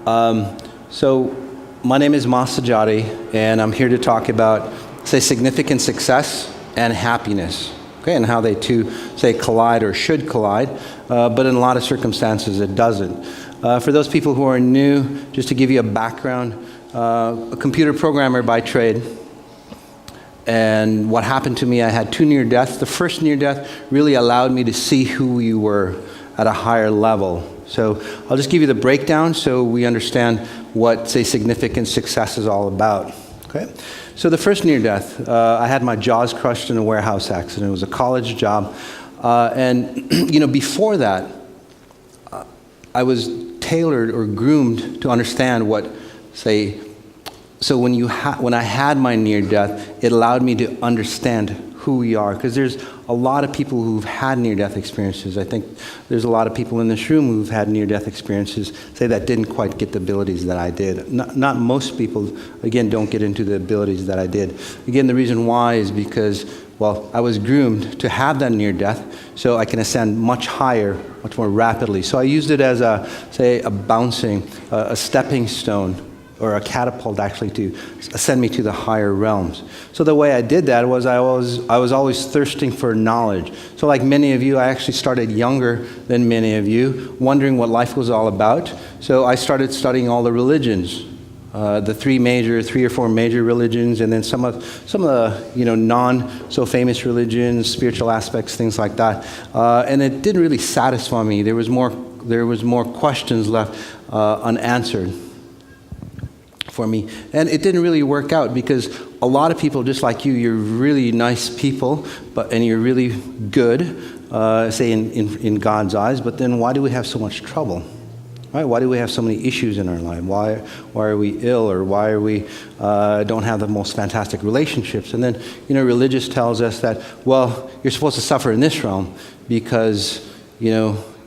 So my name is Sajady, and I'm here to talk about, say, significant success and happiness, okay, and how they two, say, collide or should collide, but in a lot of circumstances it doesn't. For those people who are new, just to give you a background, a computer programmer by trade, and what happened to me, I had 2 near deaths. The first near death really allowed me to see who you were at a higher level. So I'll just give you the breakdown so we understand what, say, significant success is all about. Okay. So the first near death, I had my jaws crushed in a warehouse accident. It was a college job. And before that, I was tailored or groomed to understand what, say, so when I had my near death, it allowed me to understand who we are. Because there's a lot of people who've had near-death experiences. I think there's a lot of people in this room who've had near-death experiences, say, that didn't quite get the abilities that I did. Not most people, again, don't get into the abilities that I did. Again, the reason why is because, well, I was groomed to have that near-death, so I can ascend much higher, much more rapidly. So I used it as a stepping stone, or a catapult actually, to send me to the higher realms. So the way I did that was I was always thirsting for knowledge. So like many of you, I actually started younger than many of you, wondering what life was all about. So I started studying all the religions, the 3 or 4 major religions, and then some of the non so famous religions, spiritual aspects, things like that. And it didn't really satisfy me. There was more questions left unanswered for me. And it didn't really work out because a lot of people, just like you, you're really nice people, and you're really good, say in God's eyes, but then why do we have so much trouble? Right? Why do we have so many issues in our life? Why are we ill, or why are we don't have the most fantastic relationships? And then, religious tells us that, well, you're supposed to suffer in this realm because,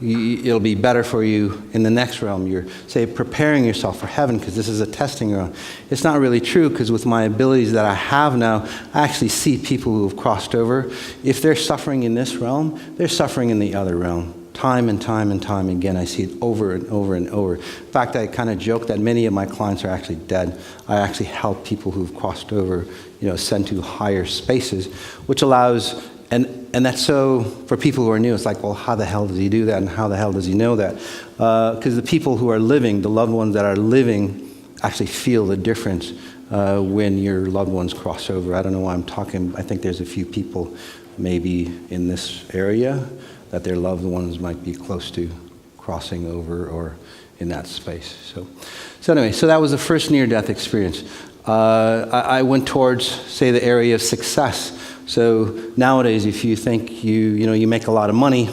it'll be better for you in the next realm. You're, say, preparing yourself for heaven because this is a testing ground. It's not really true, because with my abilities that I have now, I actually see people who have crossed over. If they're suffering in this realm, they're suffering in the other realm. Time and time and time again, I see it over and over and over. In fact, I kind of joke that many of my clients are actually dead. I actually help people who've crossed over, ascend to higher spaces, which allows, and that's so, for people who are new, it's like, well, how the hell does he do that, and how the hell does he know that? Because the people who are living, the loved ones that are living, actually feel the difference when your loved ones cross over. I don't know why I'm talking. I think there's a few people maybe in this area that their loved ones might be close to crossing over or in that space. So anyway, so that was the first near-death experience. I went towards, say, the area of success. So nowadays, if you think you make a lot of money,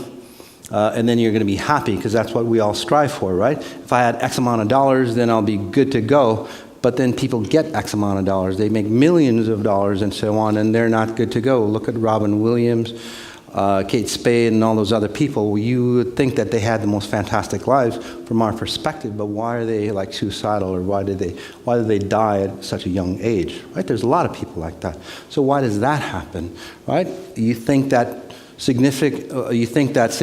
and then you're going to be happy, because that's what we all strive for, right? If I had X amount of dollars, then I'll be good to go. But then people get X amount of dollars. They make millions of dollars and so on, and they're not good to go. Look at Robin Williams, Kate Spade, and all those other people. You would think that they had the most fantastic lives from our perspective, but why are they like suicidal, or why did they die at such a young age? Right? There's a lot of people like that. So why does that happen? Right? You think that say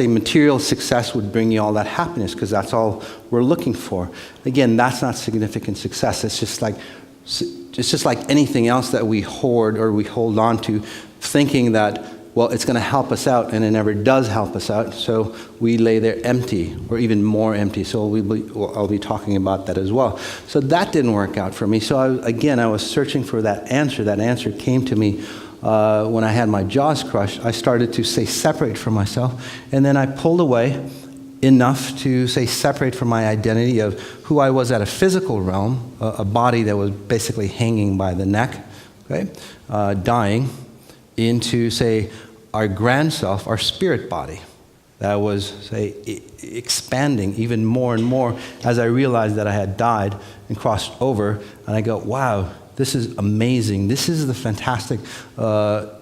material success would bring you all that happiness because that's all we're looking for. Again, that's not significant success. It's just like anything else that we hoard or we hold on to, thinking that, well, it's going to help us out, and it never does help us out. So we lay there empty, or even more empty. So I'll be talking about that as well. So that didn't work out for me. So I was searching for that answer. That answer came to me when I had my jaws crushed. I started to, say, separate from myself, and then I pulled away enough to, say, separate from my identity of who I was at a physical realm, a body that was basically hanging by the neck, okay, dying, into, say, our grand self, our spirit body, that was, say, expanding even more and more as I realized that I had died and crossed over. And I go, wow, this is amazing. This is the fantastic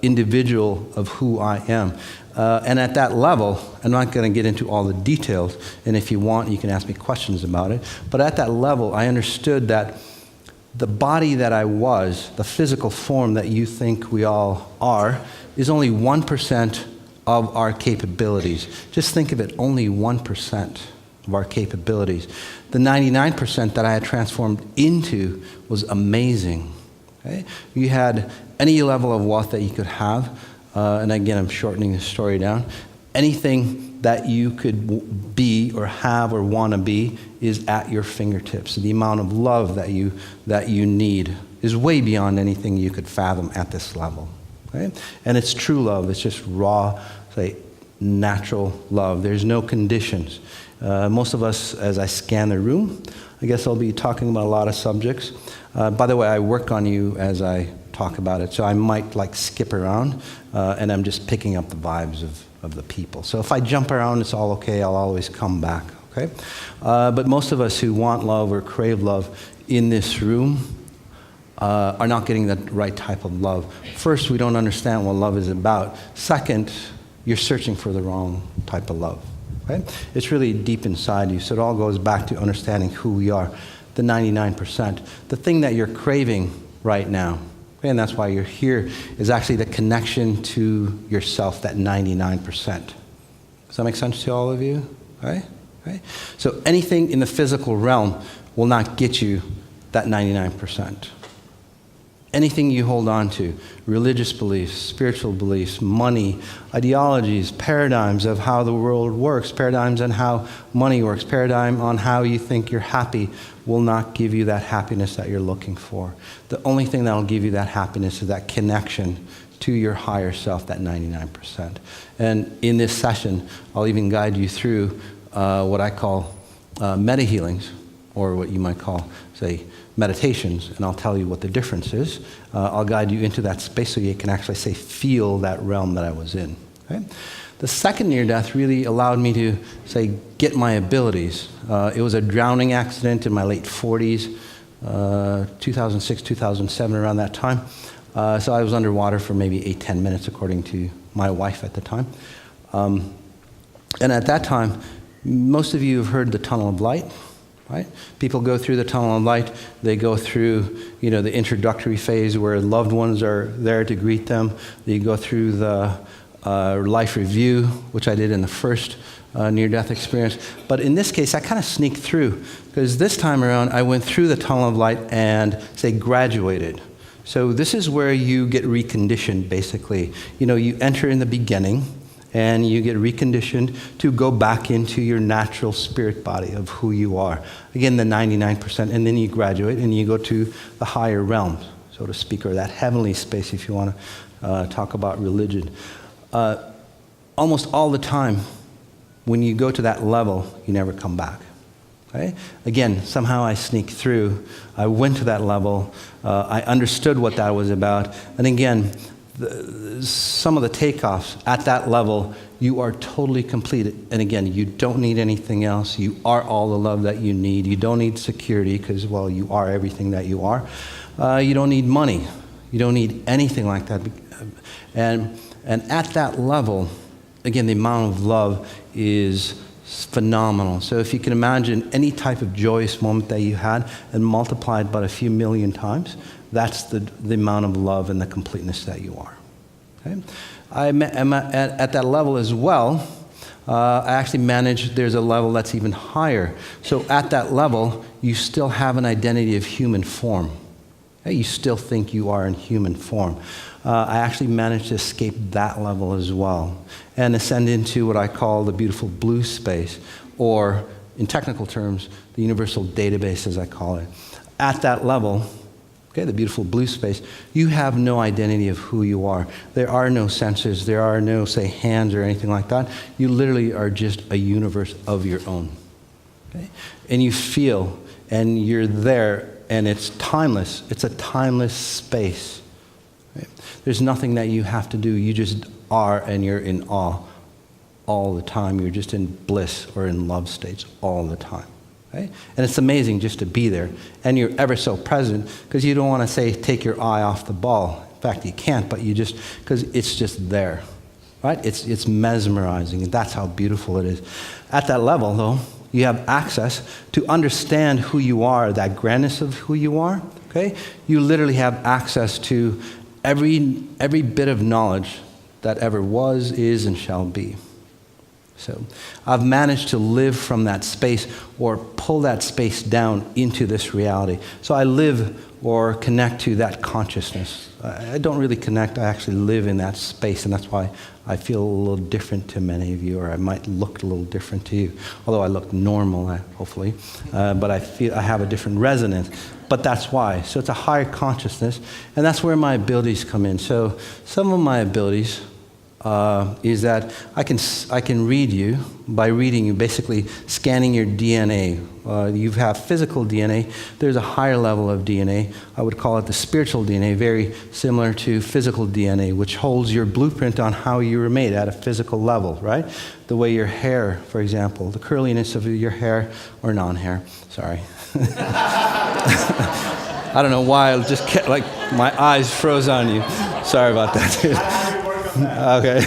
individual of who I am. And at that level, I'm not going to get into all the details, and if you want, you can ask me questions about it. But at that level, I understood that the body that I was, the physical form that you think we all are, is only 1% of our capabilities. Just think of it, only 1% of our capabilities. the 99% that I had transformed into was amazing. Okay? You had any level of wealth that you could have, and again, I'm shortening the story down. Anything that you could be or have or want to be is at your fingertips. The amount of love that you need is way beyond anything you could fathom at this level. Okay? And it's true love. It's just raw, natural love. There's no conditions. Most of us, as I scan the room, I guess I'll be talking about a lot of subjects. By the way, I work on you as I talk about it, so I might skip around, and I'm just picking up the vibes of the people. So if I jump around, it's all okay. I'll always come back, okay? But most of us who want love or crave love in this room are not getting the right type of love. First, we don't understand what love is about. Second, you're searching for the wrong type of love. Okay? It's really deep inside you, so it all goes back to understanding who we are, the 99%. The thing that you're craving right now, okay, and that's why you're here, is actually the connection to yourself, that 99%. Does that make sense to all of you? Right? Right? So anything in the physical realm will not get you that 99%. Anything you hold on to, religious beliefs, spiritual beliefs, money, ideologies, paradigms of how the world works, paradigms on how money works, paradigm on how you think you're happy, will not give you that happiness that you're looking for. The only thing that will give you that happiness is that connection to your higher self, that 99%. And in this session, I'll even guide you through what I call Medihealings, or what you might call, say, meditations, and I'll tell you what the difference is. I'll guide you into that space so you can actually, feel that realm that I was in. Okay? The second near-death really allowed me to, get my abilities. It was a drowning accident in my late 40s, 2006, 2007, around that time. So I was underwater for maybe 8-10 minutes, according to my wife at the time. And at that time, most of you have heard the tunnel of light. Right? People go through the tunnel of light. They go through, the introductory phase where loved ones are there to greet them. They go through the life review, which I did in the first near-death experience. But in this case, I kind of sneaked through, because this time around, I went through the tunnel of light and, graduated. So this is where you get reconditioned, basically. You enter in the beginning, and you get reconditioned to go back into your natural spirit body of who you are. Again, the 99%, and then you graduate and you go to the higher realms, so to speak, or that heavenly space if you want to talk about religion. Almost all the time, when you go to that level, you never come back. Okay? Again, somehow I sneaked through. I went to that level. I understood what that was about. And again, some of the takeoffs at that level, you are totally complete. And again, you don't need anything else. You are all the love that you need. You don't need security because, you are everything that you are. You don't need money. You don't need anything like that. And at that level, again, the amount of love is phenomenal. So if you can imagine any type of joyous moment that you had and multiply it by a few million times, that's the amount of love and the completeness that you are. Okay? I'm at that level as well. I actually there's a level that's even higher. So at that level, you still have an identity of human form. Okay? You still think you are in human form. I actually managed to escape that level as well and ascend into what I call the beautiful blue space, or in technical terms, the universal database, as I call it. At that level, okay, the beautiful blue space, you have no identity of who you are. There are no senses. There are no, hands or anything like that. You literally are just a universe of your own. Okay? And you feel, and you're there, and it's timeless. It's a timeless space. Okay? There's nothing that you have to do. You just are, and you're in awe all the time. You're just in bliss or in love states all the time. Okay? And it's amazing just to be there. And you're ever so present, because you don't want to take your eye off the ball. In fact, you can't, but you just, because it's just there. Right? It's mesmerizing, and that's how beautiful it is. At that level, though, you have access to understand who you are, that grandness of who you are. Okay? You literally have access to every bit of knowledge that ever was, is, and shall be. So I've managed to live from that space or pull that space down into this reality. So I live or connect to that consciousness. I don't really connect, I actually live in that space, and that's why I feel a little different to many of you, or I might look a little different to you. Although I look normal, hopefully, but I feel I have a different resonance. But that's why. So it's a higher consciousness, and that's where my abilities come in. So some of my abilities is that I can read you by reading you, basically scanning your DNA. You have physical DNA. There's a higher level of DNA. I would call it the spiritual DNA, very similar to physical DNA, which holds your blueprint on how you were made at a physical level, right? The way your hair, for example, the curliness of your hair, or non-hair, sorry. I don't know why, I just kept, like, my eyes froze on you. Sorry about that, dude. Okay.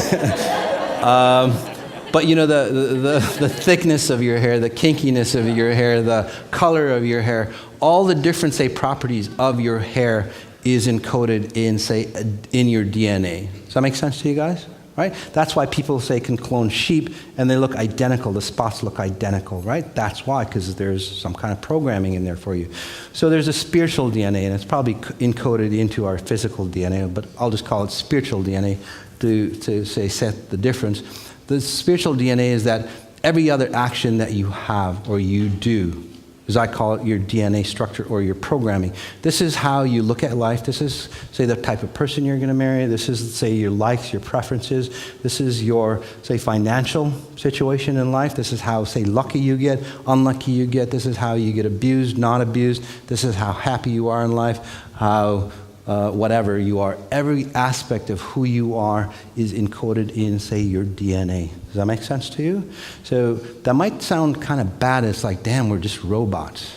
But you know, the thickness of your hair, the kinkiness of your hair, the color of your hair, all the different, say, properties of your hair is encoded in, say, in your DNA. Does that make sense to you guys? Right? That's why people say can clone sheep and they look identical. The spots look identical, right? That's why, because there's some kind of programming in there for you. So there's a spiritual DNA, and it's probably encoded into our physical DNA, but I'll just call it spiritual DNA to say set the difference. The spiritual DNA is that every other action that you have or you do, as I call it, your DNA structure or your programming. This is how you look at life. This is, say, the type of person you're going to marry. This is, say, your likes, your preferences. This is your, say, financial situation in life. This is how, say, lucky you get, unlucky you get. This is how you get abused, not abused. This is how happy you are in life, how whatever you are. Every aspect of who you are is encoded in, say, your DNA. Does that make sense to you? So that might sound kind of bad. It's like, damn, we're just robots.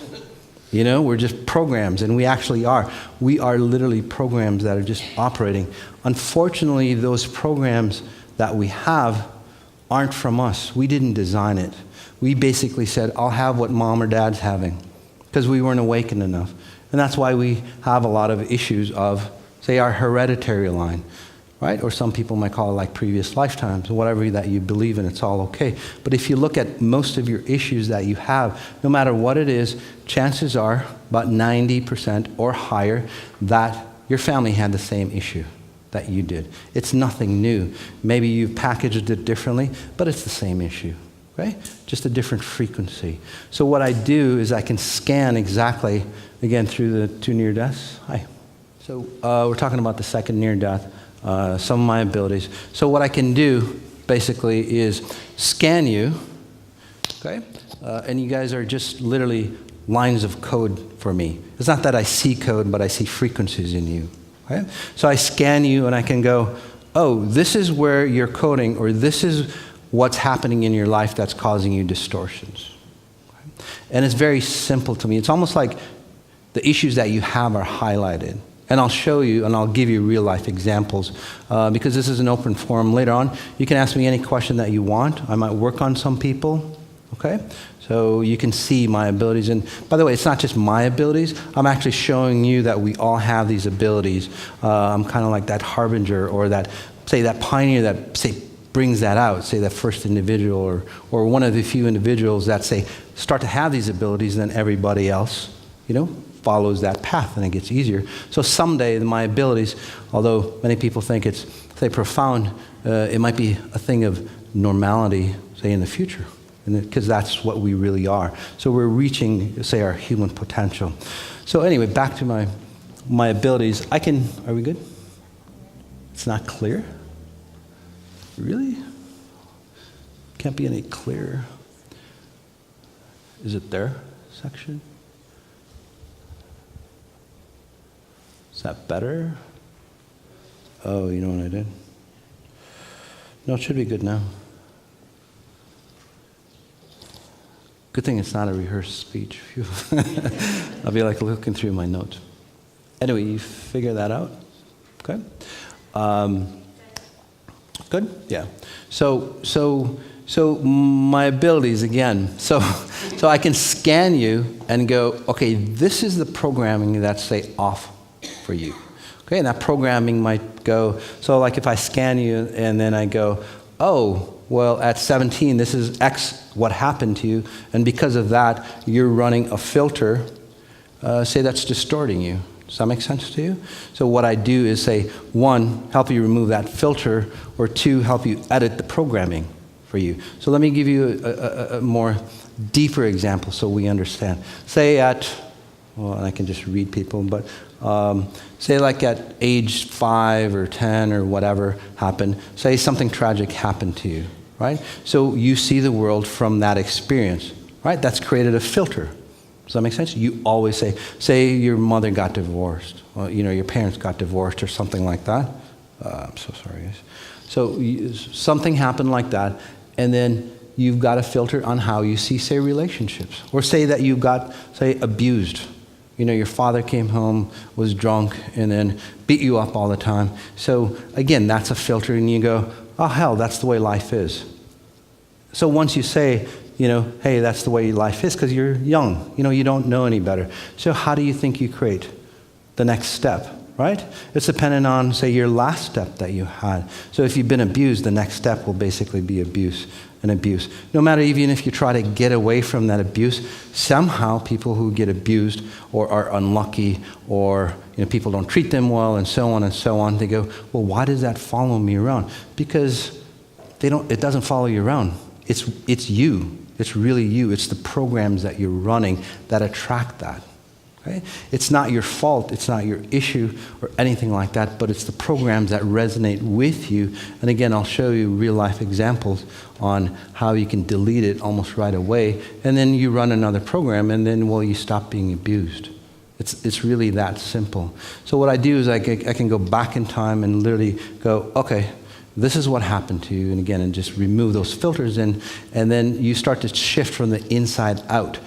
You know, we're just programs, and we actually are. We are literally programs that are just operating. Unfortunately, those programs that we have aren't from us. We didn't design it. We basically said, I'll have what mom or dad's having, because we weren't awakened enough. And that's why we have a lot of issues of, say, our hereditary line, right? Or some people might call it like previous lifetimes, whatever that you believe in, it's all okay. But if you look at most of your issues that you have, no matter what it is, chances are about 90% or higher that your family had the same issue that you did. It's nothing new. Maybe you've packaged it differently, but it's the same issue. Okay? Just a different frequency. So what I do is I can scan exactly, again, through the two near deaths. Hi. So we're talking about the second near death, some of my abilities. So what I can do, basically, is scan you, okay? And you guys are just literally lines of code for me. It's not that I see code, but I see frequencies in you. Okay? So I scan you and I can go, oh, this is where you're coding, or this is what's happening in your life that's causing you distortions. Okay? And it's very simple to me. It's almost like the issues that you have are highlighted. And I'll show you, and I'll give you real-life examples, because this is an open forum. Later on, you can ask me any question that you want. I might work on some people, okay? So you can see my abilities. And by the way, it's not just my abilities. I'm actually showing you that we all have these abilities. I'm kind of like that harbinger, or that, say, that pioneer that, say, brings that out, say, that first individual, or one of the few individuals that, say, start to have these abilities, and then everybody else, you know, follows that path, and it gets easier. So someday my abilities, although many people think it's, say, profound, it might be a thing of normality, say, in the future, because that's what we really are. So we're reaching, say, our human potential. So anyway, back to my abilities. I can, are we good? It's not clear? Really? Can't be any clearer. Is it there section? Is that better? Oh, you know what I did? No, it should be good now. Good thing it's not a rehearsed speech. I'll be like looking through my notes. Anyway, you figure that out? Okay. Good? Yeah. So my abilities, again. So I can scan you and go, okay, this is the programming that's, say, off for you. Okay, and that programming might go, so like if I scan you and then I go, oh, well, at 17, this is X what happened to you, and because of that, you're running a filter, say that's distorting you. Does that make sense to you? So what I do is say, one, help you remove that filter, or two, help you edit the programming for you. So let me give you a more deeper example so we understand. Say I can just read people, but say like at age 5 or 10 or whatever happened, say something tragic happened to you, right? So you see the world from that experience, right? That's created a filter. Does that make sense? You always say your mother got divorced, or your parents got divorced or something like that. I'm so sorry, guys. So something happened like that, and then you've got a filter on how you see, say, relationships. Or say that you got, say, abused. Your father came home, was drunk, and then beat you up all the time. So again, that's a filter, and you go, oh hell, that's the way life is. So once you say, hey, that's the way life is, because you're young, you don't know any better. So how do you think you create the next step, right? It's dependent on, say, your last step that you had. So if you've been abused, the next step will basically be abuse and abuse. No matter even if you try to get away from that abuse, somehow people who get abused or are unlucky or people don't treat them well and so on, they go, well, why does that follow me around? Because it doesn't follow you around. It's you. It's really you. It's the programs that you're running that attract that. Okay? It's not your fault. It's not your issue or anything like that, but it's the programs that resonate with you. And again, I'll show you real-life examples on how you can delete it almost right away, and then you run another program, and then, you stop being abused. It's really that simple. So what I do is I can go back in time and literally go, okay, this is what happened to you, and again, and just remove those filters, and then you start to shift from the inside out,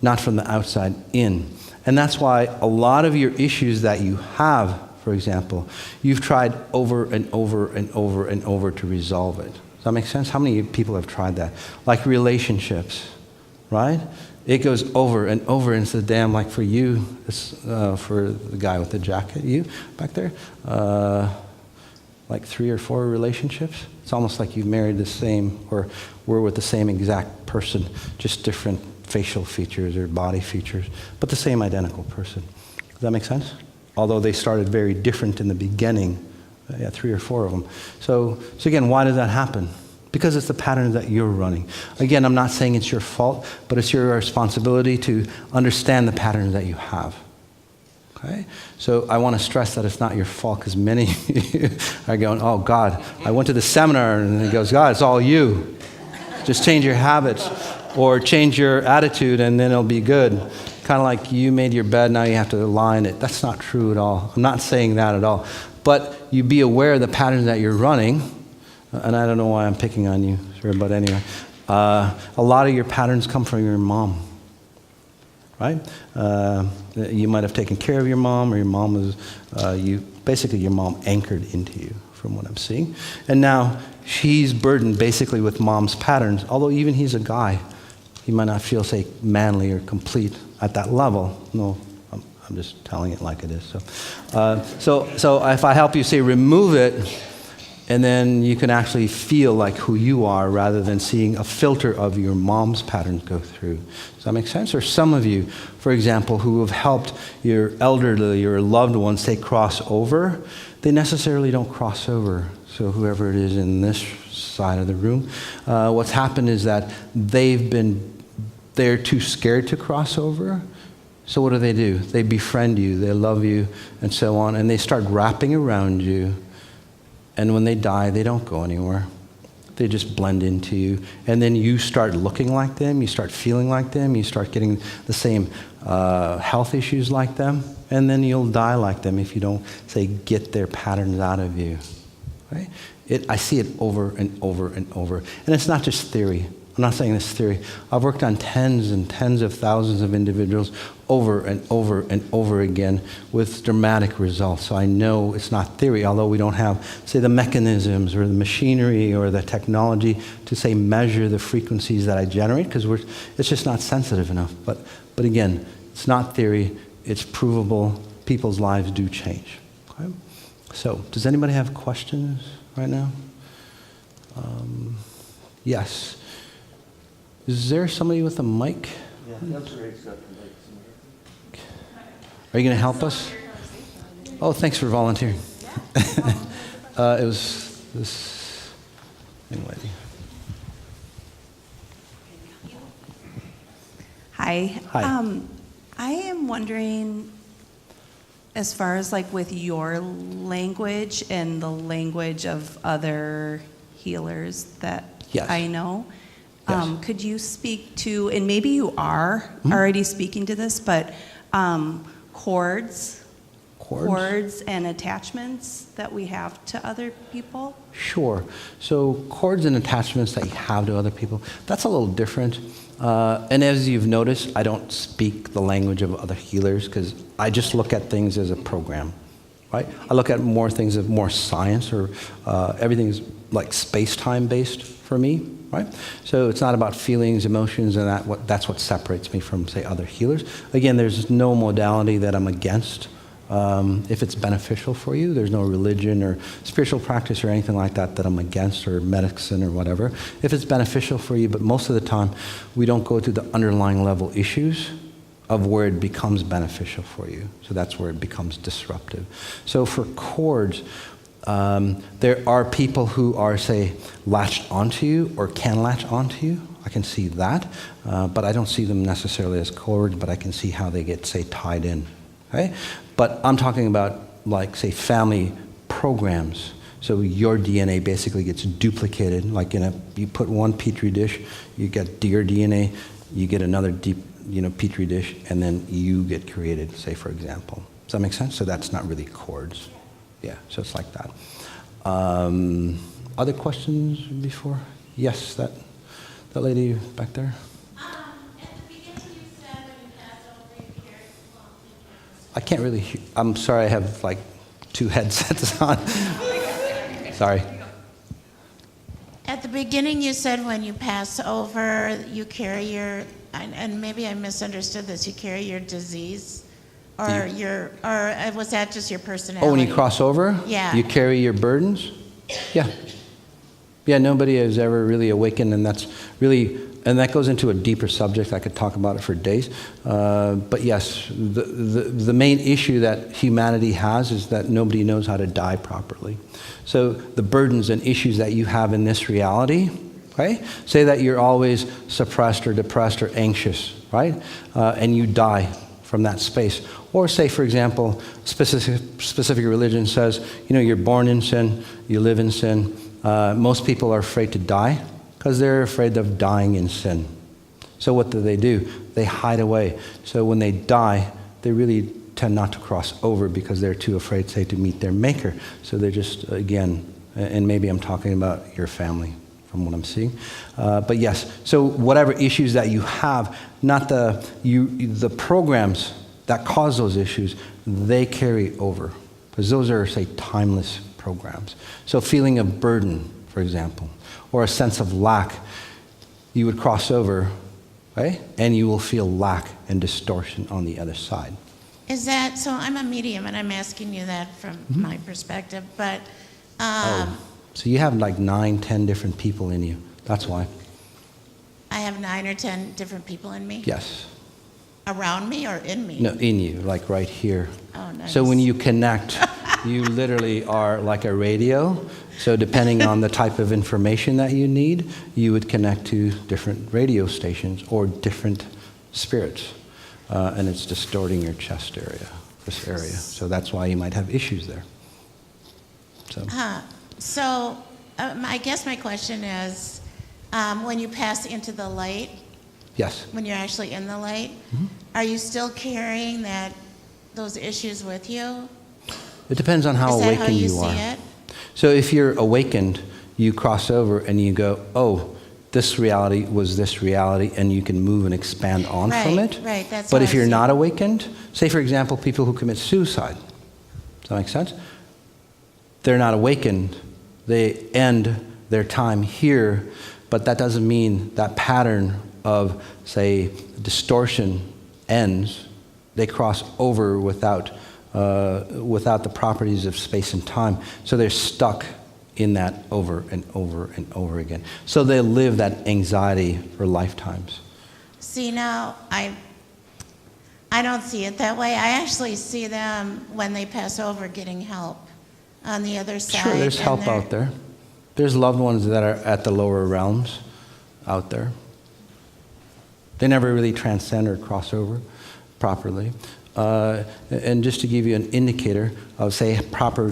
not from the outside in. And that's why a lot of your issues that you have, for example, you've tried over and over and over and over to resolve it. Does that make sense? How many people have tried that? Like relationships, right? It goes over and over, and it's like for you, for the guy with the jacket, you back there, like 3 or 4 relationships. It's almost like you've married the same, or were with the same exact person, just different facial features or body features, but the same identical person. Does that make sense? Although they started very different in the beginning, 3 or 4 of them. So again, why does that happen? Because it's the patterns that you're running. Again, I'm not saying it's your fault, but it's your responsibility to understand the patterns that you have. Okay? So I want to stress that it's not your fault, because many are going, oh God, I went to the seminar, and he goes, God, it's all you. Just change your habits or change your attitude and then it'll be good. Kind of like you made your bed, now you have to lie in it. That's not true at all. I'm not saying that at all. But you be aware of the patterns that you're running, and I don't know why I'm picking on you, sir, but anyway. A lot of your patterns come from your mom. Right? You might have taken care of your mom, or your mom was, basically your mom anchored into you, from what I'm seeing. And now she's burdened basically with mom's patterns, although even he's a guy. He might not feel, say, manly or complete at that level. No, I'm just telling it like it is. So if I help you, say, remove it, and then you can actually feel like who you are rather than seeing a filter of your mom's patterns go through. Does that make sense? Or some of you, for example, who have helped your elderly or loved ones, say, cross over, they necessarily don't cross over. So whoever it is in this side of the room, what's happened is that they're too scared to cross over. So what do? They befriend you, they love you, and so on, and they start wrapping around you. And when they die, they don't go anywhere. They just blend into you. And then you start looking like them, you start feeling like them, you start getting the same health issues like them, and then you'll die like them if you don't, say, get their patterns out of you. Right? I see it over and over and over. And it's not just theory. I'm not saying this theory. I've worked on tens and tens of thousands of individuals over and over and over again with dramatic results. So I know it's not theory, although we don't have, say, the mechanisms or the machinery or the technology to, say, measure the frequencies that I generate, because it's just not sensitive enough. But again, it's not theory. It's provable. People's lives do change. Okay? So does anybody have questions right now? Yes. Is there somebody with a mic? Yeah, Desirae's got the mic somewhere. Are you going to help us? Oh, thanks for volunteering. It was this young lady. Hi. Hi. I am wondering, as far as like with your language and the language of other healers that Yes. I know, Yes. could you speak to, and maybe you are already speaking to this, but chords and attachments that we have to other people? Sure. So chords and attachments that you have to other people, that's a little different. And as you've noticed, I don't speak the language of other healers because I just look at things as a program, right? I look at more things of more science, or everything is like space-time based for me, right? So it's not about feelings, emotions, and that's what separates me from, say, other healers. Again, there's no modality that I'm against. If it's beneficial for you, there's no religion or spiritual practice or anything like that that I'm against, or medicine or whatever. If it's beneficial for you, but most of the time, we don't go to the underlying level issues of where it becomes beneficial for you. So that's where it becomes disruptive. So for chords, there are people who are, say, latched onto you or can latch onto you. I can see that, but I don't see them necessarily as chords, but I can see how they get, say, tied in. Okay? But I'm talking about, like, say, family programs. So your DNA basically gets duplicated. Like you put one petri dish, you get deer DNA, you get another petri dish, and then you get created, say, for example. Does that make sense? So that's not really chords. Yeah, so it's like that. Other questions before? Yes, that lady back there. I can't really hear. I'm sorry, I have like 2 headsets on. Sorry. At the beginning, you said when you pass over, you carry your, and maybe I misunderstood this, you carry your disease, or was that just your personality? Oh, when you cross over? Yeah. You carry your burdens? Yeah. Yeah, nobody has ever really awakened, and that's really, and that goes into a deeper subject. I could talk about it for days. But yes, the main issue that humanity has is that nobody knows how to die properly. So the burdens and issues that you have in this reality, right? Say that you're always suppressed or depressed or anxious, right? And you die from that space. Or say, for example, specific religion says, you're born in sin, you live in sin. Most people are afraid to die because they're afraid of dying in sin. So what do? They hide away. So when they die, they really tend not to cross over because they're too afraid, say, to meet their maker. So they're just, again, and maybe I'm talking about your family from what I'm seeing. But yes, so whatever issues that you have, not the programs that cause those issues, they carry over. Because those are, say, timeless programs. So feeling a burden, for example, or a sense of lack, you would cross over, right? And you will feel lack and distortion on the other side. Is that, so I'm a medium, and I'm asking you that from my perspective, but... So you have like 9, 10 different people in you. That's why. I have 9 or 10 different people in me? Yes. Around me or in me? No, in you, like right here. Oh, nice. So when you connect, you literally are like a radio. So depending on the type of information that you need, you would connect to different radio stations or different spirits. And it's distorting your chest area, this area. So that's why you might have issues there. So I guess my question is, when you pass into the light, Yes. when you're actually in the light, are you still carrying those issues with you? It depends on how awakened you are. Is that how you see it? So if you're awakened, you cross over and you go, oh, this reality was this reality, and you can move and expand on from it. Right, that's But how if I you're see not it. awakened, say for example, people who commit suicide, does that make sense? They're not awakened, they end their time here, but that doesn't mean that pattern of, say, distortion ends. They cross over without the properties of space and time. So they're stuck in that over and over and over again. So they live that anxiety for lifetimes. See, now, I don't see it that way. I actually see them, when they pass over, getting help on the other side. Sure, there's and help out there. There's loved ones that are at the lower realms out there. They never really transcend or cross over properly. And just to give you an indicator of, say, proper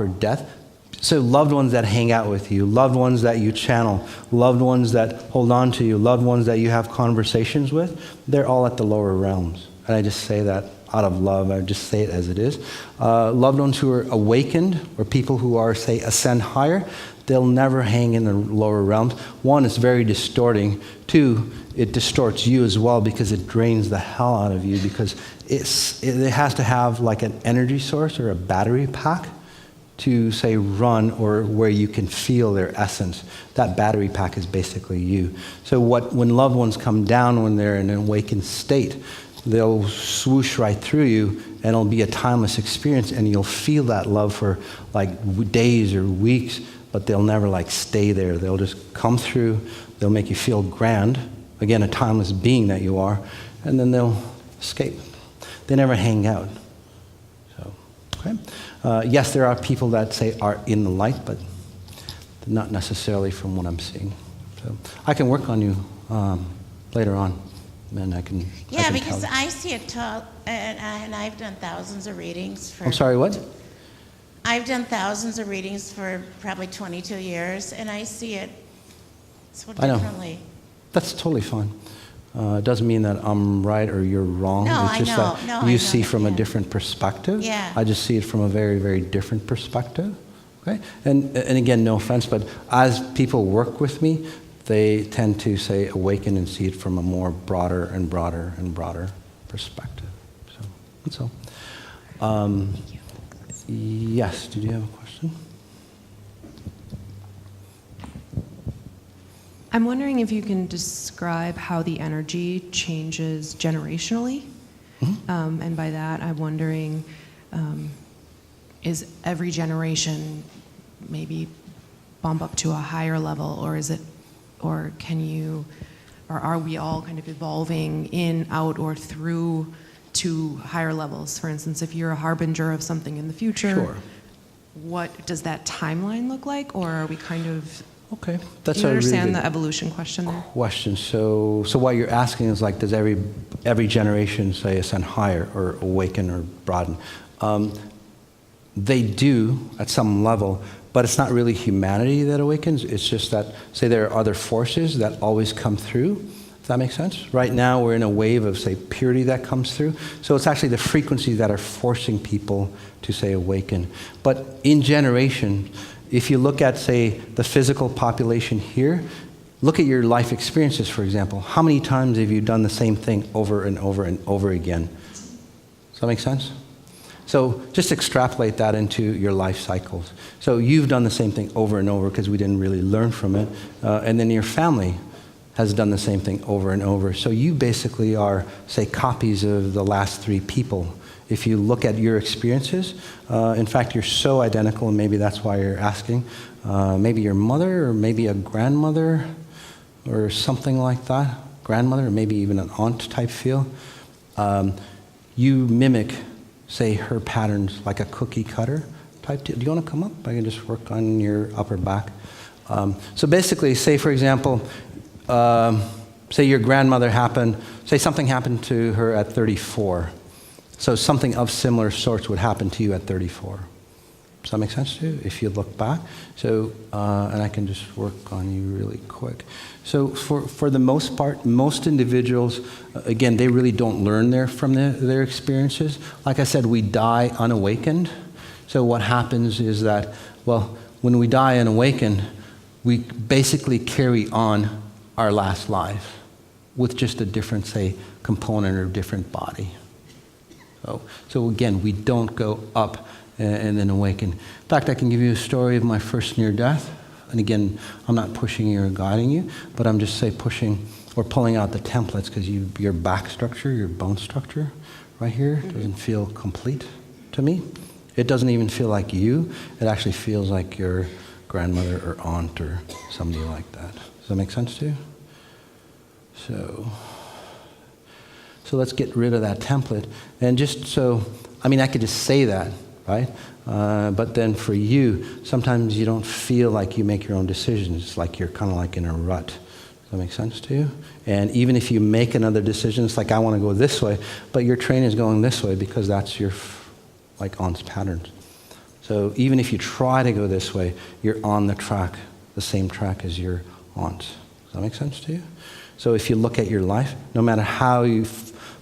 death, so loved ones that hang out with you, loved ones that you channel, loved ones that hold on to you, loved ones that you have conversations with, they're all at the lower realms. And I just say that out of love. I just say it as it is. Loved ones who are awakened, or people who are, say, ascend higher, they'll never hang in the lower realms. One, it's very distorting. Two, it distorts you as well because it drains the hell out of you, because it has to have like an energy source or a battery pack to, say, run, or where you can feel their essence. That battery pack is basically you. So when loved ones come down when they're in an awakened state, they'll swoosh right through you, and it'll be a timeless experience, and you'll feel that love for like days or weeks, but they'll never like stay there. They'll just come through, they'll make you feel grand, again, a timeless being that you are, and then they'll escape. They never hang out. So, okay. Yes, there are people that say are in the light, but not necessarily from what I'm seeing. So I can work on you later on, and I can. Yeah, I can because tell you. I see it tall, and I've done thousands of readings for. I'm sorry, what? I've done thousands of readings for probably 22 years, and I see it so I know. differently. That's totally fine. It doesn't mean that I'm right or you're wrong. No, it's just I know. that No, I you know. see from a Yeah. different perspective. Yeah. I just see it from a very, very different perspective. Okay? And again, no offense, but as people work with me, they tend to, say, awaken and see it from a more broader and broader and broader perspective. So that's all. Yes, did you have a question? I'm wondering if you can describe how the energy changes generationally. Mm-hmm. And by that, I'm wondering, is every generation maybe bump up to a higher level, or is it, or can you, or are we all kind of evolving in, out, or through to higher levels? For instance, if you're a harbinger of something in the future, Sure. what does that timeline look like, or are we kind of? Okay, that's Do you a really understand good the evolution question there? question. So what you're asking is like, does every generation, say, ascend higher or awaken or broaden? They do at some level, but it's not really humanity that awakens. It's just that, say, there are other forces that always come through. Does that make sense? Right now, we're in a wave of, say, purity that comes through. So it's actually the frequencies that are forcing people to, say, awaken. But in generation, if you look at, say, the physical population here, look at your life experiences, for example. How many times have you done the same thing over and over and over again? Does that make sense? So just extrapolate that into your life cycles. So you've done the same thing over and over because we didn't really learn from it. And then your family has done the same thing over and over. So you basically are, say, copies of the last three people. If you look at your experiences, in fact, you're so identical, and maybe that's why you're asking. Maybe your mother, or maybe a grandmother, or something like that. Grandmother, or maybe even an aunt type feel. You mimic, say, her patterns like a cookie cutter type. Do you want to come up? I can just work on your upper back. So basically, say, for example, say your grandmother say something happened to her at 34. So something of similar sorts would happen to you at 34. Does that make sense to you, if you look back? So, and I can just work on you really quick. So for the most part, most individuals, again, they really don't learn from their experiences. Like I said, we die unawakened. So what happens is that, well, when we die unawakened, we basically carry on our last life with just a different, say, component or different body. So again, we don't go up and then awaken. In fact, I can give you a story of my first near death. And again, I'm not pushing you or guiding you, but I'm just, say, pushing or pulling out the templates, because your back structure, your bone structure right here doesn't feel complete to me. It doesn't even feel like you. It actually feels like you're grandmother or aunt or somebody like that. Does that make sense to you? So let's get rid of that template. And just so, I mean, I could just say that, right? But then for you, sometimes you don't feel like you make your own decisions. It's like you're kind of like in a rut. Does that make sense to you? And even if you make another decision, it's like, I want to go this way, but your train is going this way because that's your, like, aunt's patterns. So even if you try to go this way, you're on the track, the same track as your aunt. Does that make sense to you? So if you look at your life, no matter how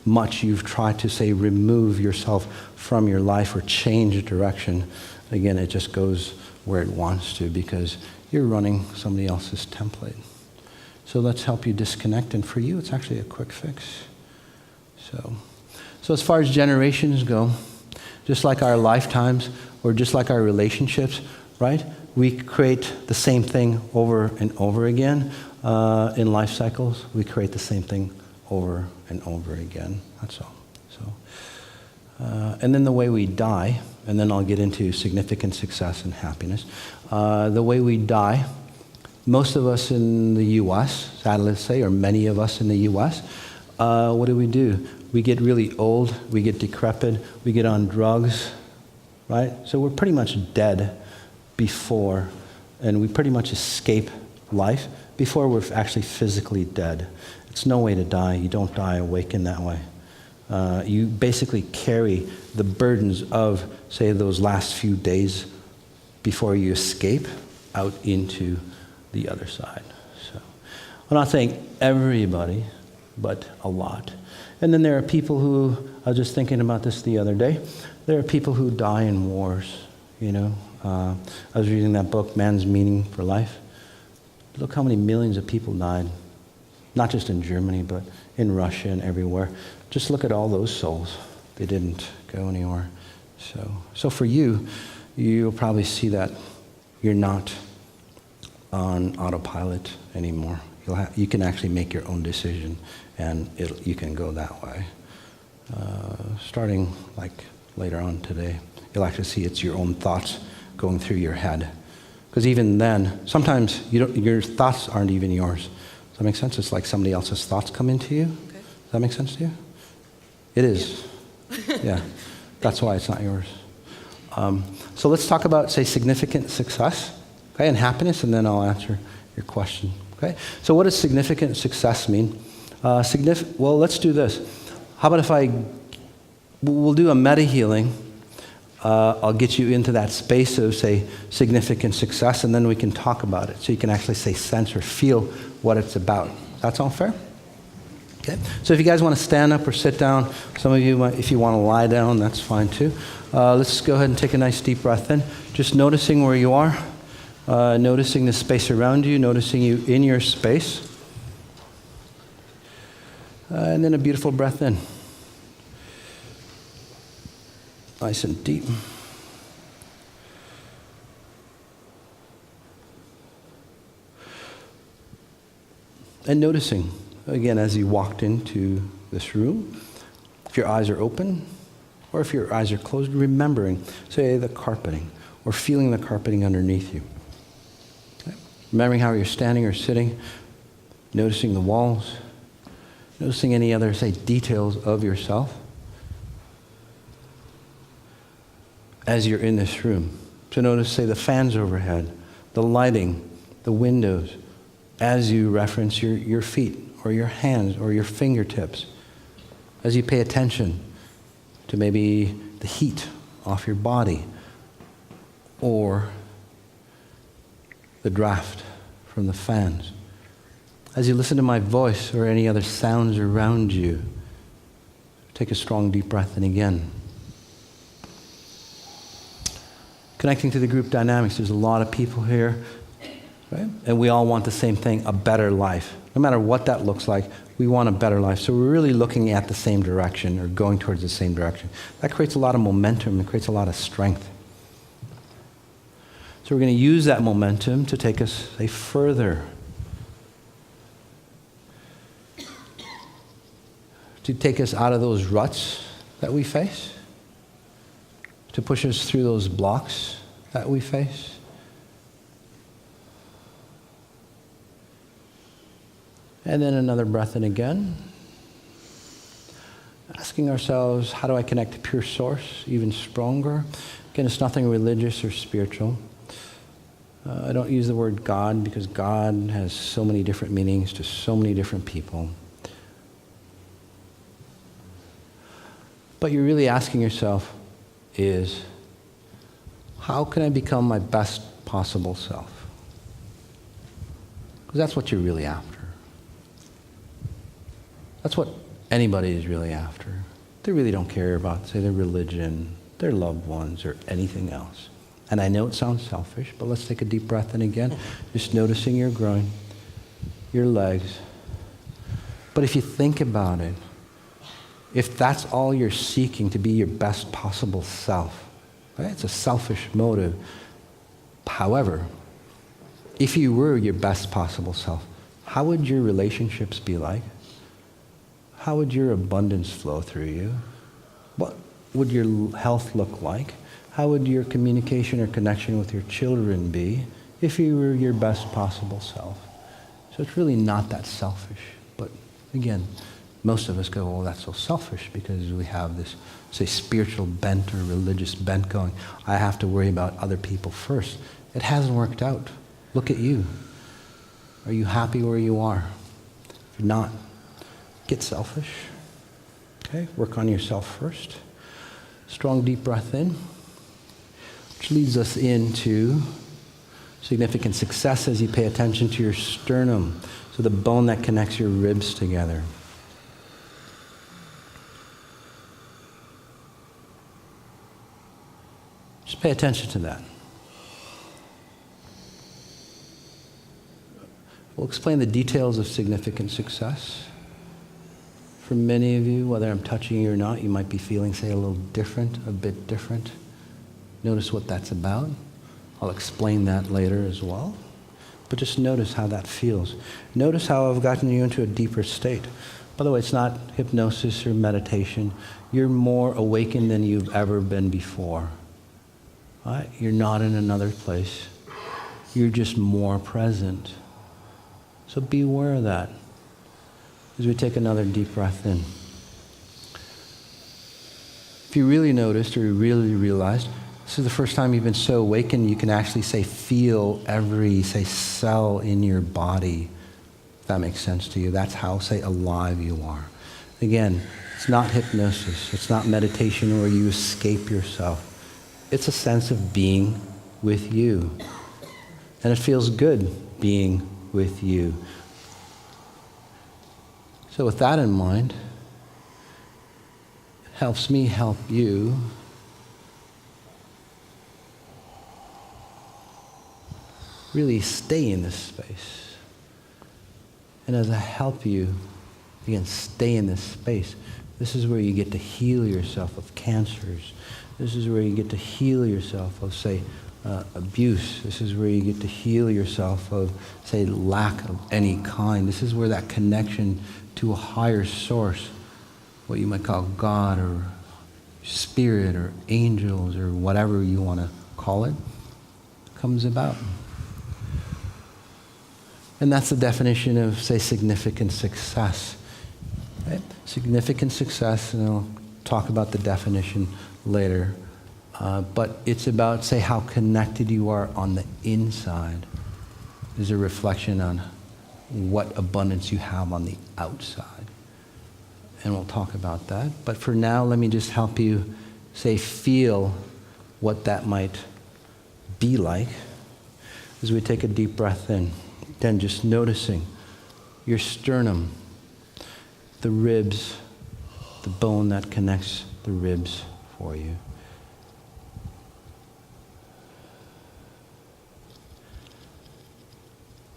much you've tried to, say, remove yourself from your life or change direction, again, it just goes where it wants to because you're running somebody else's template. So let's help you disconnect. And for you, it's actually a quick fix. So as far as generations go, just like our lifetimes or just like our relationships, right? We create the same thing over and over again. In life cycles, we create the same thing over and over again. That's all. And then the way we die, and then I'll get into significant success and happiness. The way we die, most of us in the U.S., sadly to say, or many of us in the U.S., what do? We get really old, we get decrepit, we get on drugs, right? So we're pretty much dead before, and we pretty much escape life before we're actually physically dead. It's no way to die. You don't die awakened that way. You basically carry the burdens of, say, those last few days before you escape out into the other side. So I'm not saying everybody, but a lot. And then there are people who, I was just thinking about this the other day, there are people who die in wars, you know. I was reading that book, Man's Meaning for Life. Look how many millions of people died, not just in Germany, but in Russia and everywhere. Just look at all those souls. They didn't go anywhere. So for you, you'll probably see that you're not on autopilot anymore. You can actually make your own decision, and you can go that way. Starting like later on today, you'll actually see it's your own thoughts going through your head. Because even then, sometimes your thoughts aren't even yours. Does that make sense? It's like somebody else's thoughts come into you. Okay. Does that make sense to you? It is. Yeah. That's why it's not yours. So let's talk about, say, significant success, okay, and happiness, and then I'll answer your question. Okay. So what does significant success mean? Well, let's do this. How about if we'll do a Medihealing. I'll get you into that space of, say, significant success, and then we can talk about it so you can actually, say, sense or feel what it's about. That's all fair? Okay. So if you guys want to stand up or sit down, some of you, if you want to lie down, that's fine too. Let's go ahead and take a nice deep breath in. Just noticing where you are, noticing the space around you, noticing you in your space. And then a beautiful breath in. Nice and deep. And noticing, again, as you walked into this room, if your eyes are open or if your eyes are closed, remembering, say, the carpeting or feeling the carpeting underneath you. Okay. Remembering how you're standing or sitting, noticing the walls, noticing any other, say, details of yourself. As you're in this room. So notice, say, the fans overhead, the lighting, the windows, as you reference your feet or your hands or your fingertips, as you pay attention to maybe the heat off your body or the draft from the fans. As you listen to my voice or any other sounds around you, take a strong deep breath in again. Connecting to the group dynamics, there's a lot of people here, right? And we all want the same thing, a better life. No matter what that looks like, we want a better life. So we're really looking at the same direction or going towards the same direction. That creates a lot of momentum. It creates a lot of strength. So we're going to use that momentum to take us, say, further. To take us out of those ruts that we face. To push us through those blocks that we face. And then another breath in again. Asking ourselves, how do I connect to pure source even stronger? Again, it's nothing religious or spiritual. I don't use the word God because God has so many different meanings to so many different people. But you're really asking yourself is, how can I become my best possible self? Because that's what you're really after. That's what anybody is really after. They really don't care about, say, their religion, their loved ones, or anything else. And I know it sounds selfish, but let's take a deep breath in again. Just noticing your groin, your legs. But if you think about it, if that's all you're seeking to be your best possible self, right? It's a selfish motive. However, if you were your best possible self, how would your relationships be like? How would your abundance flow through you? What would your health look like? How would your communication or connection with your children be if you were your best possible self? So it's really not that selfish. But again, most of us go, well, that's so selfish because we have this, say, spiritual bent or religious bent going. I have to worry about other people first. It hasn't worked out. Look at you. Are you happy where you are? If you're not, get selfish. Okay, work on yourself first. Strong deep breath in, which leads us into significant success as you pay attention to your sternum, so the bone that connects your ribs together. Just pay attention to that. We'll explain the details of significant success. For many of you, whether I'm touching you or not, you might be feeling, say, a little different, a bit different. Notice what that's about. I'll explain that later as well. But just notice how that feels. Notice how I've gotten you into a deeper state. By the way, it's not hypnosis or meditation. You're more awakened than you've ever been before. Right? You're not in another place. You're just more present. So be aware of that as we take another deep breath in. If you really noticed or you really realized, this is the first time you've been so awakened you can actually, say, feel every, say, cell in your body, if that makes sense to you. That's how, say, alive you are. Again, it's not hypnosis. It's not meditation where you escape yourself. It's a sense of being with you. And it feels good being with you. So with that in mind, it helps me help you really stay in this space. And as I help you, again, stay in this space, this is where you get to heal yourself of cancers. This is where you get to heal yourself of, say, abuse. This is where you get to heal yourself of, say, lack of any kind. This is where that connection to a higher source, what you might call God or spirit or angels or whatever you want to call it, comes about. And that's the definition of, say, significant success. Right? Significant success, and I'll talk about the definition later, but it's about, say, how connected you are on the inside. Is a reflection on what abundance you have on the outside. And we'll talk about that. But for now, let me just help you, say, feel what that might be like as we take a deep breath in. Then just noticing your sternum, the ribs, the bone that connects the ribs for you.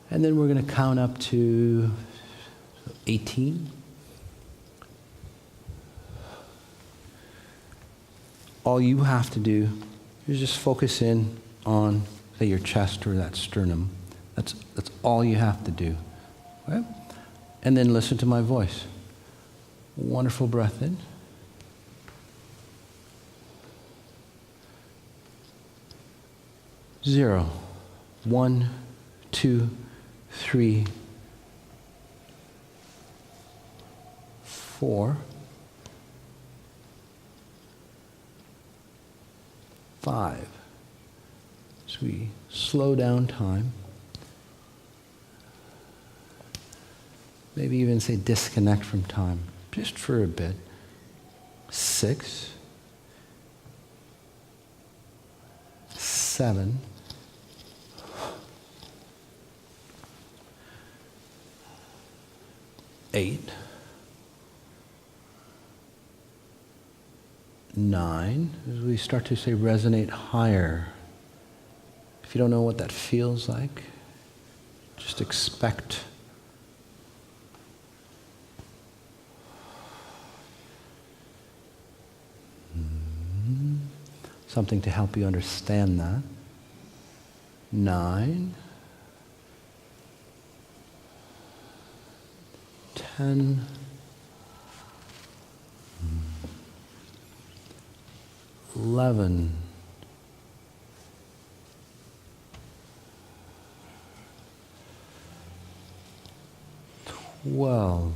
And then we're going to count up to 18. All you have to do is just focus in on, say, your chest or that sternum. That's all you have to do. Right? And then listen to my voice. Wonderful breath in. 0, 1, 2, 3, 4, 5. So we slow down time. Maybe even say disconnect from time, just for a bit. 6, 7, 8, 9, as we start to say resonate higher. If you don't know what that feels like, just expect something to help you understand that. 9, 10, 11, 12,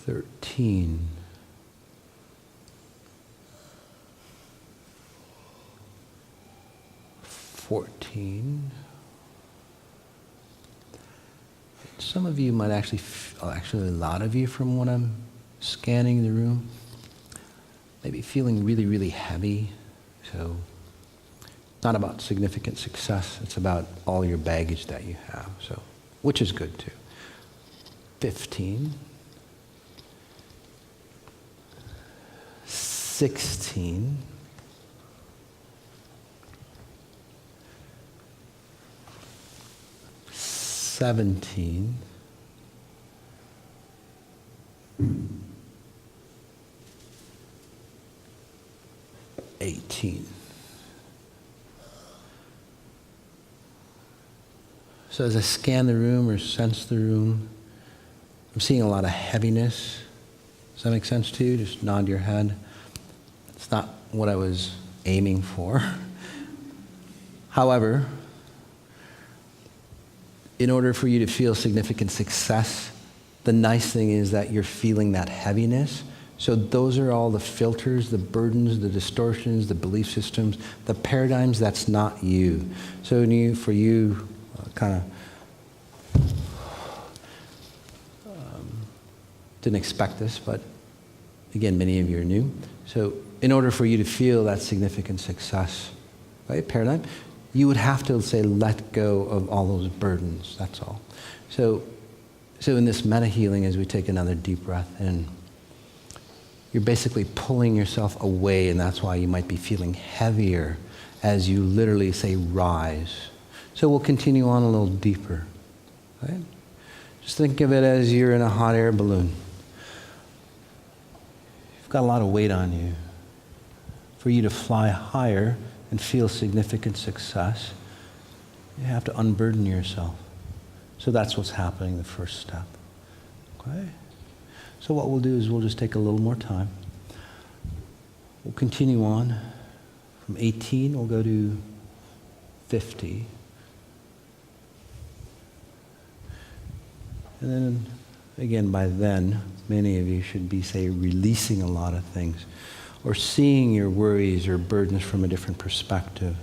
13, 14. Some of you might actually, actually a lot of you from when I'm scanning the room, maybe feeling really, really heavy. So it's not about significant success, it's about all your baggage that you have, so, which is good too. 15, 16, 17, 18. So as I scan the room or sense the room, I'm seeing a lot of heaviness. Does that make sense to you? Just nod your head. It's not what I was aiming for. However, in order for you to feel significant success, the nice thing is that you're feeling that heaviness. So those are all the filters, the burdens, the distortions, the belief systems, the paradigms. That's not you. So for you, kind of didn't expect this, but again, many of you are new. So in order for you to feel that significant success, right, paradigm, you would have to say let go of all those burdens. That's all. So in this meta healing, as we take another deep breath in, you're basically pulling yourself away, and that's why you might be feeling heavier as you literally say rise. So we'll continue on a little deeper. Right? Just think of it as you're in a hot air balloon. You've got a lot of weight on you. For you to fly higher and feel significant success, you have to unburden yourself. So that's what's happening, the first step. Okay? So what we'll do is we'll just take a little more time. We'll continue on. From 18, we'll go to 50. And then, again, by then, many of you should be, say, releasing a lot of things, or seeing your worries or burdens from a different perspective.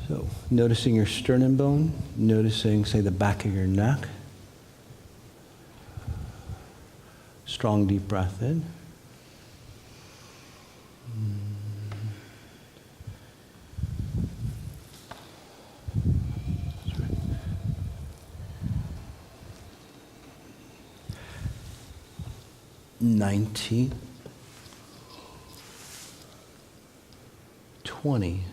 So, noticing your sternum bone, noticing, say, the back of your neck. Strong, deep breath in. Nineteen, 20,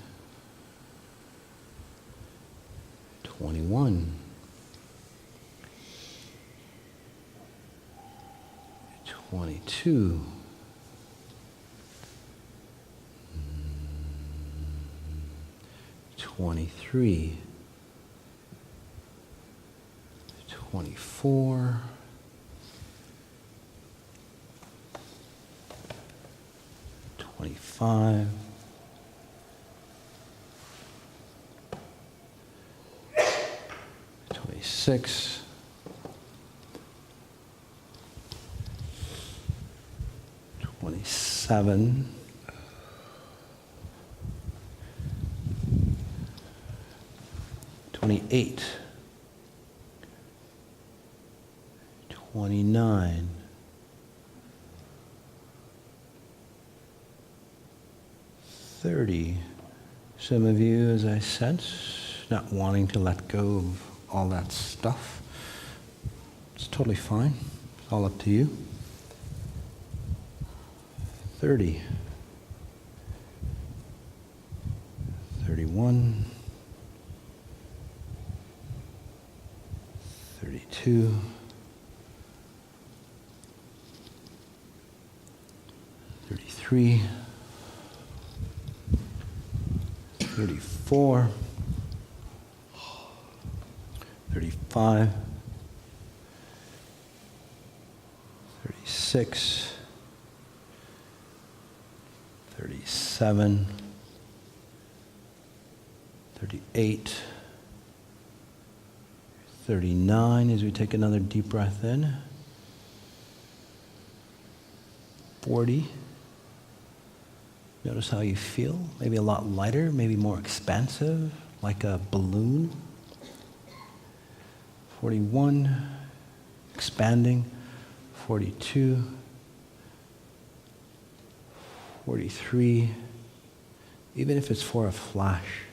21, 22, 23, 24, 25, 26, 27, 28, 29, 30. Some of you, as I sense, not wanting to let go of all that stuff. It's totally fine. It's all up to you. 30, 31, 32, 33, 34, 35, 36, 37, 38, 39 as we take another deep breath in. 40. Notice how you feel. Maybe a lot lighter, maybe more expansive, like a balloon. 41, expanding. 42, 43. Even if it's for a flash,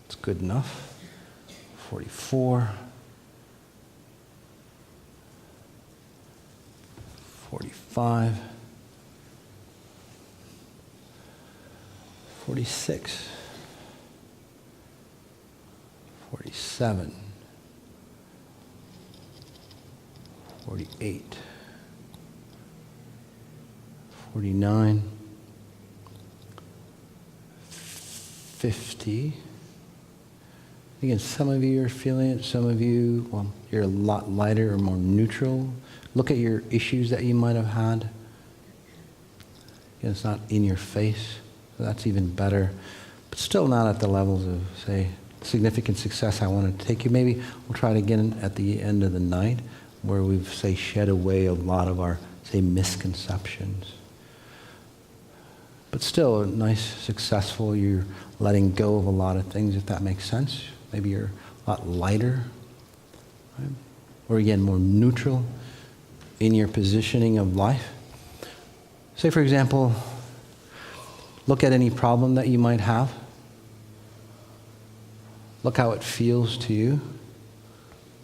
it's good enough. 44, 45, 46, 47, 48, 49, 50. Again, some of you are feeling it, some of you, well, you're a lot lighter or more neutral. Look at your issues that you might have had. Again, it's not in your face, so that's even better. But still not at the levels of, say, significant success I wanted to take you. Maybe we'll try it again at the end of the night, where we've, say, shed away a lot of our, say, misconceptions. But still, nice, successful, you're letting go of a lot of things, if that makes sense. Maybe you're a lot lighter, right? Or again, more neutral in your positioning of life. Say, for example, look at any problem that you might have. Look how it feels to you.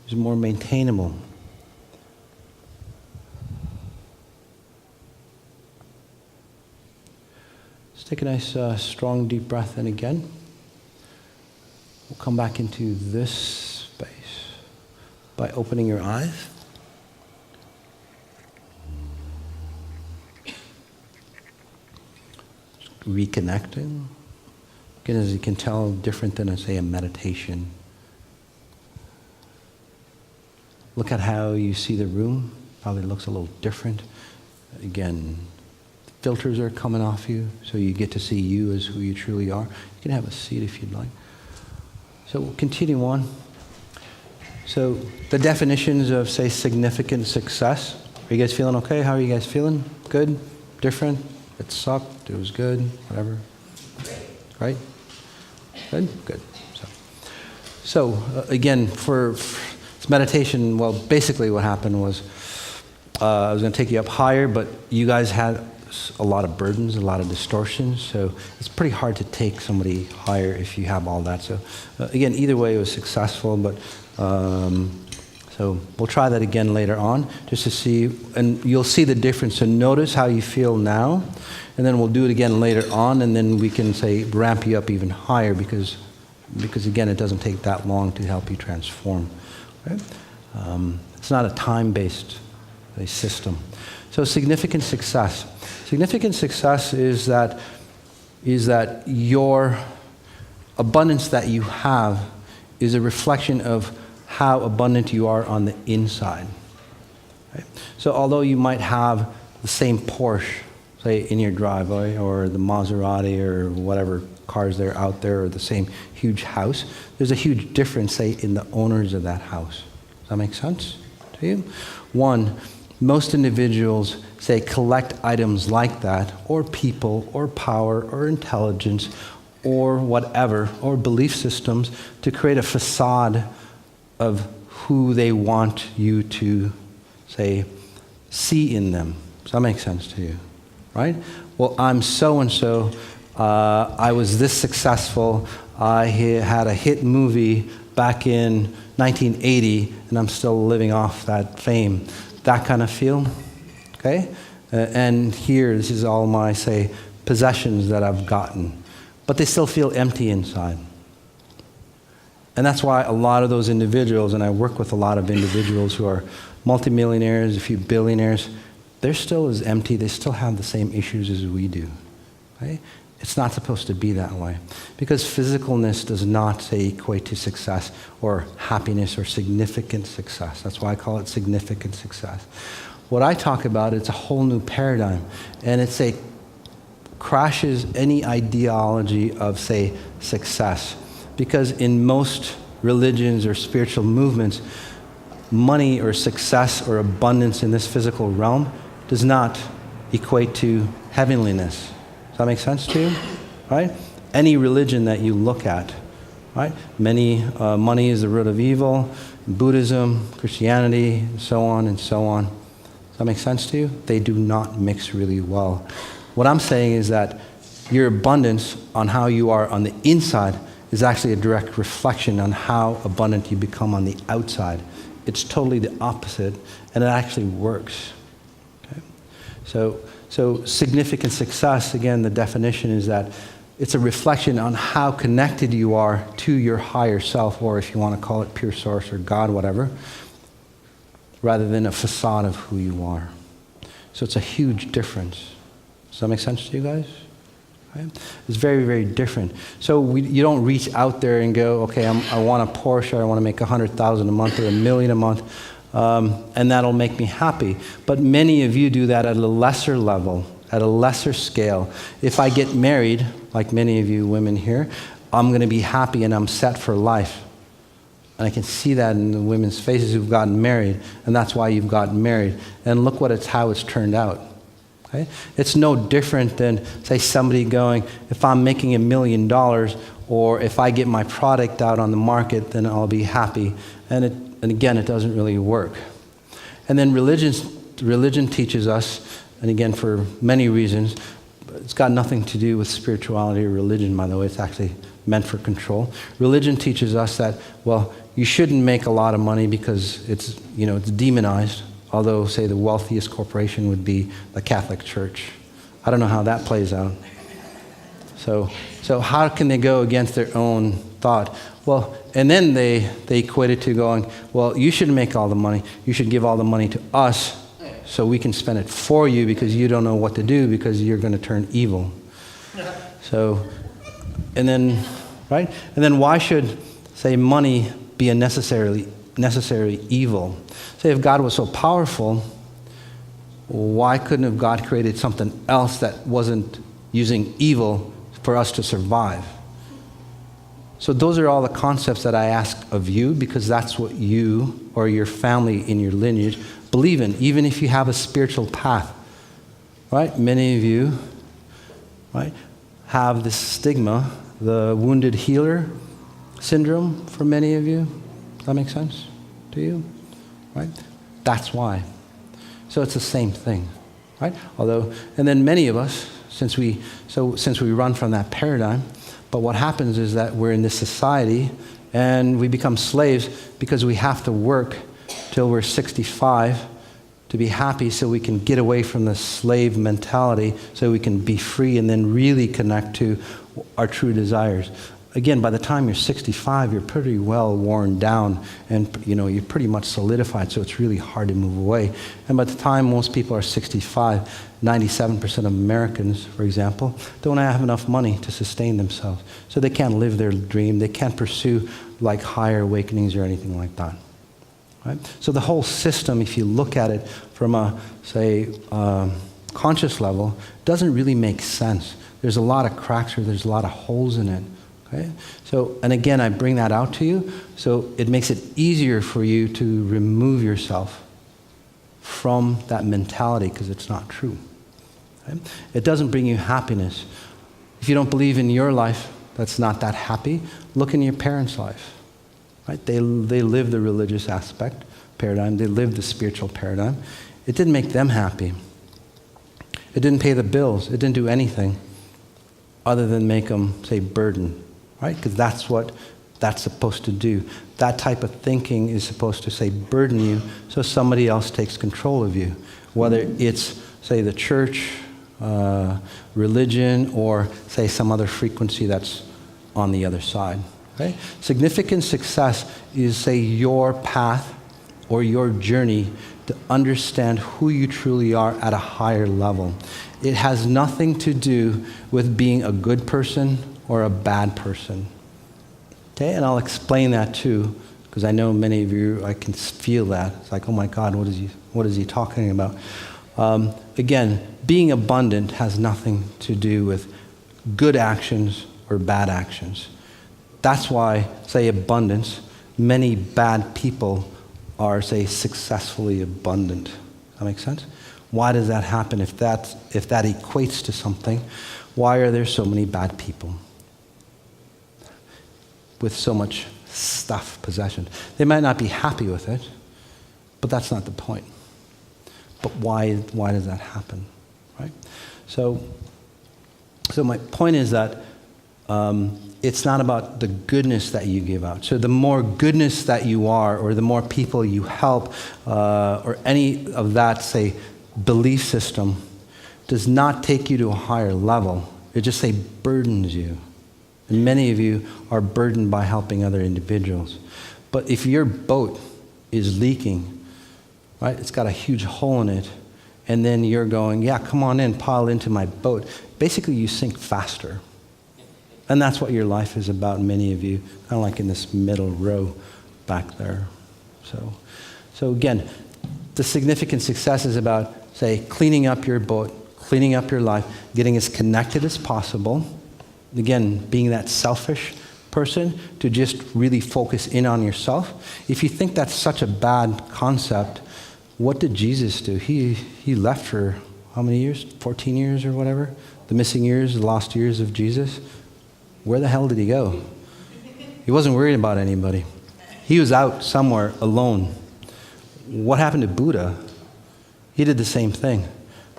It's more maintainable. Let's take a nice, strong, deep breath in again. We'll come back into this space by opening your eyes. Reconnecting. Again, as you can tell, different than, say, a meditation. Look at how you see the room. Probably looks a little different. Again, filters are coming off you, so you get to see you as who you truly are. You can have a seat if you'd like. So we'll continue on. So the definitions of, say, significant success. Are you guys feeling okay? How are you guys feeling? Good? Different? It sucked? It was good? Whatever? Right? Good? Good. So again, for this meditation, well, basically what happened was I was going to take you up higher, but you guys had a lot of burdens, a lot of distortions, so it's pretty hard to take somebody higher if you have all that. So again, either way, it was successful, but so we'll try that again later on, just to see, and you'll see the difference. So notice how you feel now, and then we'll do it again later on, and then we can, say, ramp you up even higher, because again, it doesn't take that long to help you transform. Right? It's not a time-based system. So significant success. Significant success is that your abundance that you have is a reflection of how abundant you are on the inside. Right? So although you might have the same Porsche, say, in your driveway, or the Maserati, or whatever cars there out there, or the same huge house. There's a huge difference, say, in the owners of that house. Does that make sense to you? One, most individuals, say, collect items like that, or people, or power, or intelligence, or whatever, or belief systems, to create a facade of who they want you to, say, see in them. Does that make sense to you? Right? Well, I'm so-and-so. I was this successful. I had a hit movie back in 1980, and I'm still living off that fame. That kind of feel. Okay? And here, this is all my, say, possessions that I've gotten. But they still feel empty inside. And that's why a lot of those individuals, and I work with a lot of individuals who are multimillionaires, a few billionaires, they're still as empty. They still have the same issues as we do. Okay? It's not supposed to be that way. Because physicalness does not, say, equate to success or happiness or significant success. That's why I call it significant success. What I talk about, it's a whole new paradigm. And it's a crashes any ideology of, say, success. Because in most religions or spiritual movements, money or success or abundance in this physical realm does not equate to heavenliness. Does that make sense to you? Right? Any religion that you look at, right? Money is the root of evil, Buddhism, Christianity, and so on and so on. Does that make sense to you? They do not mix really well. What I'm saying is that your abundance on how you are on the inside is actually a direct reflection on how abundant you become on the outside. It's totally the opposite, and it actually works. Okay? So significant success, again, the definition is that it's a reflection on how connected you are to your higher self, or if you want to call it pure source or God, whatever, rather than a facade of who you are. So it's a huge difference. Does that make sense to you guys? Right? It's very, very different. So you don't reach out there and go, okay, I want a Porsche, I want to make $100,000 a month or $1 million a month, and that'll make me happy. But many of you do that at a lesser level, at a lesser scale. If I get married, like many of you women here, I'm going to be happy and I'm set for life. And I can see that in the women's faces who've gotten married, and that's why you've gotten married. And look how it's turned out. Okay? It's no different than, say, somebody going, if I'm making $1 million, or if I get my product out on the market, then I'll be happy. And again, it doesn't really work. And then religion teaches us, and again, for many reasons, it's got nothing to do with spirituality or religion, by the way. It's actually meant for control. Religion teaches us that, well, you shouldn't make a lot of money because it's demonized. Although, say, the wealthiest corporation would be the Catholic Church. I don't know how that plays out. So how can they go against their own thought? Well, and then they equate it to going, well, you shouldn't make all the money. You should give all the money to us so we can spend it for you because you don't know what to do because you're going to turn evil. So, and then, right? And then why should, say, money be a necessary evil? Say, if God was so powerful, why couldn't have God created something else that wasn't using evil for us to survive? So those are all the concepts that I ask of you, because that's what you or your family in your lineage believe in, even if you have a spiritual path. Right? Many of you, right, have this stigma, the wounded healer syndrome for many of you. Does that make sense to you? Right? That's why. So it's the same thing, right? And then many of us, since we run from that paradigm, but what happens is that we're in this society and we become slaves because we have to work till we're 65 to be happy so we can get away from the slave mentality so we can be free and then really connect to our true desires. Again, by the time you're 65, you're pretty well worn down and you're pretty much solidified, so it's really hard to move away. And by the time most people are 65, 97% of Americans, for example, don't have enough money to sustain themselves. So they can't live their dream. They can't pursue like higher awakenings or anything like that. Right? So the whole system, if you look at it from a, say, conscious level doesn't really make sense. There's a lot of cracks or there's a lot of holes in it. Okay? So, and again, I bring that out to you, so it makes it easier for you to remove yourself from that mentality because it's not true. Okay? It doesn't bring you happiness. If you don't believe in your life that's not that happy, look in your parents' life. Right? They live the religious aspect, paradigm. They live the spiritual paradigm. It didn't make them happy. It didn't pay the bills. It didn't do anything other than make them, say, burden. Right? Because that's what that's supposed to do. That type of thinking is supposed to, say, burden you so somebody else takes control of you. Whether it's, say, the church, religion, or, say, some other frequency that's on the other side. Okay? Significant success is, say, your path or your journey to understand who you truly are at a higher level. It has nothing to do with being a good person or a bad person. Okay, and I'll explain that too, because I know many of you, I can feel that. It's like, oh my God, what is he talking about? Again, being abundant has nothing to do with good actions or bad actions. That's why, say, abundance, many bad people are, say, successfully abundant. That makes sense? Why does that happen? If that equates to something, why are there so many bad people with so much stuff, possession? They might not be happy with it, but that's not the point. But why does that happen, right? So my point is that it's not about the goodness that you give out. So the more goodness that you are, or the more people you help, or any of that, say, belief system, does not take you to a higher level. It just, say, burdens you. And many of you are burdened by helping other individuals. But if your boat is leaking, right, it's got a huge hole in it, and then you're going, yeah, come on in, pile into my boat. Basically, you sink faster. And that's what your life is about, many of you, kind of like in this middle row back there. So again, the significant success is about, say, cleaning up your boat, cleaning up your life, getting as connected as possible. Again, being that selfish person to just really focus in on yourself. If you think that's such a bad concept, what did Jesus do? He left for how many years? 14 years or whatever? The missing years, the lost years of Jesus. Where the hell did he go? He wasn't worried about anybody. He was out somewhere alone. What happened to Buddha? He did the same thing.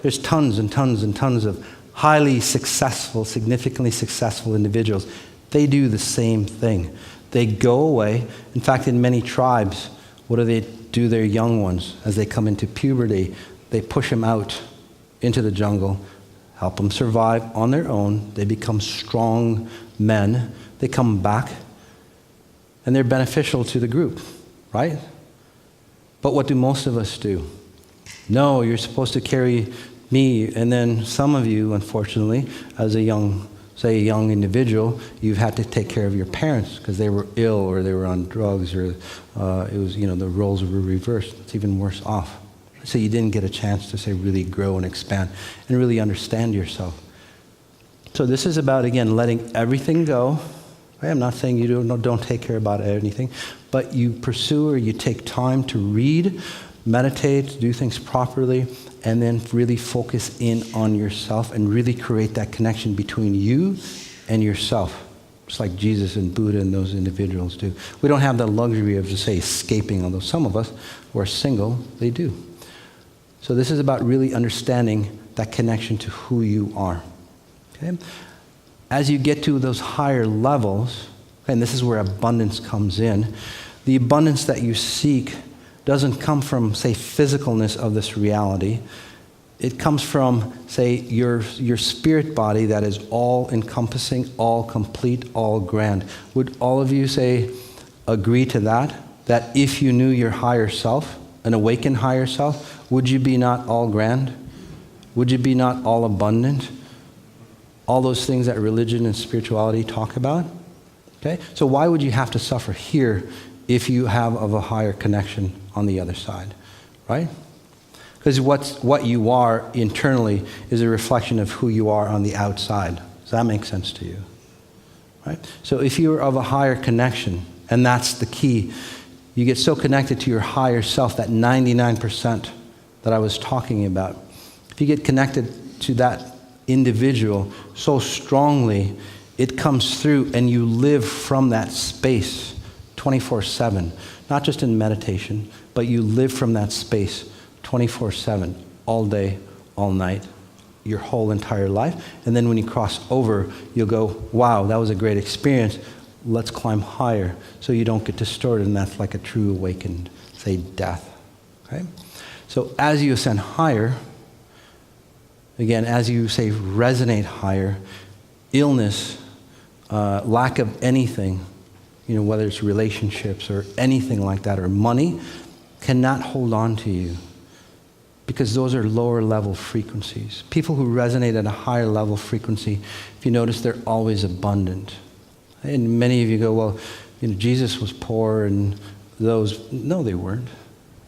There's tons and tons and tons of highly successful, significantly successful individuals. They do the same thing. They go away. In fact, in many tribes, what do they do their young ones as they come into puberty? They push them out into the jungle, help them survive on their own. They become strong men. They come back, and they're beneficial to the group, right? But what do most of us do? No, you're supposed to carry me, and then some of you, unfortunately, as a young individual, you've had to take care of your parents because they were ill or they were on drugs, or it was, the roles were reversed. It's even worse off. So you didn't get a chance to, say, really grow and expand and really understand yourself. So this is about, again, letting everything go. Right? I'm not saying you don't take care about anything, but you pursue or you take time to read, meditate, do things properly, and then really focus in on yourself and really create that connection between you and yourself, just like Jesus and Buddha and those individuals do. We don't have the luxury of, just say, escaping, although some of us who are single, they do. So this is about really understanding that connection to who you are. Okay? As you get to those higher levels, and this is where abundance comes in, the abundance that you seek doesn't come from, say, physicalness of this reality. It comes from, say, your spirit body that is all-encompassing, all-complete, all-grand. Would all of you, say, agree to that? That if you knew your higher self, an awakened higher self, would you be not all-grand? Would you be not all-abundant? All those things that religion and spirituality talk about? Okay? So why would you have to suffer here if you have of a higher connection on the other side, right? Because what you are internally is a reflection of who you are on the outside. Does that make sense to you? Right? So if you're of a higher connection, and that's the key, you get so connected to your higher self, that 99% that I was talking about. If you get connected to that individual so strongly, it comes through and you live from that space 24/7. Not just in meditation, but you live from that space 24/7, all day, all night, your whole entire life. And then when you cross over, you'll go, wow, that was a great experience. Let's climb higher so you don't get distorted. And that's like a true awakened, say, death. Okay? So as you ascend higher, again, as you, say, resonate higher, illness, lack of anything, whether it's relationships or anything like that, or money, cannot hold on to you, because those are lower level frequencies. People who resonate at a higher level frequency, if you notice, they're always abundant. And many of you go, well, Jesus was poor and those. No, they weren't.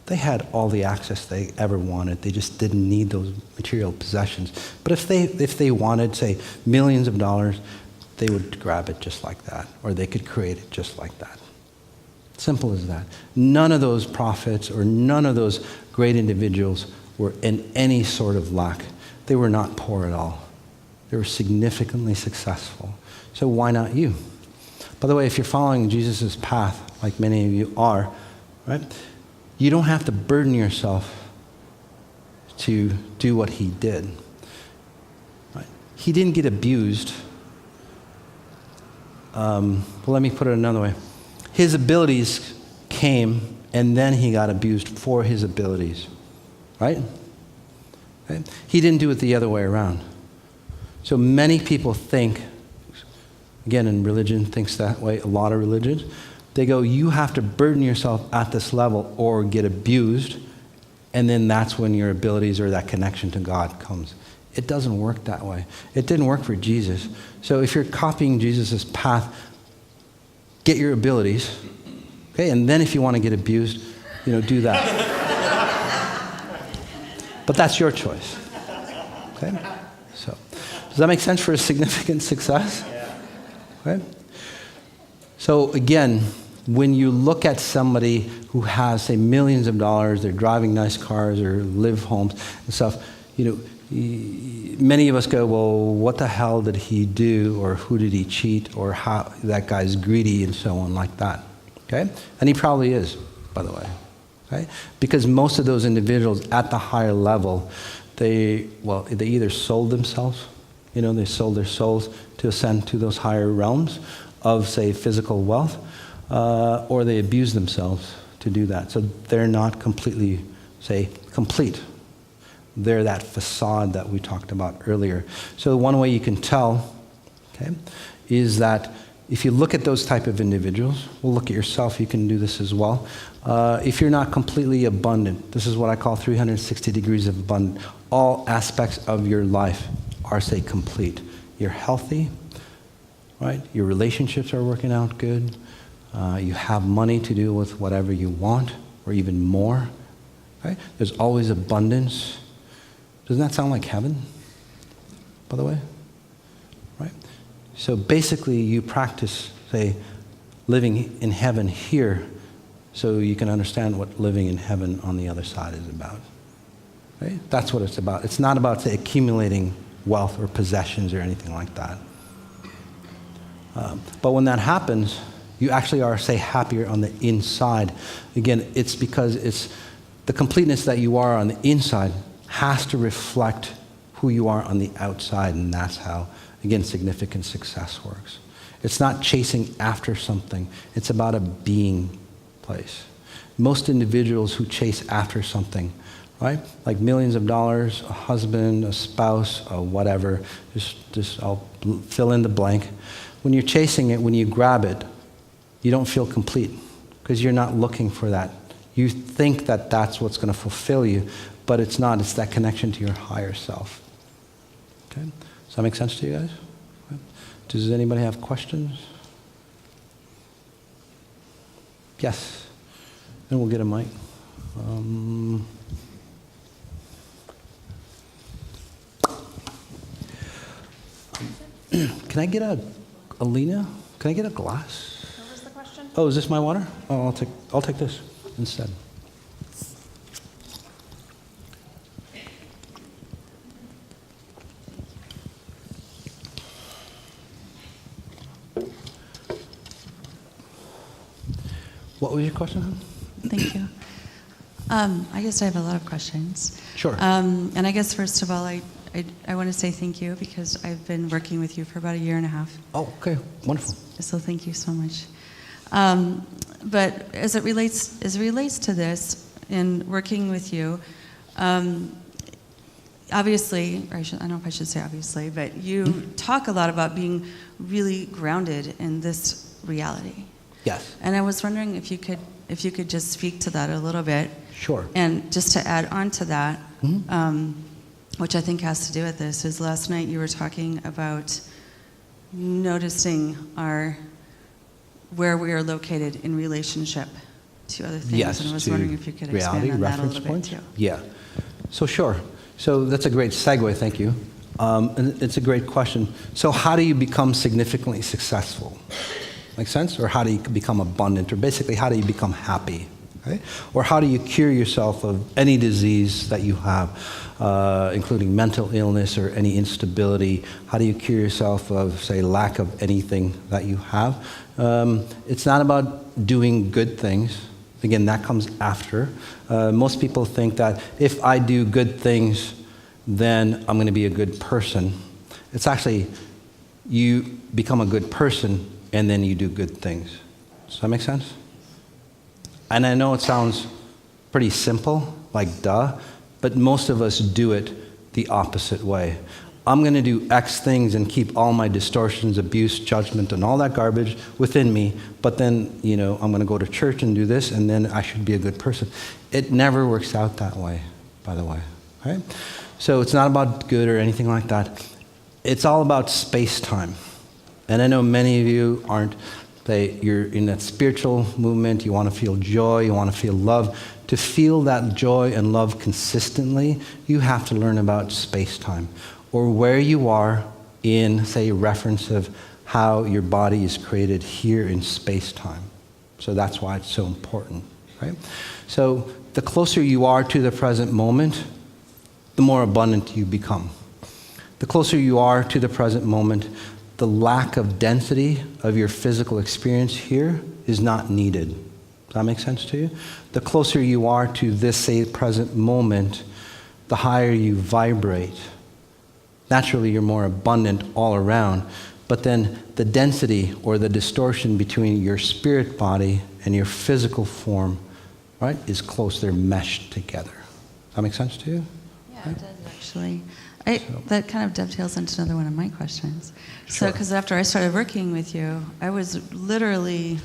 They had all the access they ever wanted. They just didn't need those material possessions. But if they wanted, say, millions of dollars, they would grab it just like that, or they could create it just like that. Simple as that. None of those prophets or none of those great individuals were in any sort of lack. They were not poor at all. They were significantly successful. So why not you? By the way, if you're following Jesus' path, like many of you are, right, you don't have to burden yourself to do what he did. Right? He didn't get abused. Well, let me put it another way. His abilities came, and then he got abused for his abilities. Right? Okay? He didn't do it the other way around. So many people think, again, in religion thinks that way, a lot of religions, they go, you have to burden yourself at this level or get abused, and then that's when your abilities or that connection to God comes. It doesn't work that way. It didn't work for Jesus. So if you're copying Jesus' path, get your abilities, okay, and then if you want to get abused, do that. But that's your choice. Okay? So, does that make sense for a significant success? Okay? So again, when you look at somebody who has, say, millions of dollars, they're driving nice cars or live homes and stuff, many of us go, well, what the hell did he do, or who did he cheat, or how that guy's greedy and so on like that. Okay? And he probably is, by the way. Okay? Because most of those individuals at the higher level, they either sold themselves, they sold their souls to ascend to those higher realms of, say, physical wealth, or they abuse themselves to do that. So they're not completely, say, complete. They're that facade that we talked about earlier. So one way you can tell, okay, is that if you look at those type of individuals, we'll look at yourself, you can do this as well. If you're not completely abundant, this is what I call 360 degrees of abundant. All aspects of your life are, say, complete. You're healthy, right? Your relationships are working out good. You have money to do with whatever you want, or even more. Right? There's always abundance. Doesn't that sound like heaven, by the way? Right? So basically, you practice, say, living in heaven here, so you can understand what living in heaven on the other side is about. Right? That's what it's about. It's not about, say, accumulating wealth or possessions or anything like that. But when that happens, you actually are, say, happier on the inside. Again, it's because it's the completeness that you are on the inside has to reflect who you are on the outside, and that's how, again, significant success works. It's not chasing after something. It's about a being place. Most individuals who chase after something, right? Like millions of dollars, a husband, a spouse, a whatever, just I'll fill in the blank. When you're chasing it, when you grab it, you don't feel complete because you're not looking for that. You think that that's what's going to fulfill you, but it's not. It's that connection to your higher self. Okay? Does that make sense to you guys? Okay. Does anybody have questions? Yes. Then we'll get a mic. Can I get Alina, can I get a glass? What was the question? Oh, is this my water? Oh, I'll take this instead. What was your question, hon? Thank you. I guess I have a lot of questions. Sure. And I guess first of all, I want to say thank you because I've been working with you for about 1.5 years. Oh, okay, wonderful. So thank you so much. But as it relates to this, in working with you, obviously, or I don't know if I should say obviously, but you talk a lot about being really grounded in this reality. Yes. And I was wondering if you could just speak to that a little bit. Sure. And just to add on to that, which I think has to do with this, is last night you were talking about noticing where we are located in relationship to other things. Yes, and I was to wondering if you could reality, expand on that a reference little points? bit too. Yeah. So sure. So that's a great segue, thank you. And it's a great question. So how do you become significantly successful? Make sense? Or how do you become abundant? Or basically, how do you become happy? Right? Or how do you cure yourself of any disease that you have, including mental illness or any instability? How do you cure yourself of, say, lack of anything that you have? It's not about doing good things. Again, that comes after. Most people think that if I do good things, then I'm going to be a good person. It's actually, you become a good person and then you do good things. Does that make sense? And I know it sounds pretty simple, like duh, but most of us do it the opposite way. I'm going to do X things and keep all my distortions, abuse, judgment, and all that garbage within me, but then, I'm going to go to church and do this, and then I should be a good person. It never works out that way, by the way, right? So it's not about good or anything like that. It's all about space-time. And I know many of you aren't. You're in that spiritual movement, you want to feel joy, you want to feel love. To feel that joy and love consistently, you have to learn about space-time, or where you are in, say, reference of how your body is created here in space-time. So that's why it's so important, right? So the closer you are to the present moment, the more abundant you become. The closer you are to the present moment, the lack of density of your physical experience here is not needed. Does that make sense to you? The closer you are to this, say, present moment, the higher you vibrate. Naturally, you're more abundant all around, but then the density or the distortion between your spirit body and your physical form, right, is close. They're meshed together. Does that make sense to you? Yeah, it does actually. That kind of dovetails into another one of my questions. Sure. So, because after I started working with you, I was literally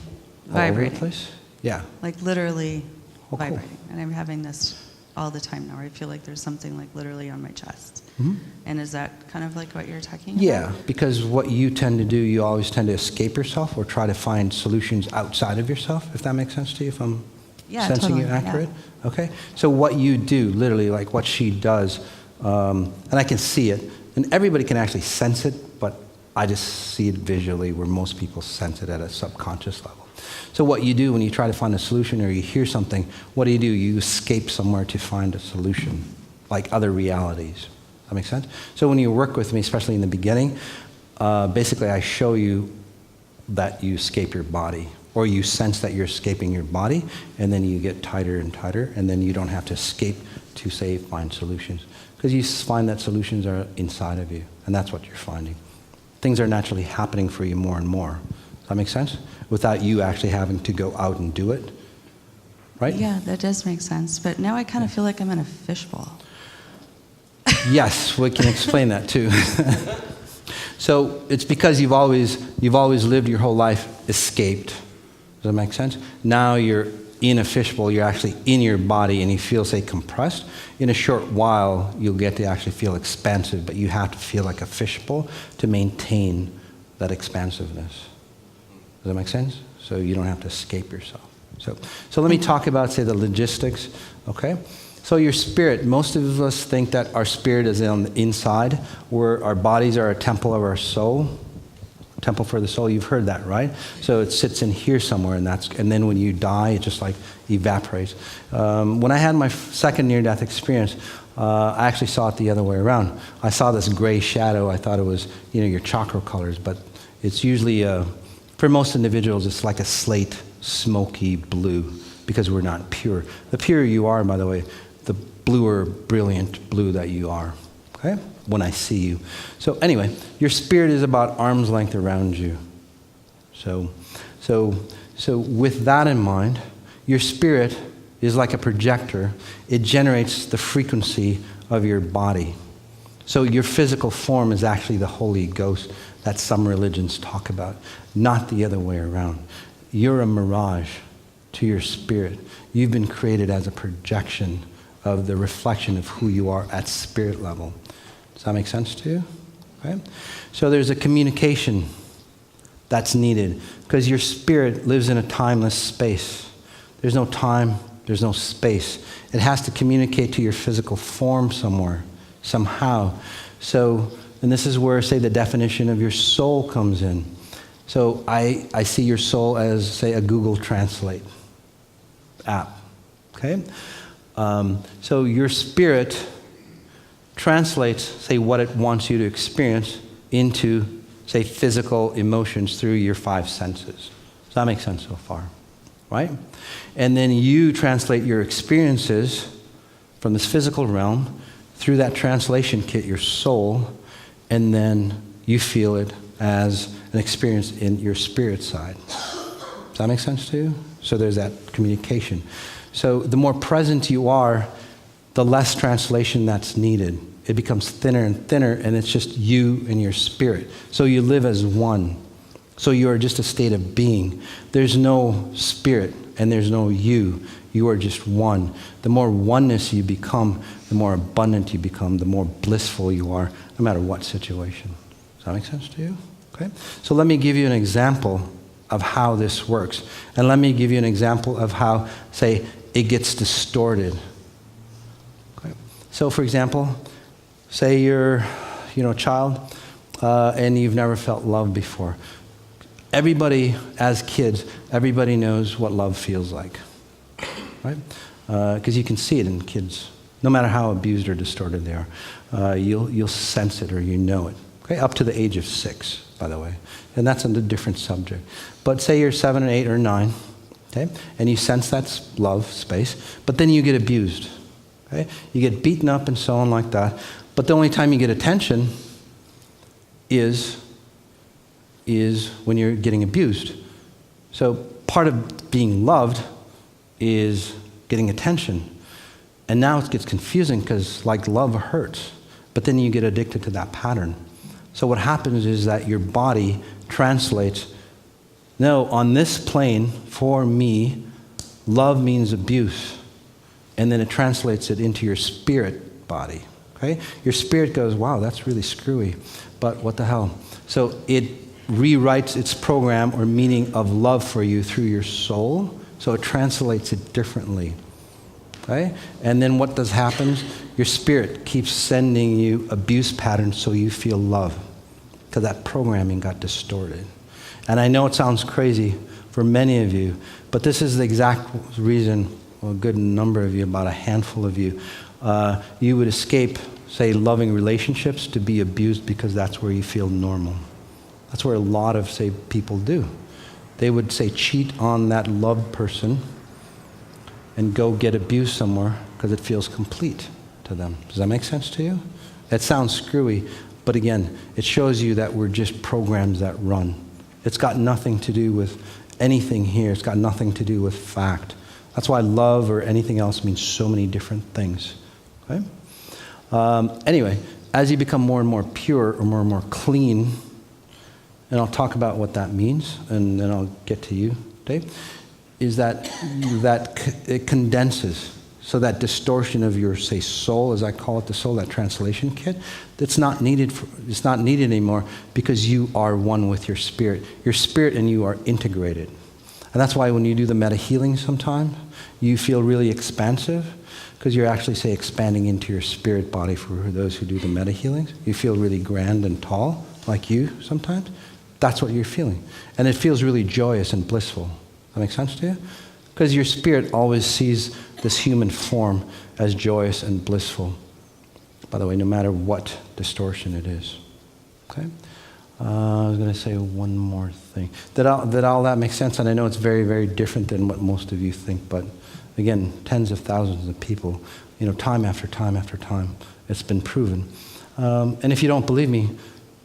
vibrating. All over the place? Yeah. Like literally Oh, cool. vibrating. And I'm having this all the time now where I feel like there's something like literally on my chest. Mm-hmm. And is that kind of like what you're talking about? Yeah, because what you tend to do, you always tend to escape yourself or try to find solutions outside of yourself, if that makes sense to you, if I'm sensing totally, you accurate? yeah. Okay? So what you do, literally, like what she does, and I can see it, and everybody can actually sense it, but I just see it visually where most people sense it at a subconscious level. So what you do when you try to find a solution or you hear something, what do? You escape somewhere to find a solution, like other realities. That makes sense? So when you work with me, especially in the beginning, basically I show you that you escape your body, or you sense that you're escaping your body, and then you get tighter and tighter, and then you don't have to escape to, say, find solutions. Because you find that solutions are inside of you, and that's what you're finding. Things are naturally happening for you more and more. Does that make sense? Without you actually having to go out and do it, right? Yeah, that does make sense. But now I kind of feel like I'm in a fishbowl. Yes, we can explain that too. So it's because you've always lived your whole life escaped. Does that make sense? Now you're in a fishbowl, you're actually in your body and you feel, say, compressed. In a short while, you'll get to actually feel expansive, but you have to feel like a fishbowl to maintain that expansiveness. Does that make sense? So you don't have to escape yourself. So let me talk about, say, the logistics, okay? So your spirit, most of us think that our spirit is on the inside, where our bodies are a temple of our soul. temple for the soul. You've heard that, right? So it sits in here somewhere, and then when you die, it just like evaporates. When I had my second near-death experience, I actually saw it the other way around. I saw this gray shadow. I thought it was, your chakra colors, but it's usually, for most individuals, it's like a slate, smoky blue, because we're not pure. The purer you are, by the way, the bluer, brilliant blue that you are, okay? When I see you. So anyway, your spirit is about arm's length around you. So with that in mind, your spirit is like a projector. It generates the frequency of your body. So your physical form is actually the Holy Ghost that some religions talk about, not the other way around. You're a mirage to your spirit. You've been created as a projection of the reflection of who you are at spirit level. Does that make sense to you? Okay? So there's a communication that's needed because your spirit lives in a timeless space. There's no time, there's no space. It has to communicate to your physical form somewhere, somehow. So, and this is where, say, the definition of your soul comes in. So I see your soul as, say, a Google Translate app, okay? So your spirit translates, say, what it wants you to experience into, say, physical emotions through your 5 senses. Does that make sense so far? Right? And then you translate your experiences from this physical realm through that translation kit, your soul, and then you feel it as an experience in your spirit side. Does that make sense to you? So there's that communication. So the more present you are, the less translation that's needed. It becomes thinner and thinner, and it's just you and your spirit. So you live as one. So you are just a state of being. There's no spirit, and there's no you. You are just one. The more oneness you become, the more abundant you become, the more blissful you are, no matter what situation. Does that make sense to you? Okay. So let me give you an example of how this works. And let me give you an example of how, say, it gets distorted. Okay. So, for example, say you're, a child, and you've never felt love before. Everybody, as kids, everybody knows what love feels like, right? Because you can see it in kids. No matter how abused or distorted they are, you'll sense it or you know it. Okay, up to the age of 6, by the way, and that's a different subject. But say you're 7 or 8 or 9, okay, and you sense that love space, but then you get abused. Okay, you get beaten up and so on like that. But the only time you get attention is when you're getting abused. So part of being loved is getting attention. And now it gets confusing because like love hurts, but then you get addicted to that pattern. So what happens is that your body translates, no, on this plane, for me, love means abuse. And then it translates it into your spirit body. Okay? Your spirit goes, wow, that's really screwy. But what the hell? So it rewrites its program or meaning of love for you through your soul. So it translates it differently. Okay? And then what does happen? Your spirit keeps sending you abuse patterns so you feel love. Because that programming got distorted. And I know it sounds crazy for many of you, but this is the exact reason, well, a good number of you, about a handful of you, you would escape, say, loving relationships to be abused because that's where you feel normal. That's where a lot of, say, people do. They would, say, cheat on that loved person and go get abused somewhere because it feels complete to them. Does that make sense to you? That sounds screwy, but again, it shows you that we're just programs that run. It's got nothing to do with anything here. It's got nothing to do with fact. That's why love or anything else means so many different things. Okay? Anyway, as you become more and more pure or more and more clean, and I'll talk about what that means, and then I'll get to you, Dave, is that it condenses. So that distortion of your, say, soul, as I call it, the soul, that translation kit, it's not needed anymore because you are one with your spirit. Your spirit and you are integrated. And that's why when you do the Medihealing sometimes, you feel really expansive because you're actually, say, expanding into your spirit body for those who do the Medihealings. You feel really grand and tall, like you sometimes. That's what you're feeling. And it feels really joyous and blissful. That make sense to you? Because your spirit always sees this human form as joyous and blissful. By the way, no matter what distortion it is. Okay? I was going to say one more thing. Did all that make sense? And I know it's very, very different than what most of you think, but again, tens of thousands of people, time after time after time, it's been proven. And if you don't believe me,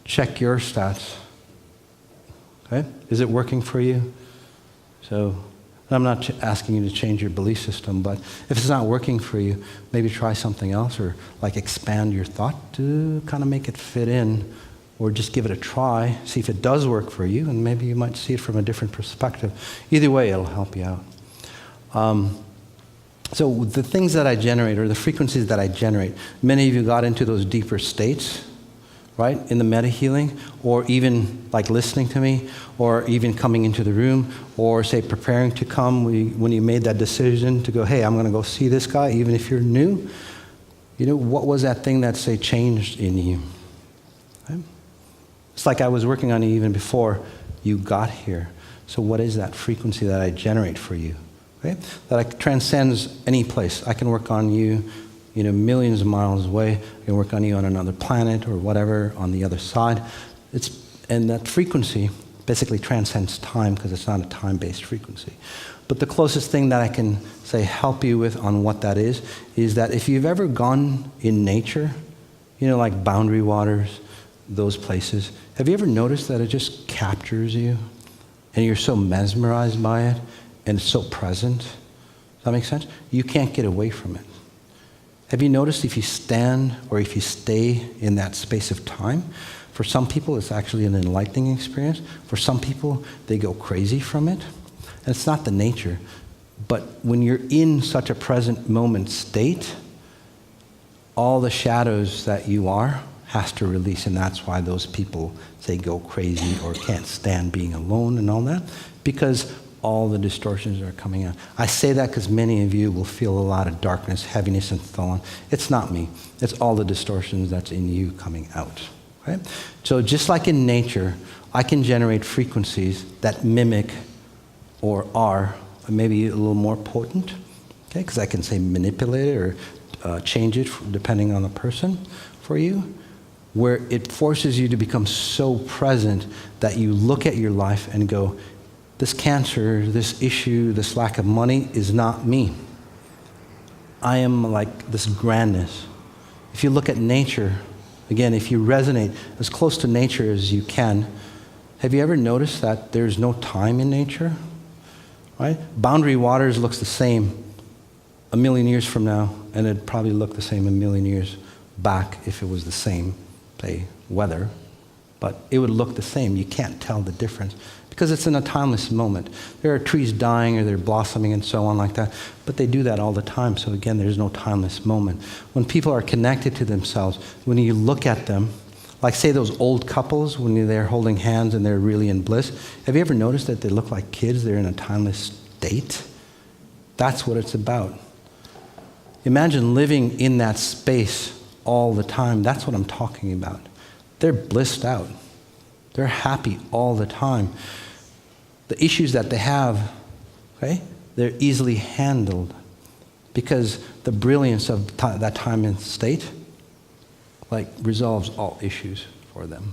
check your stats. Okay? Is it working for you? So I'm not asking you to change your belief system, but if it's not working for you, maybe try something else or expand your thought to kind of make it fit in, or just give it a try, see if it does work for you, and maybe you might see it from a different perspective. Either way, it'll help you out. So the things that I generate, or the frequencies that I generate, many of you got into those deeper states, right, in the Medihealing, or even listening to me, or even coming into the room, or say preparing to come when you made that decision to go, hey, I'm going to go see this guy, even if you're new. What was that thing that, say, changed in you? Okay? It's like I was working on you even before you got here. So what is that frequency that I generate for you? Okay? That transcends any place. I can work on you, millions of miles away. I can work on you on another planet or whatever on the other side. And that frequency basically transcends time because it's not a time-based frequency. But the closest thing that I can, say, help you with on what that is that if you've ever gone in nature, like Boundary Waters, those places, have you ever noticed that it just captures you and you're so mesmerized by it and it's so present? Does that make sense? You can't get away from it. Have you noticed if you stand or if you stay in that space of time, for some people it's actually an enlightening experience. For some people, they go crazy from it. And it's not the nature. But when you're in such a present moment state, all the shadows that you are has to release, and that's why those people, say, go crazy or can't stand being alone and all that, because all the distortions are coming out. I say that because many of you will feel a lot of darkness, heaviness, and so on. It's not me. It's all the distortions that's in you coming out. Okay? So just like in nature, I can generate frequencies that mimic or are maybe a little more potent, okay? Because I can, say, manipulate it or change it depending on the person for you, where it forces you to become so present that you look at your life and go, this cancer, this issue, this lack of money is not me. I am like this grandness. If you look at nature, again, if you resonate as close to nature as you can, have you ever noticed that there's no time in nature? Right? Boundary Waters looks the same a million years from now, and it'd probably look the same a million years back if it was the same, say, weather. But it would look the same. You can't tell the difference because it's in a timeless moment. There are trees dying or they're blossoming and so on like that, but they do that all the time. So again, there's no timeless moment. When people are connected to themselves, when you look at them, like say those old couples, when they're holding hands and they're really in bliss, have you ever noticed that they look like kids? They're in a timeless state. That's what it's about. Imagine living in that space all the time. That's what I'm talking about. They're blissed out. They're happy all the time. The issues that they have, okay, they're easily handled because the brilliance of that time and state resolves all issues for them.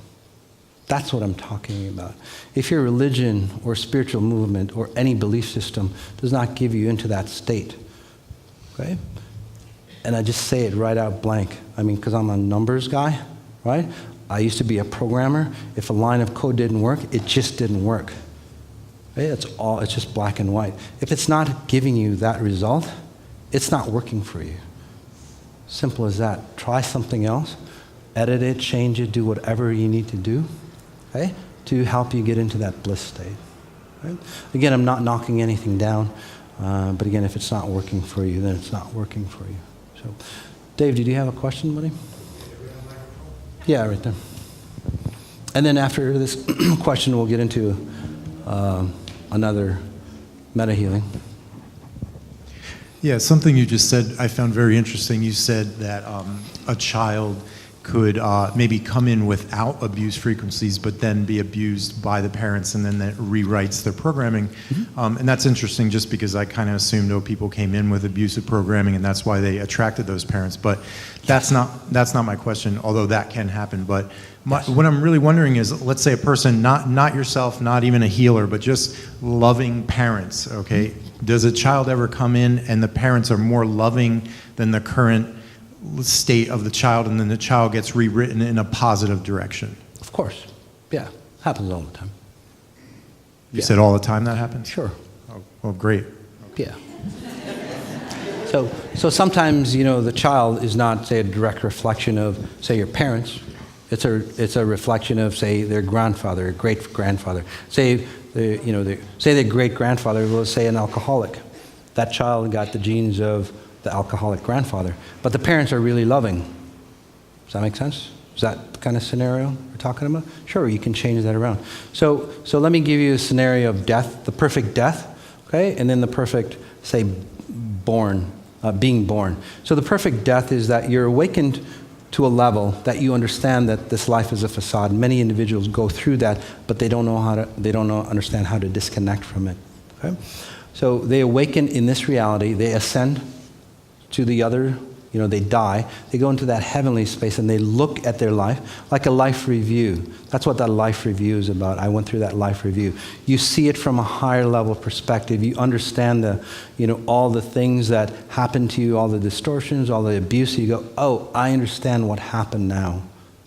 That's what I'm talking about. If your religion or spiritual movement or any belief system does not give you into that state, okay? And I just say it right out blank. I mean, because I'm a numbers guy, right? I used to be a programmer. If a line of code didn't work, it just didn't work. Okay? It's just black and white. If it's not giving you that result, it's not working for you. Simple as that. Try something else. Edit it, change it, do whatever you need to do, okay, to help you get into that bliss state. Right? Again, I'm not knocking anything down, but again, if it's not working for you, then it's not working for you. So, Dave, did you have a question, buddy? Yeah, right there. And then after this question, we'll get into another Medihealing. Yeah, something you just said I found very interesting. You said that a child could maybe come in without abuse frequencies, but then be abused by the parents, and then that rewrites their programming. And that's interesting, just because I kind of assumed, people came in with abusive programming, and that's why they attracted those parents. But that's not my question, although that can happen. But what I'm really wondering is, let's say a person, not yourself, not even a healer, but just loving parents, okay? Does a child ever come in and the parents are more loving than the current state of the child, and then the child gets rewritten in a positive direction? Of course. Yeah. Happens all the time. You said all the time that happens? Sure. Oh, well, great. Yeah. So sometimes, the child is not, say, a direct reflection of, say, your parents. It's a reflection of, say, their grandfather, great-grandfather. Say, their great-grandfather was, say, an alcoholic. That child got the genes of the alcoholic grandfather. But the parents are really loving. Does that make sense? Is that the kind of scenario we're talking about? Sure, you can change that around. So let me give you a scenario of death, the perfect death, okay? And then the perfect, say, being born. So the perfect death is that you're awakened to a level that you understand that this life is a facade. Many individuals go through that, but they don't understand how to disconnect from it. Okay? So they awaken in this reality, they ascend to the other, they die, they go into that heavenly space, and they look at their life like a life review. That's what that life review is about. I went through that life review. You see it from a higher level perspective. You understand all the things that happened to you, all the distortions, all the abuse. You go, oh, I understand what happened now.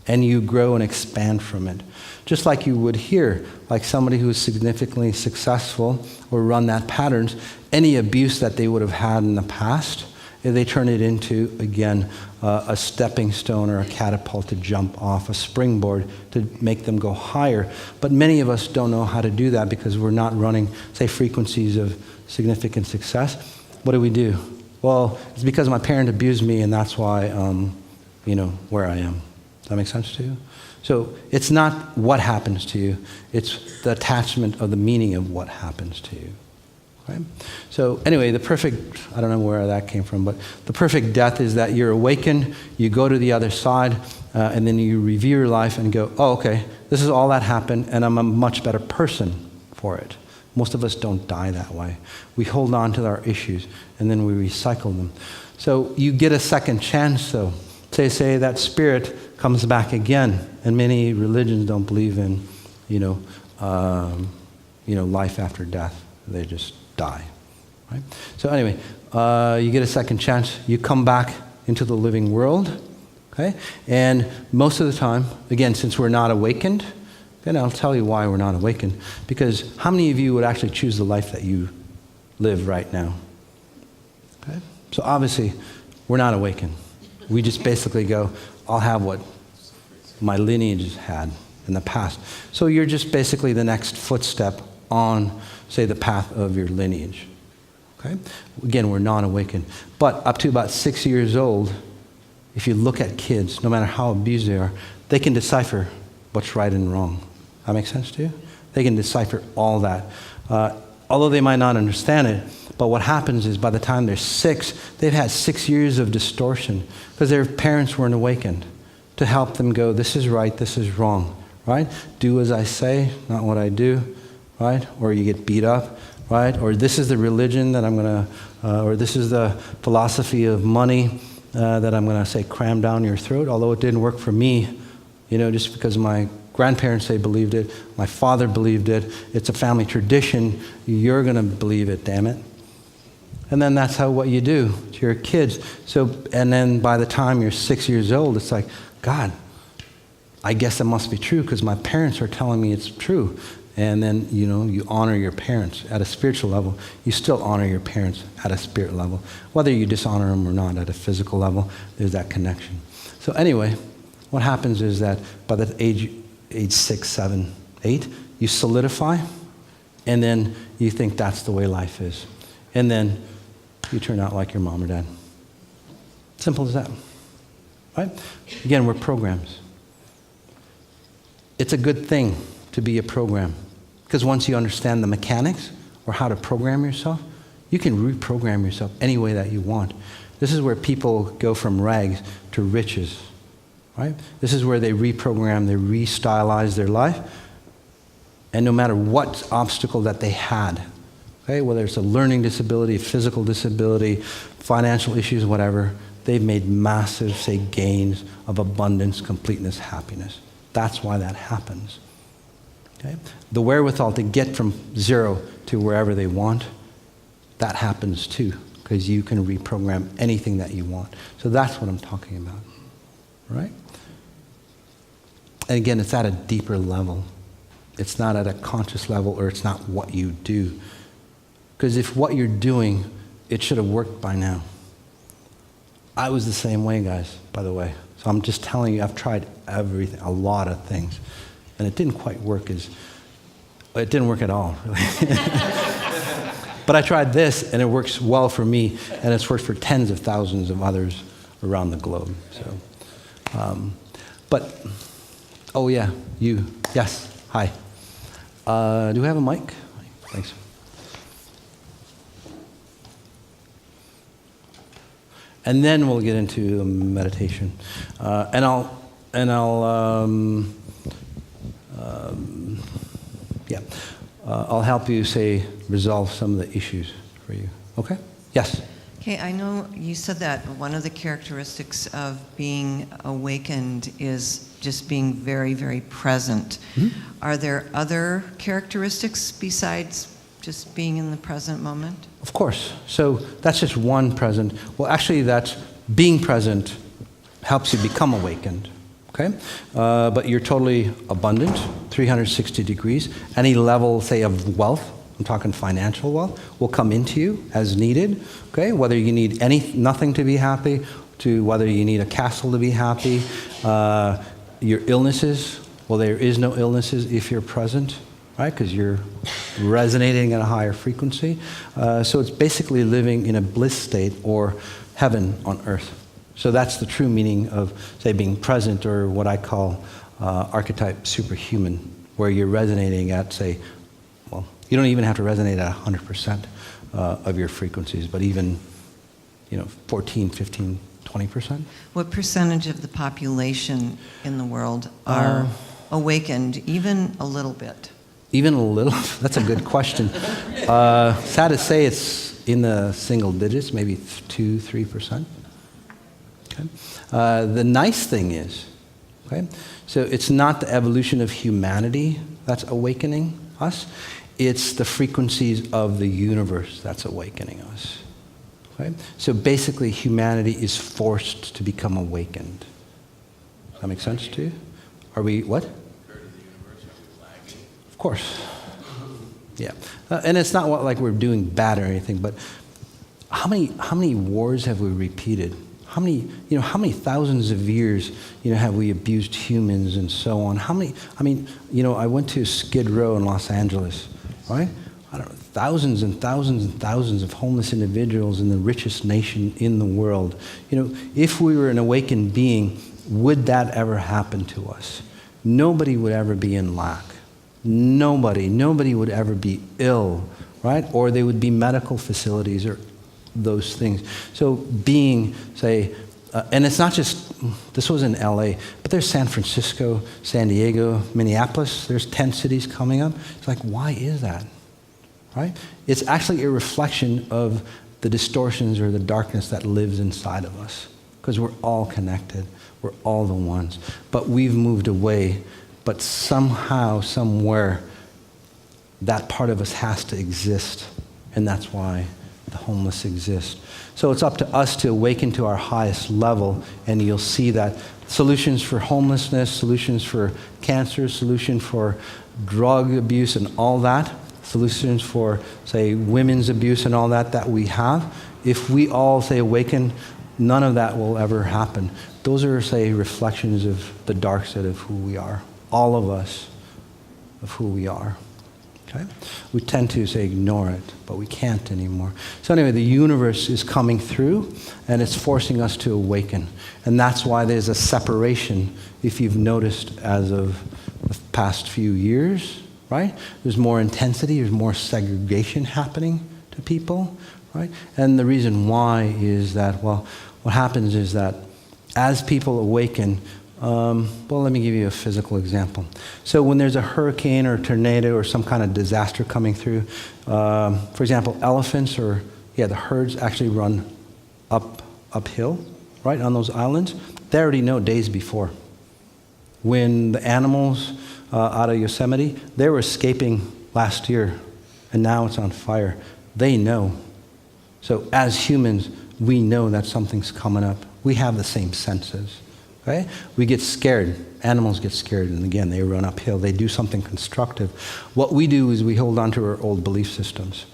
And you grow and expand from it. Just like you would here, like somebody who is significantly successful or run that patterns, any abuse that they would have had in the past, they turn it into, again, a stepping stone or a catapult to jump off, a springboard to make them go higher. But many of us don't know how to do that because we're not running, say, frequencies of significant success. What do? Well, it's because my parent abused me, and that's why, where I am. Does that make sense to you? So it's not what happens to you, it's the attachment of the meaning of what happens to you. Okay? So anyway, I don't know where that came from, but the perfect death is that you're awakened, you go to the other side, and then you review your life and go, oh, okay, this is all that happened, and I'm a much better person for it. Most of us don't die that way. We hold on to our issues, and then we recycle them. So you get a second chance, though. Say that spirit comes back again, and many religions don't believe in, life after death. They just die, right? So anyway, you get a second chance. You come back into the living world, okay? And most of the time, again, since we're not awakened, then I'll tell you why we're not awakened. Because how many of you would actually choose the life that you live right now? Okay? So obviously, we're not awakened. We just basically go, I'll have what my lineage had in the past. So you're just basically the next footstep on, say, the path of your lineage. Okay? Again, we're non-awakened. But up to about 6 years old, if you look at kids, no matter how abused they are, they can decipher what's right and wrong. That makes sense to you? They can decipher all that. Although they might not understand it, but what happens is by the time they're 6, they've had 6 years of distortion because their parents weren't awakened to help them go, this is right, this is wrong, right? Do as I say, not what I do, right? Or you get beat up, right? Or this is the religion that I'm going to, or this is the philosophy of money that I'm going to say cram down your throat, although it didn't work for me, just because my grandparents, they believed it, my father believed it, it's a family tradition, you're going to believe it, damn it. And then that's what you do to your kids. So, and then by the time you're 6 years old, it's like, God, I guess it must be true because my parents are telling me it's true. And then, you honor your parents at a spiritual level. You still honor your parents at a spirit level. Whether you dishonor them or not at a physical level, there's that connection. So anyway, what happens is that by the age 6, 7, 8, you solidify, and then you think that's the way life is. And then you turn out like your mom or dad. Simple as that. Right? Again, we're programs. It's a good thing to be a program. Because once you understand the mechanics or how to program yourself, you can reprogram yourself any way that you want. This is where people go from rags to riches. right? This is where they reprogram, they restylize their life. And no matter what obstacle that they had, okay, whether it's a learning disability, a physical disability, financial issues, whatever, they've made massive, say, gains of abundance, completeness, happiness. That's why that happens. Okay? The wherewithal to get from zero to wherever they want, that happens too, because you can reprogram anything that you want. So that's what I'm talking about, right? And again, it's at a deeper level. It's not at a conscious level, or it's not what you do. Because if what you're doing, it should have worked by now. I was the same way, guys, by the way. So I'm just telling you, I've tried everything, a lot of things. And it didn't quite work it didn't work at all, really. But I tried this, and it works well for me, and it's worked for tens of thousands of others around the globe. So, but, oh yeah, you, yes, hi. Do we have a mic? Thanks. And then we'll get into meditation, I'll help you, say, resolve some of the issues for you. Okay? Yes? Okay, I know you said that one of the characteristics of being awakened is just being very, very present. Mm-hmm. Are there other characteristics besides just being in the present moment? Of course. So that's just one present. Well, actually, that's being present helps you become awakened. Okay? But you're totally abundant, 360 degrees. Any level, say, of wealth, I'm talking financial wealth, will come into you as needed. Okay? Whether you need nothing to be happy, to whether you need a castle to be happy. Your illnesses, well, there is no illnesses if you're present, right? Because you're resonating at a higher frequency. So it's basically living in a bliss state or heaven on earth. So that's the true meaning of, say, being present, or what I call archetype superhuman, where you're resonating at, say, well, you don't even have to resonate at 100% of your frequencies, but even, 14, 15, 20%. What percentage of the population in the world are awakened, even a little bit? Even a little? That's a good question. Sad to say, it's in the single digits, maybe 2-3%. Okay. The nice thing is, okay, so it's not the evolution of humanity that's awakening us. It's the frequencies of the universe that's awakening us. Okay? So basically, humanity is forced to become awakened. Does that make sense to you? Are we, what? Of course. Yeah. And it's not like we're doing bad or anything, but how many wars have we repeated? How many thousands of years, have we abused humans and so on? I went to Skid Row in Los Angeles, right? I don't know, thousands and thousands and thousands of homeless individuals in the richest nation in the world. If we were an awakened being, would that ever happen to us? Nobody would ever be in lack. Nobody would ever be ill, right? Or they would be medical facilities or those things. So being, say, and it's not just, this was in LA, but there's San Francisco, San Diego, Minneapolis, there's 10 cities coming up. It's like, why is that? Right? It's actually a reflection of the distortions or the darkness that lives inside of us. Because we're all connected. We're all the ones. But we've moved away. But somehow, somewhere, that part of us has to exist. And that's why the homeless exist. So it's up to us to awaken to our highest level, and you'll see that solutions for homelessness, solutions for cancer, solution for drug abuse and all that, solutions for, say, women's abuse and all that we have, if we all, say, awaken, none of that will ever happen. Those are, say, reflections of the dark side of who we are. All of us, of who we are. Okay? We tend to, say, ignore it, but we can't anymore. So anyway, the universe is coming through, and it's forcing us to awaken. And that's why there's a separation, if you've noticed, as of the past few years, right? There's more intensity, there's more segregation happening to people, right? And the reason why is that, well, what happens is that as people awaken, Well, let me give you a physical example. So when there's a hurricane or a tornado or some kind of disaster coming through, for example, elephants the herds actually run uphill, right, on those islands. They already know days before. When the animals out of Yosemite, they were escaping last year, and now it's on fire. They know. So as humans, we know that something's coming up. We have the same senses. Okay? We get scared. Animals get scared, and again, they run uphill. They do something constructive. What we do is we hold on to our old belief systems,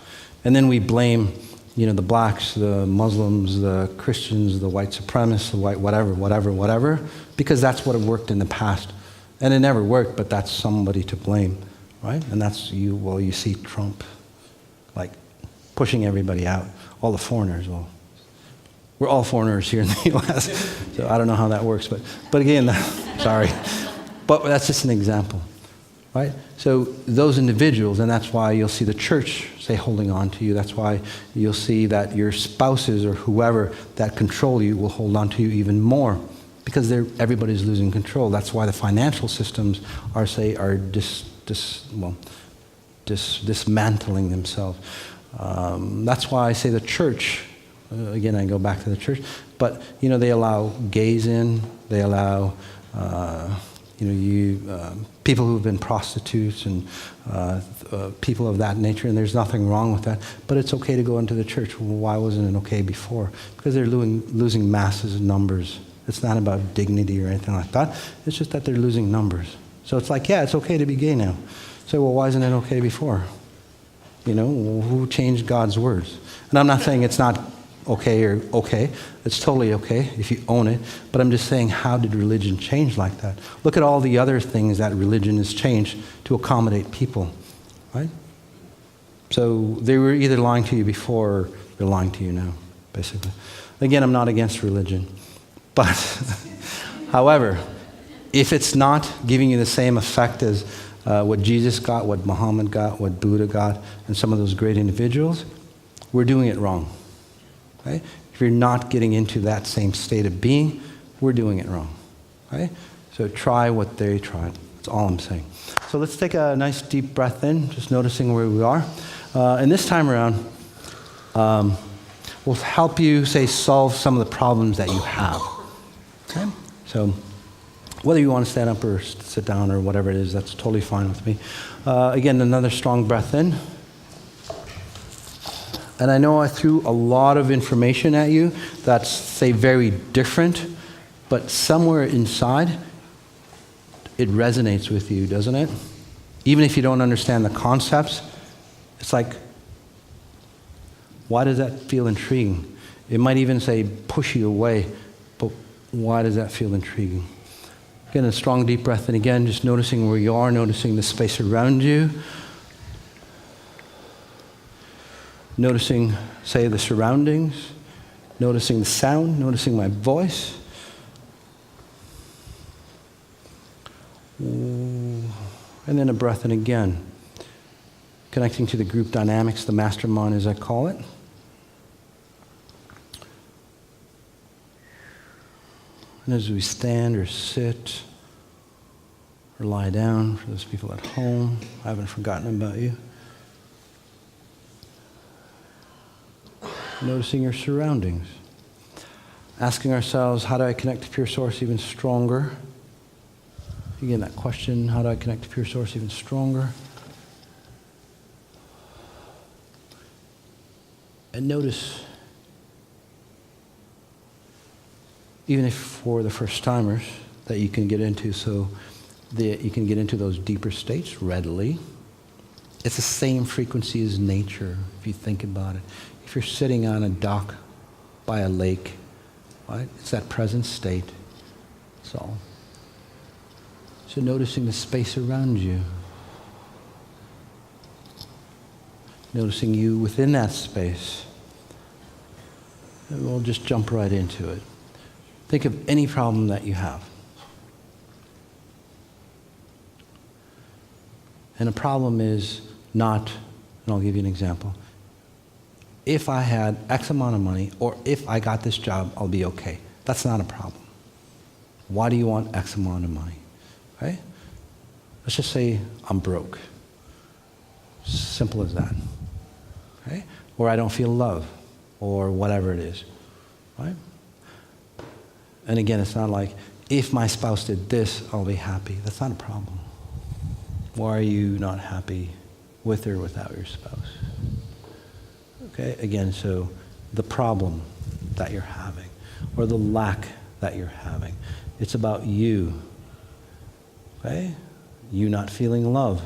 and then we blame, the blacks, the Muslims, the Christians, the white supremacists, the white whatever, because that's what worked in the past. And it never worked, but that's somebody to blame, right? And that's you see Trump, like, pushing everybody out, all the foreigners. Well, we're all foreigners here in the U.S., so I don't know how that works, but again, sorry. But that's just an example, right? So those individuals, and that's why you'll see the church, say, holding on to you. That's why you'll see that your spouses or whoever that control you will hold on to you even more, because everybody's losing control. That's why the financial systems are dismantling themselves. That's why I say the church, again, I go back to the church, but, they allow gays in, they allow, people who've been prostitutes and people of that nature, and there's nothing wrong with that, but it's okay to go into the church. Well, why wasn't it okay before? Because they're losing masses and numbers. It's not about dignity or anything like that. It's just that they're losing numbers. So it's like, it's okay to be gay now. So, well, why isn't it okay before? Who changed God's words? And I'm not saying it's not okay or okay. It's totally okay if you own it. But I'm just saying, how did religion change like that? Look at all the other things that religion has changed to accommodate people, right? So they were either lying to you before or they're lying to you now, basically. Again, I'm not against religion. But, however, if it's not giving you the same effect as what Jesus got, what Muhammad got, what Buddha got, and some of those great individuals, we're doing it wrong. Okay? If you're not getting into that same state of being, we're doing it wrong. Okay? So try what they tried. That's all I'm saying. So let's take a nice deep breath in, just noticing where we are. And this time around, we'll help you, solve some of the problems that you have. Okay? So whether you want to stand up or sit down or whatever it is, that's totally fine with me. Again, another strong breath in. And I know I threw a lot of information at you that's, very different, but somewhere inside, it resonates with you, doesn't it? Even if you don't understand the concepts, it's like, why does that feel intriguing? It might even say, push you away, but why does that feel intriguing? Again, a strong deep breath in again, just noticing where you are, noticing the space around you. Noticing, the surroundings, noticing the sound, noticing my voice. And then a breath in again. Connecting to the group dynamics, the mastermind as I call it. And as we stand or sit or lie down, for those people at home, I haven't forgotten about you. Noticing your surroundings. Asking ourselves, how do I connect to pure source even stronger? Again, that question, how do I connect to pure source even stronger? And notice, even if for the first timers, that you can get into, so that you can get into those deeper states readily. It's the same frequency as nature, if you think about it. If you're sitting on a dock by a lake, right? It's that present state. That's all. So noticing the space around you. Noticing you within that space. And we'll just jump right into it. Think of any problem that you have. And a problem is not, and I'll give you an example. If I had X amount of money, or if I got this job, I'll be okay. That's not a problem. Why do you want X amount of money? Okay? Let's just say I'm broke. Simple as that. Okay? Or I don't feel love, or whatever it is. Right? And again, it's not like, if my spouse did this, I'll be happy. That's not a problem. Why are you not happy with or without your spouse? Okay, again, so the problem that you're having, or the lack that you're having, it's about you. Okay? You not feeling love,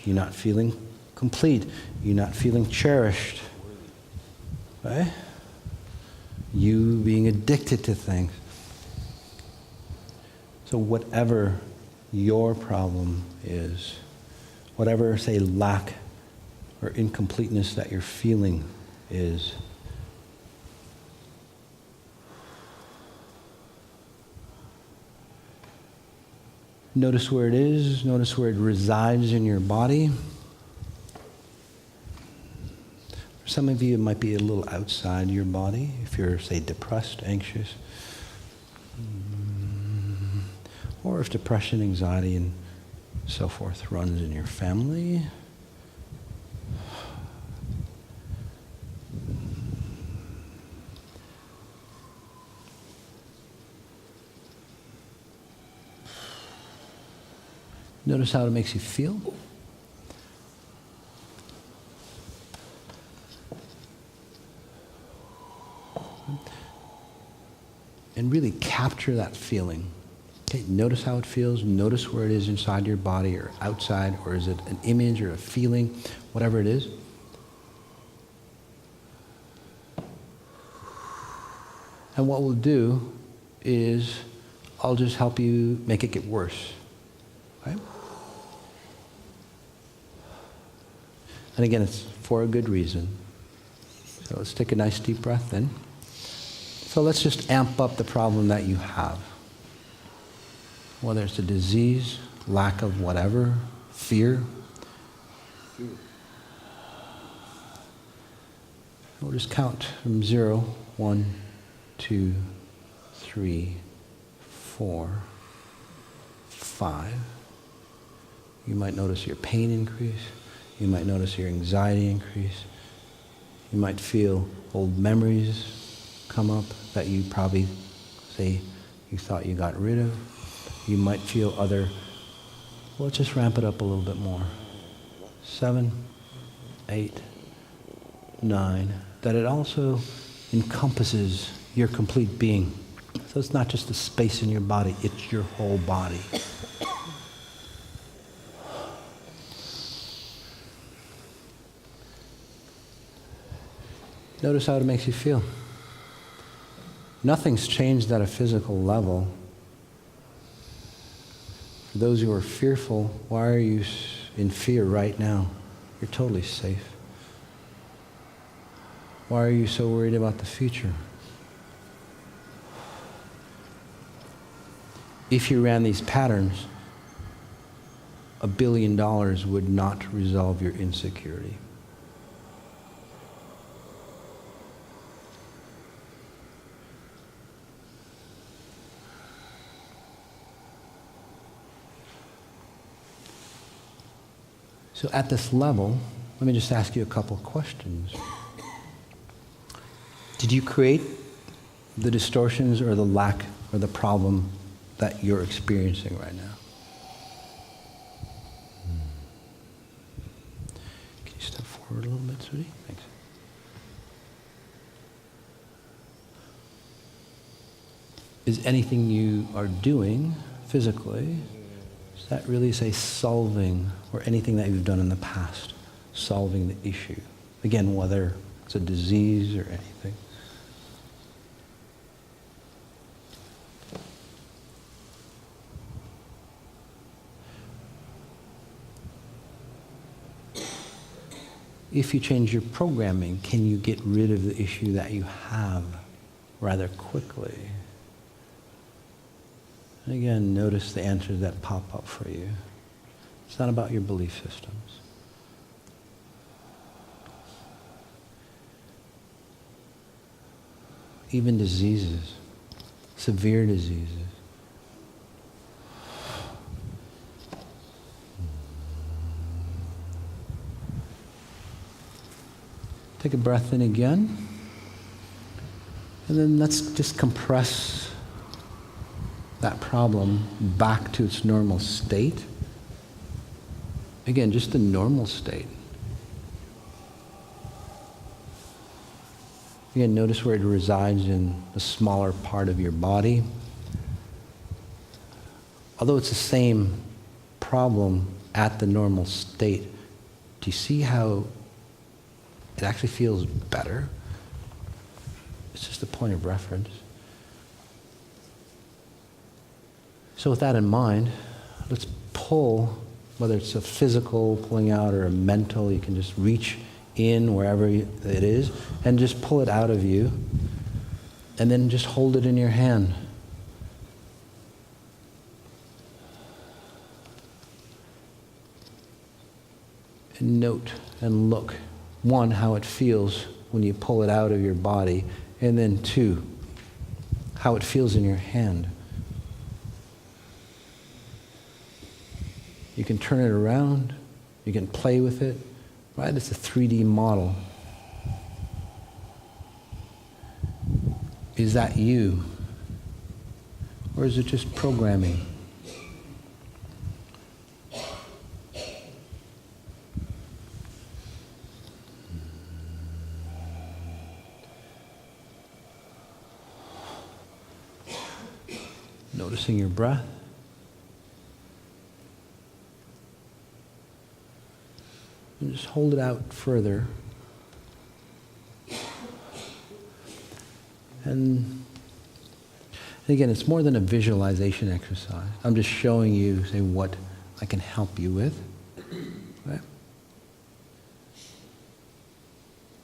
you not feeling complete, you not feeling cherished. Okay? You being addicted to things. So whatever your problem is, whatever, say, lack or incompleteness that you're feeling is, notice where it is, notice where it resides in your body. For some of you, it might be a little outside your body, if you're, say, depressed, anxious. Or if depression, anxiety, and so forth runs in your family. Notice how it makes you feel. And really capture that feeling. Okay, notice how it feels. Notice where it is inside your body or outside, or is it an image or a feeling, whatever it is. And what we'll do is I'll just help you make it get worse. Okay? And again, it's for a good reason. So let's take a nice deep breath in. So let's just amp up the problem that you have. Whether it's a disease, lack of whatever, fear. We'll just count from 0, 1, 2, 3, 4, 5. You might notice your pain increase. You might notice your anxiety increase. You might feel old memories come up that you probably, say, you thought you got rid of. You might feel other, well, let's just ramp it up a little bit more. 7, 8, 9. That it also encompasses your complete being. So it's not just a space in your body, it's your whole body. Notice how it makes you feel. Nothing's changed at a physical level. For those who are fearful, why are you in fear right now? You're totally safe. Why are you so worried about the future? If you ran these patterns, $1 billion would not resolve your insecurity. So at this level, let me just ask you a couple of questions. Did you create the distortions or the lack or the problem that you're experiencing right now? Can you step forward a little bit, sweetie? Thanks. Is anything you are doing physically, is that really, say, solving, or anything that you've done in the past, solving the issue? Again, whether it's a disease or anything. If you change your programming, can you get rid of the issue that you have rather quickly? And again, notice the answers that pop up for you. It's not about your belief systems. Even diseases, severe diseases. Take a breath in again. And then let's just compress that problem back to its normal state. Again, just the normal state. Again, notice where it resides in the smaller part of your body. Although it's the same problem at the normal state, do you see how it actually feels better? It's just a point of reference. So with that in mind, let's pull, whether it's a physical pulling out or a mental, you can just reach in wherever it is and just pull it out of you and then just hold it in your hand. And note and look, one, how it feels when you pull it out of your body, and then two, how it feels in your hand. You can turn it around, you can play with it, right? It's a 3D model. Is that you? Or is it just programming? Noticing your breath. And just hold it out further. And again, it's more than a visualization exercise. I'm just showing you, say, what I can help you with. Right?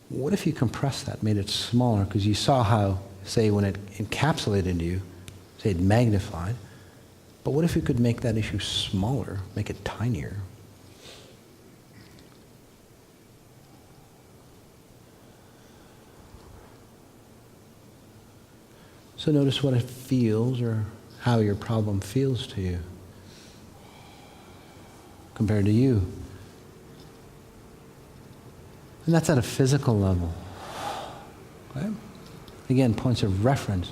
What if you compress that, made it smaller? Because you saw how, say, when it encapsulated you, say it magnified. But what if you could make that issue smaller, make it tinier? So notice what it feels or how your problem feels to you compared to you. And that's at a physical level. Okay? Again, points of reference.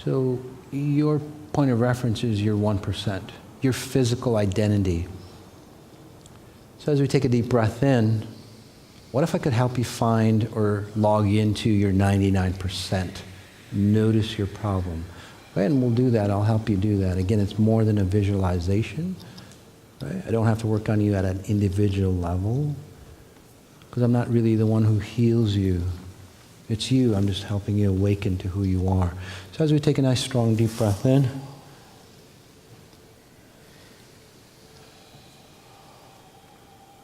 So your point of reference is your 1%, your physical identity. So as we take a deep breath in, what if I could help you find or log into your 99%? Notice your problem. Right? And we'll do that. I'll help you do that. Again, it's more than a visualization. Right? I don't have to work on you at an individual level because I'm not really the one who heals you. It's you. I'm just helping you awaken to who you are. So as we take a nice, strong, deep breath in,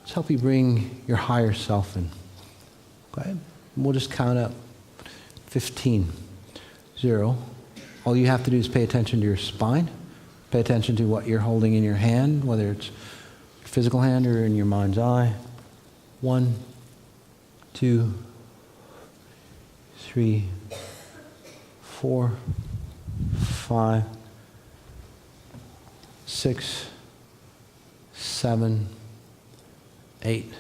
let's help you bring your higher self in. Okay? And we'll just count up 15. 0. All you have to do is pay attention to your spine. Pay attention to what you're holding in your hand, whether it's your physical hand or in your mind's eye. 1, 2, 3, 4, 5, 6, 7, 8,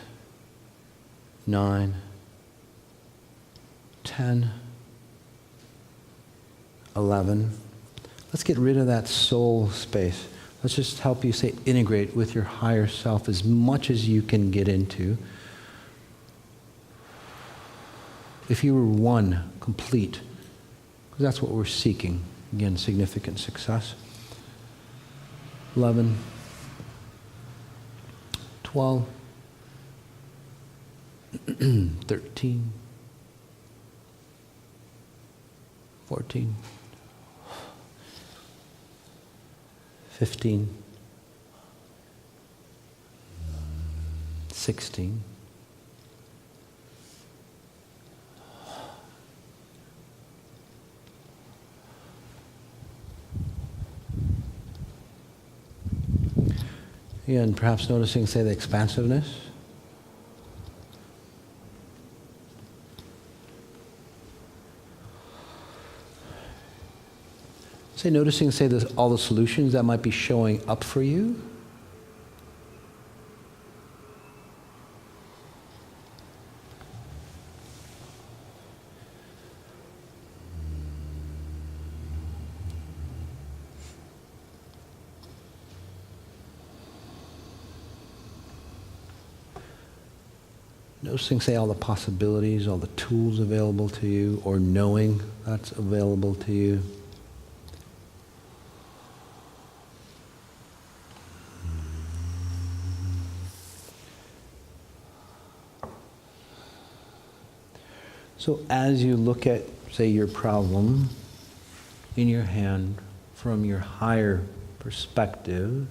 9, 10, 11. Let's get rid of that soul space. Let's just help you, say, integrate with your higher self as much as you can get into. If you were one, complete, because that's what we're seeking. Again, significant success. 11, 12, 13, 14, 15, 16, 17. And perhaps noticing, say, the expansiveness. Say, noticing, say, all the solutions that might be showing up for you. Noticing, say, all the possibilities, all the tools available to you, or knowing that's available to you. So as you look at, say, your problem in your hand from your higher perspective,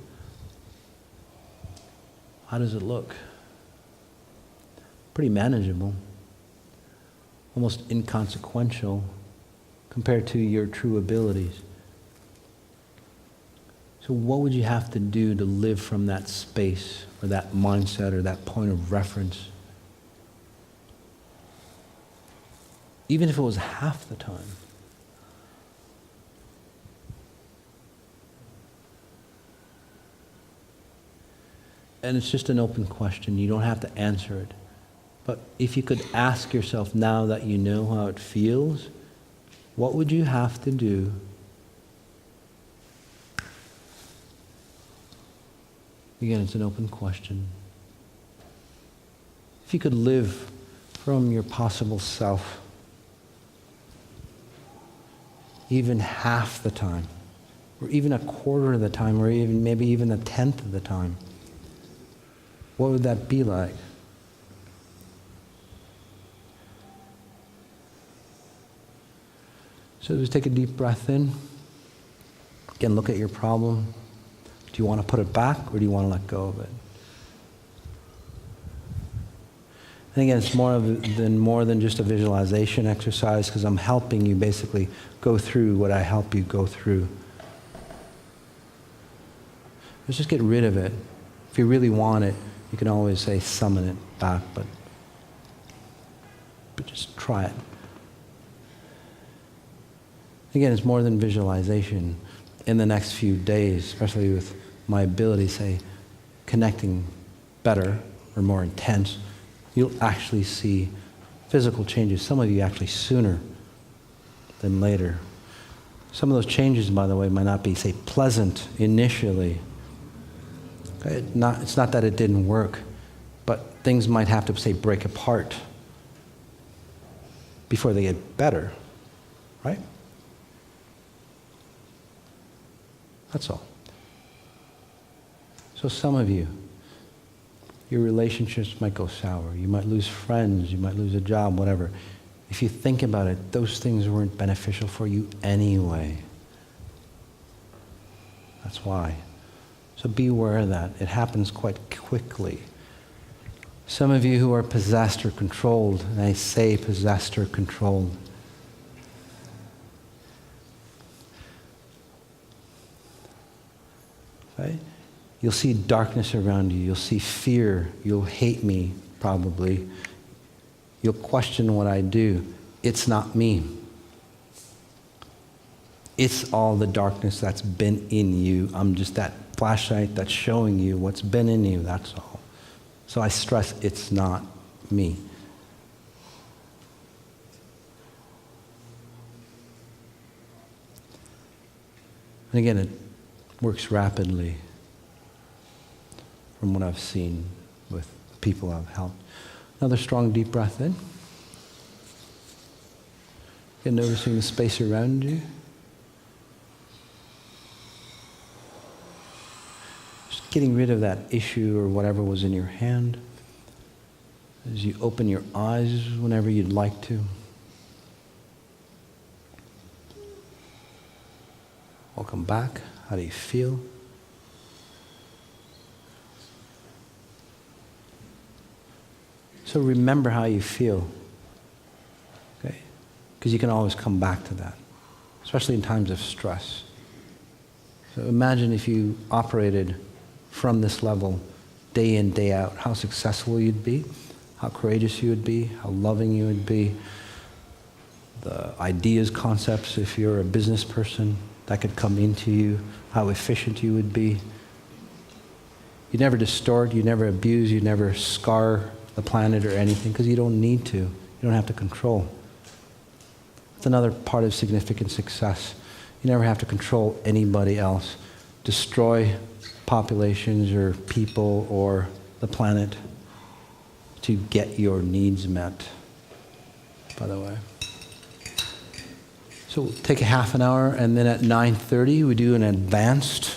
how does it look? Pretty manageable, almost inconsequential compared to your true abilities. So what would you have to do to live from that space or that mindset or that point of reference? Even if it was half the time. And it's just an open question. You don't have to answer it. But if you could ask yourself, now that you know how it feels, what would you have to do again, it's an open question. If you could live from your possible self even half the time, or even a quarter of the time, or even maybe even a tenth of the time, what would that be like? So just take a deep breath in. Again, look at your problem. Do you want to put it back, or do you want to let go of it? And again, it's more than just a visualization exercise, because I'm helping you basically go through what I help you go through. Let's just get rid of it. If you really want it, you can always say summon it back, but just try it. Again, it's more than visualization. In the next few days, especially with my ability, say, connecting better or more intense, you'll actually see physical changes. Some of you actually sooner than later. Some of those changes, by the way, might not be, say, pleasant initially. Okay? It's not that it didn't work, but things might have to, say, break apart before they get better, right? That's all. So some of you, your relationships might go sour. You might lose friends. You might lose a job, whatever. If you think about it, those things weren't beneficial for you anyway. That's why. So be aware of that. It happens quite quickly. Some of you who are possessed or controlled, and I say possessed or controlled, right? You'll see darkness around you. You'll see fear. You'll hate me, probably. You'll question what I do. It's not me. It's all the darkness that's been in you. I'm just that flashlight that's showing you what's been in you, that's all. So I stress it's not me. And again, it works rapidly from what I've seen with people I've helped. Another strong deep breath in. Again, noticing the space around you. Just getting rid of that issue or whatever was in your hand. As you open your eyes whenever you'd like to. Welcome back. How do you feel? So remember how you feel, okay? Because you can always come back to that, especially in times of stress. So imagine if you operated from this level day in, day out, how successful you'd be, how courageous you would be, how loving you would be, the ideas, concepts, if you're a business person, that could come into you, how efficient you would be. You never distort, you never abuse, you never scar the planet or anything, because you don't need to. You don't have to control. That's another part of significant success. You never have to control anybody else, destroy populations or people or the planet. to get your needs met, by the way. So we'll take a half an hour, and then at 9:30 we do an advanced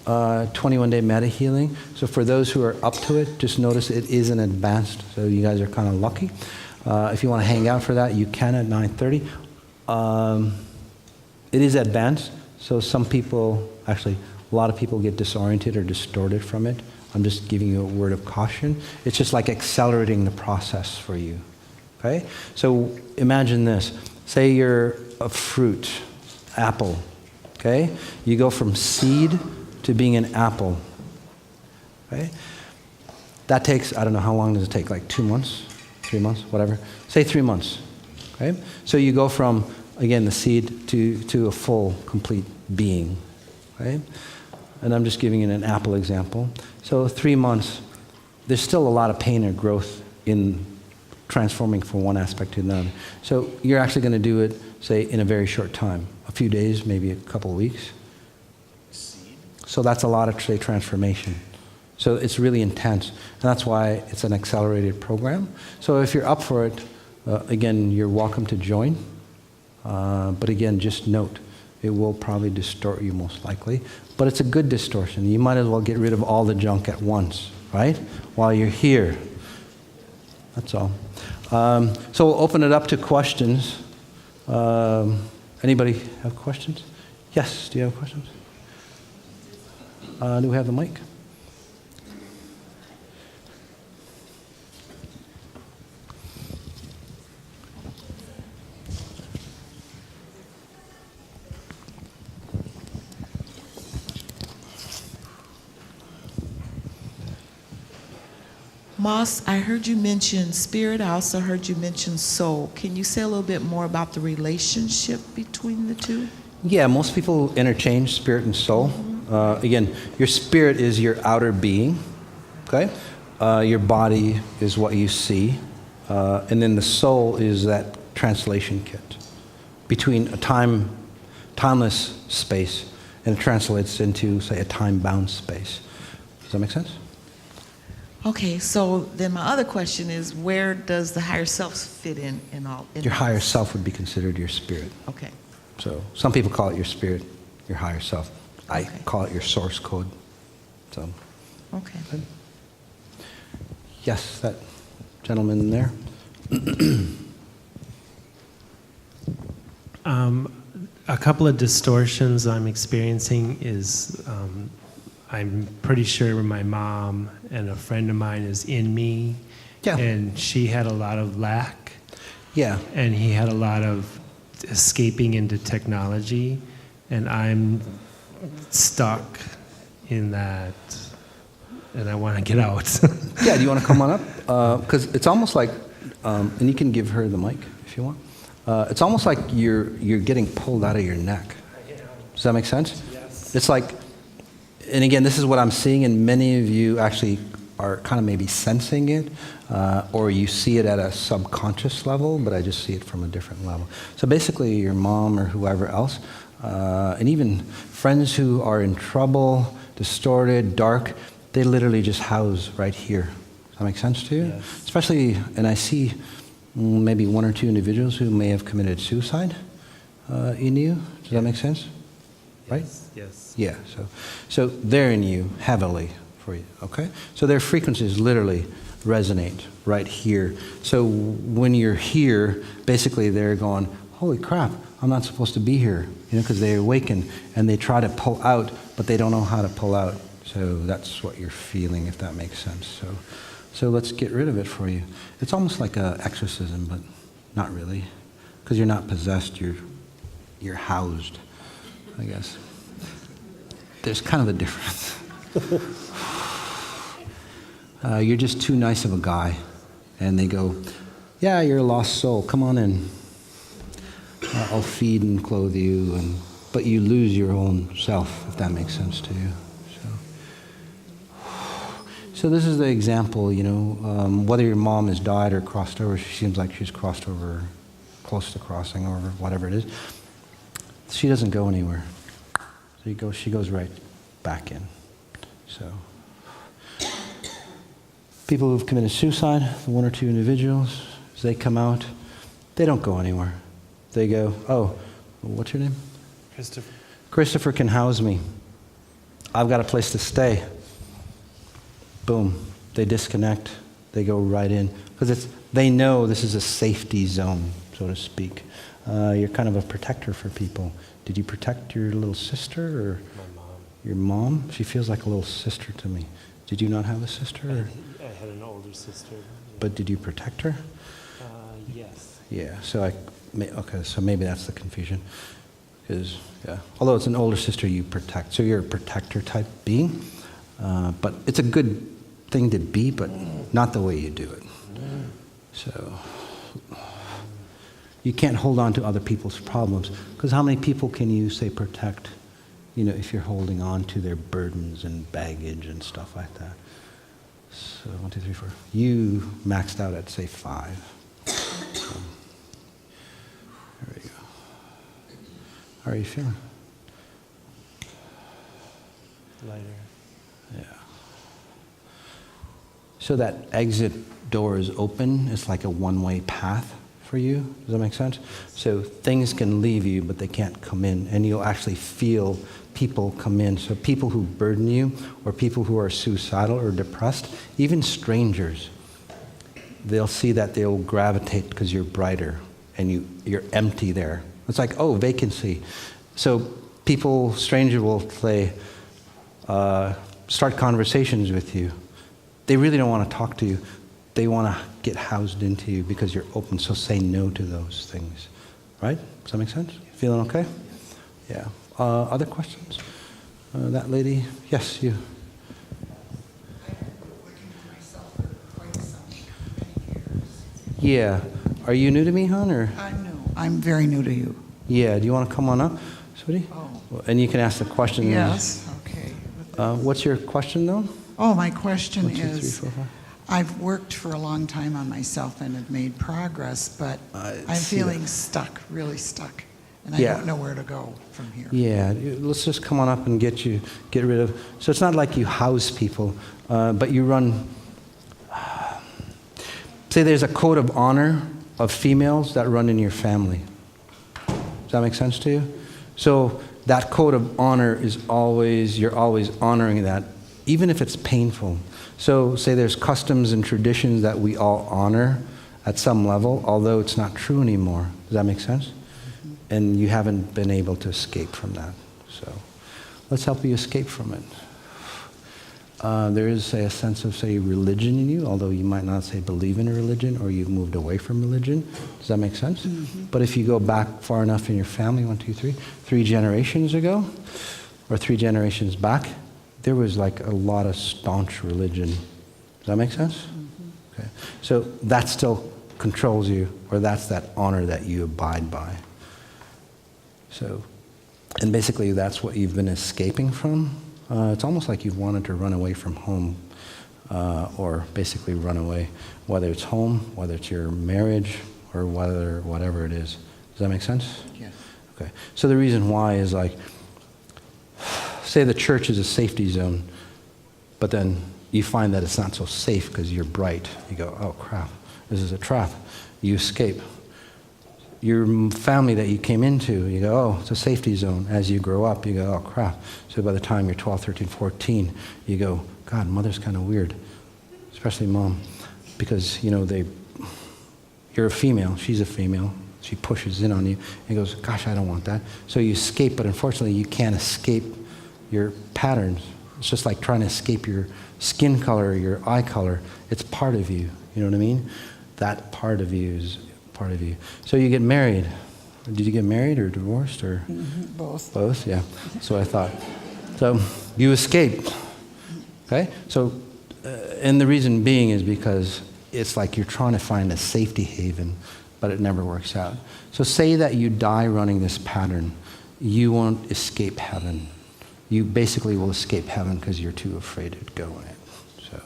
21-day Medihealing. So for those who are up to it, just notice it is an advanced, so you guys are kind of lucky. If you want to hang out for that, you can at 9:30. It is advanced, so some people, actually, a lot of people get disoriented or distorted from it. I'm just giving you a word of caution. It's just like accelerating the process for you. Okay? So imagine this. Say you're a fruit, apple. Okay? You go from seed to being an apple. Okay? That takes, I don't know, how long does it take? Like 2 months? 3 months? Whatever. Say 3 months. Okay? So you go from, again, the seed to a full, complete being. Okay? And I'm just giving you an apple example. So 3 months, there's still a lot of pain or growth in transforming from one aspect to another. So you're actually going to do it, say, in a very short time. A few days, maybe a couple of weeks. So that's a lot of, say, transformation. So it's really intense. And that's why it's an accelerated program. So if you're up for it, again, you're welcome to join. But again, just note, it will probably distort you most likely. But it's a good distortion. You might as well get rid of all the junk at once, right? While you're here. That's all. So we'll open it up to questions. Anybody have questions? Yes, do you have questions? Do we have the mic? Moss, I heard you mention spirit. I also heard you mention soul. Can you say a little bit more about the relationship between the two? Yeah, most people interchange spirit and soul. Again, your spirit is your outer being, okay? Your body is what you see. And then the soul is that translation kit between a timeless space, and it translates into, say, a time-bound space. Does that make sense? Okay, so then my other question is, where does the higher self fit in all? Your higher self would be considered your spirit. Okay. So some people call it your spirit, your higher self. I call it your source code. So. Okay. Good. Yes, that gentleman in there. A couple of distortions I'm experiencing is I'm pretty sure my mom and a friend of mine is in me. Yeah. And she had a lot of lack. Yeah. And he had a lot of escaping into technology. And I'm stuck in that. And I want to get out. Yeah, do you want to come on up? Because it's almost like, and you can give her the mic if you want. It's almost like you're getting pulled out of your neck. Does that make sense? Yes. It's like, and again, this is what I'm seeing, and many of you actually are kind of maybe sensing it, or you see it at a subconscious level, but I just see it from a different level. So basically, your mom or whoever else, and even friends who are in trouble, distorted, dark, they literally just house right here. Does that make sense to you? Yes. Especially, and I see maybe 1 or 2 individuals who may have committed suicide in you. Does that make sense? Right? Yes. Yeah, so they're in you heavily for you, okay? So their frequencies literally resonate right here. So when you're here, basically they're going, holy crap, I'm not supposed to be here, because they awaken and they try to pull out, but they don't know how to pull out. So that's what you're feeling, if that makes sense. So let's get rid of it for you. It's almost like an exorcism, but not really, because you're not possessed, you're housed, I guess. There's kind of a difference. You're just too nice of a guy. And they go, yeah, you're a lost soul. Come on in. I'll feed and clothe you. But you lose your own self, if that makes sense to you. So this is the example, whether your mom has died or crossed over, she seems like she's crossed over, close to crossing over, whatever it is. She doesn't go anywhere. She goes right back in. So People who've committed suicide, the 1 or 2 individuals, as they come out, they don't go anywhere. They go, oh, what's your name? Christopher. Christopher can house me. I've got a place to stay. Boom. They disconnect. They go right in. Because they know this is a safety zone, so to speak. You're kind of a protector for people. Did you protect your little sister or My mom. your mom? She feels like a little sister to me. Did you not have a sister? Or? I had an older sister. But did you protect her? Yes. Yeah, so okay, so maybe that's the confusion. Because, yeah, although it's an older sister you protect, so you're a protector type being. But it's a good thing to be, but not the way you do it. So you can't hold on to other people's problems, because how many people can you say protect, if you're holding on to their burdens and baggage and stuff like that? So 1, 2, 3, 4. You maxed out at, say, 5. So, there we go. How are you feeling? Lighter. Yeah. So that exit door is open. It's like a one-way path for you. Does that make sense? So things can leave you, but they can't come in. And you'll actually feel people come in. So people who burden you, or people who are suicidal or depressed, even strangers, they'll see that they'll gravitate because you're brighter and you're empty there. It's like, oh, vacancy. So strangers will say, start conversations with you. They really don't want to talk to you. They want to get housed into you because you're open. So say no to those things. Right? Does that make sense? Feeling okay? Yeah. Other questions? That lady? Yes, you. Yeah. Are you new to me, hon? Or? I'm new. I'm very new to you. Yeah. Do you want to come on up, sweetie? Oh. And you can ask the question. Yes. Okay. What's your question, though? Oh, my question 1, 2, 3, is, 4, 5. I've worked for a long time on myself and have made progress, but I'm feeling stuck, really stuck. And I don't know where to go from here. Yeah, let's just come on up and get rid of. So it's not like you house people, but you run. Say there's a code of honor of females that run in your family. Does that make sense to you? So that code of honor is you're always honoring that, even if it's painful. So say there's customs and traditions that we all honor at some level, although it's not true anymore. Does that make sense? And you haven't been able to escape from that. So let's help you escape from it. There is, say, a sense of, say, religion in you, although you might not, say, believe in a religion, or you've moved away from religion. Does that make sense? Mm-hmm. But if you go back far enough in your family, 1, 2, 3, 3 generations ago, or 3 generations back, there was like a lot of staunch religion. Does that make sense? Mm-hmm. Okay. So that still controls you, or that's that honor that you abide by. So, and basically that's what you've been escaping from. It's almost like you've wanted to run away from home, or basically run away, whether it's home, whether it's your marriage, or whatever it is. Does that make sense? Yes. Okay. So the reason why is like, say the church is a safety zone, but then you find that it's not so safe because you're bright. You go, oh crap, this is a trap. You escape. Your family that you came into, you go, oh, it's a safety zone. As you grow up, you go, oh, crap. So by the time you're 12, 13, 14, you go, God, mother's kind of weird, especially mom, because, you're a female, she's a female, she pushes in on you, and goes, gosh, I don't want that. So you escape, but unfortunately, you can't escape your patterns. It's just like trying to escape your skin color or your eye color. It's part of you, you know what I mean? That part of you is part of you. So you get married. Did you get married or divorced or? Mm-hmm. Both. Both, yeah. That's what I thought. So you escaped. Okay? So, and the reason being is because it's like you're trying to find a safety haven, but it never works out. So say that you die running this pattern, you won't escape heaven. You basically will escape heaven because you're too afraid to go in it. So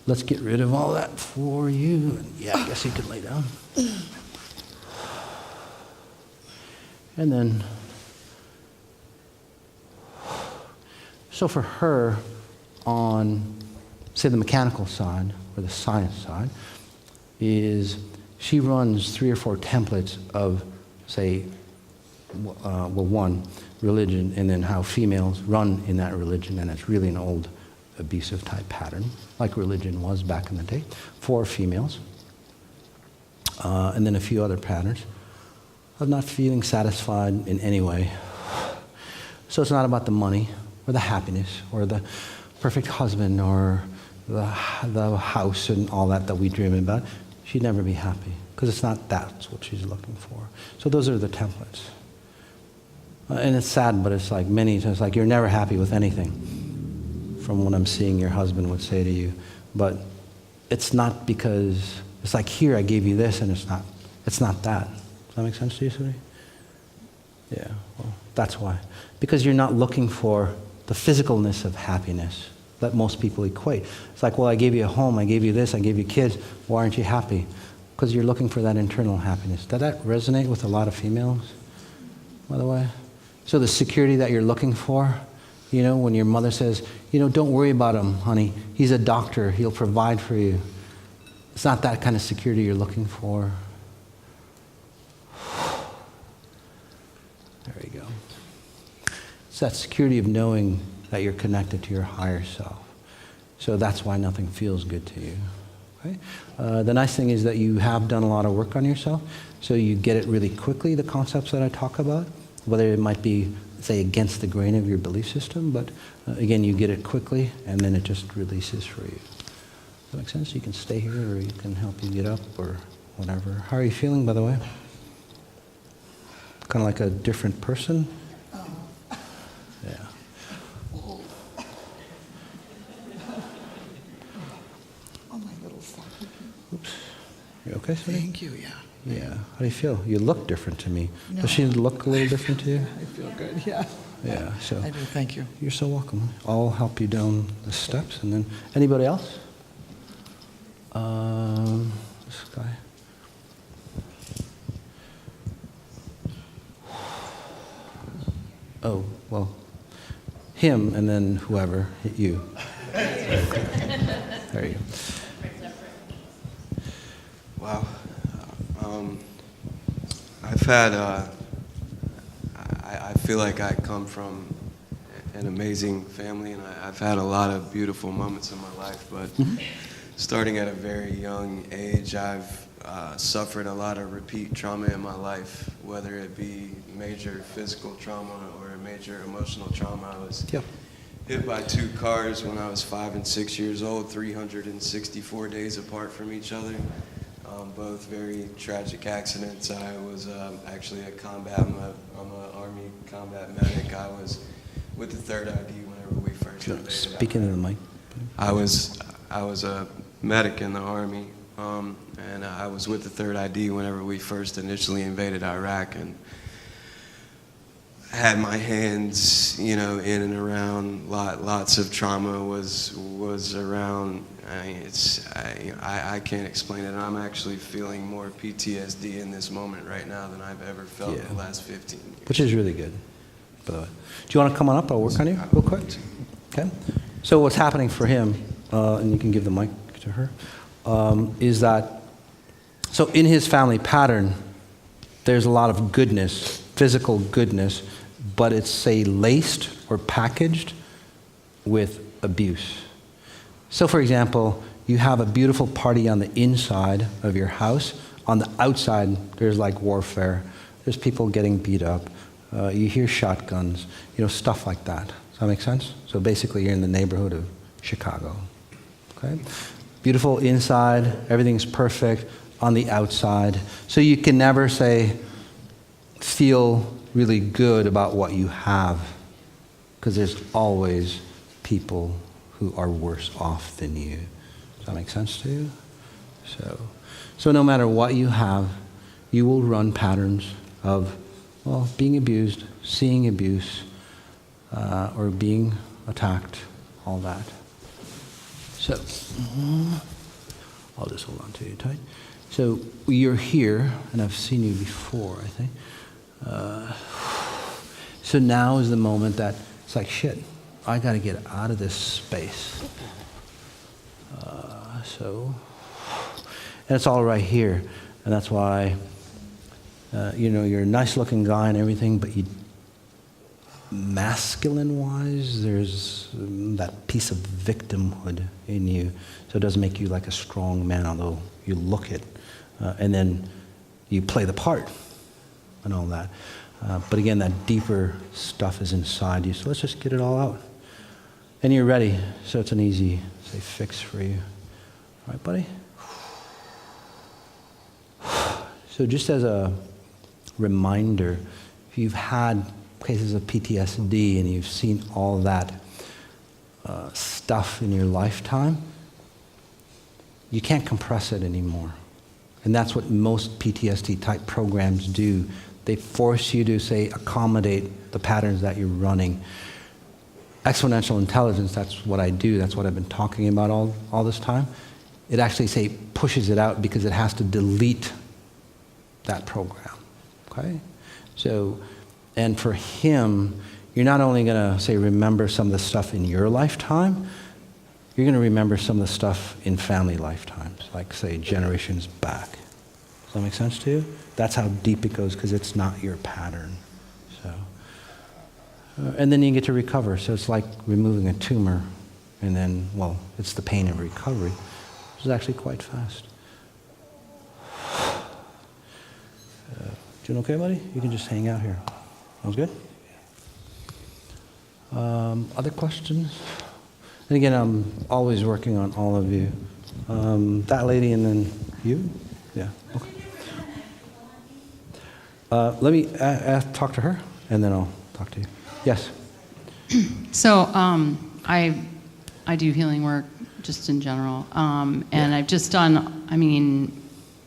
let's get rid of all that for you. Yeah, I guess you could lay down. And then, so for her, on say the mechanical side or the science side, is she runs 3 or 4 templates of, say, one, religion, and then how females run in that religion, and it's really an old abusive type pattern, like religion was back in the day, for females. And then a few other patterns of not feeling satisfied in any way. So it's not about the money or the happiness or the perfect husband or the house and all that we dream about. She'd never be happy because it's not that's what she's looking for. So those are the templates. And it's sad, but it's like many times, like you're never happy with anything from what I'm seeing your husband would say to you. But it's not because, it's like here I gave you this and it's not that. Does that make sense to you, Sajady? Yeah, well, that's why. Because you're not looking for the physicalness of happiness that most people equate. It's like, well, I gave you a home, I gave you this, I gave you kids, why aren't you happy? Because you're looking for that internal happiness. Does that resonate with a lot of females, by the way? So the security that you're looking for, you know, when your mother says, you know, don't worry about him, honey. He's a doctor. He'll provide for you. It's not that kind of security you're looking for. There you go. It's that security of knowing that you're connected to your higher self. So that's why nothing feels good to you. Okay? The nice thing is that you have done a lot of work on yourself, so you get it really quickly, the concepts that I talk about, whether it might be, say, against the grain of your belief system, but again, you get it quickly, and then it just releases for you. Does that make sense? You can stay here, or you can help you get up, or whatever. How are you feeling, by the way? Kind of like a different person? Yeah. Oh, my little socky. Oops. You okay, Sajady? Thank you, yeah. Yeah. How do you feel? You look different to me. No. Does she look a little different to you? I feel good, yeah. Yeah. So I do, thank you. you're so welcome. I'll help you down the steps, and then anybody else? This guy. Oh, well, him and then whoever, you. There you go. Wow. I've had, I feel like I come from an amazing family, and I've had a lot of beautiful moments in my life, but starting at a very young age, I've suffered a lot of repeat trauma in my life, whether it be major physical trauma or major emotional trauma. I was hit by 2 cars when I was 5 and 6 years old, 364 days apart from each other. Both very tragic accidents. I was actually a combat, I'm an Army combat medic. I was with the 3rd ID whenever we first invaded. Speaking to the mic. I was a medic in the Army, and I was with the 3rd ID whenever we first initially invaded Iraq, and had my hands, you know, in and around. Lots of trauma was around. I mean, I can't explain it. I'm actually feeling more PTSD in this moment right now than I've ever felt in the last 15 years. Which is really good, by the way. Do you want to come on up? I'll work on you real quick. Okay. So what's happening for him, and you can give the mic to her, is that, so in his family pattern, there's a lot of goodness, physical goodness, but it's, say, laced or packaged with abuse. So, for example, you have a beautiful party on the inside of your house. On the outside, there's like warfare. There's people getting beat up. You hear shotguns, you know, stuff like that. Does that make sense? So basically, you're in the neighborhood of Chicago. Okay? Beautiful inside, everything's perfect. On the outside, so you can never say, feel really good about what you have, because there's always people who are worse off than you. Does that make sense to you? So no matter what you have, you will run patterns of, well, being abused, seeing abuse, or being attacked, all that. So, I'll just hold on to you tight. So you're here, and I've seen you before, I think. So now is the moment that it's like, shit, I got to get out of this space. And it's all right here. And that's why, you're a nice-looking guy and everything, but masculine-wise, there's that piece of victimhood in you. So it doesn't make you like a strong man, although you look it. And then you play the part and all that. But again, that deeper stuff is inside you. So let's just get it all out. And you're ready. So it's an easy, say, fix for you. All right, buddy? So just as a reminder, if you've had cases of PTSD and you've seen all that stuff in your lifetime, you can't compress it anymore. And that's what most PTSD type programs do. They force you to, say, accommodate the patterns that you're running. Exponential intelligence, that's what I do. That's what I've been talking about all this time. It actually, say, pushes it out because it has to delete that program, okay? So, and for him, you're not only going to, say, remember some of the stuff in your lifetime, you're going to remember some of the stuff in family lifetimes, like, say, generations back. Does that make sense to you? That's how deep it goes, because it's not your pattern. So, and then you get to recover. So it's like removing a tumor, and then, well, it's the pain of recovery, which is actually quite fast. Doing okay, buddy? You can just hang out here. Sounds good? Other questions? And again, I'm always working on all of you. That lady and then you? Yeah, okay. Let me talk to her, and then I'll talk to you. Yes? So I do healing work just in general, and I've just done,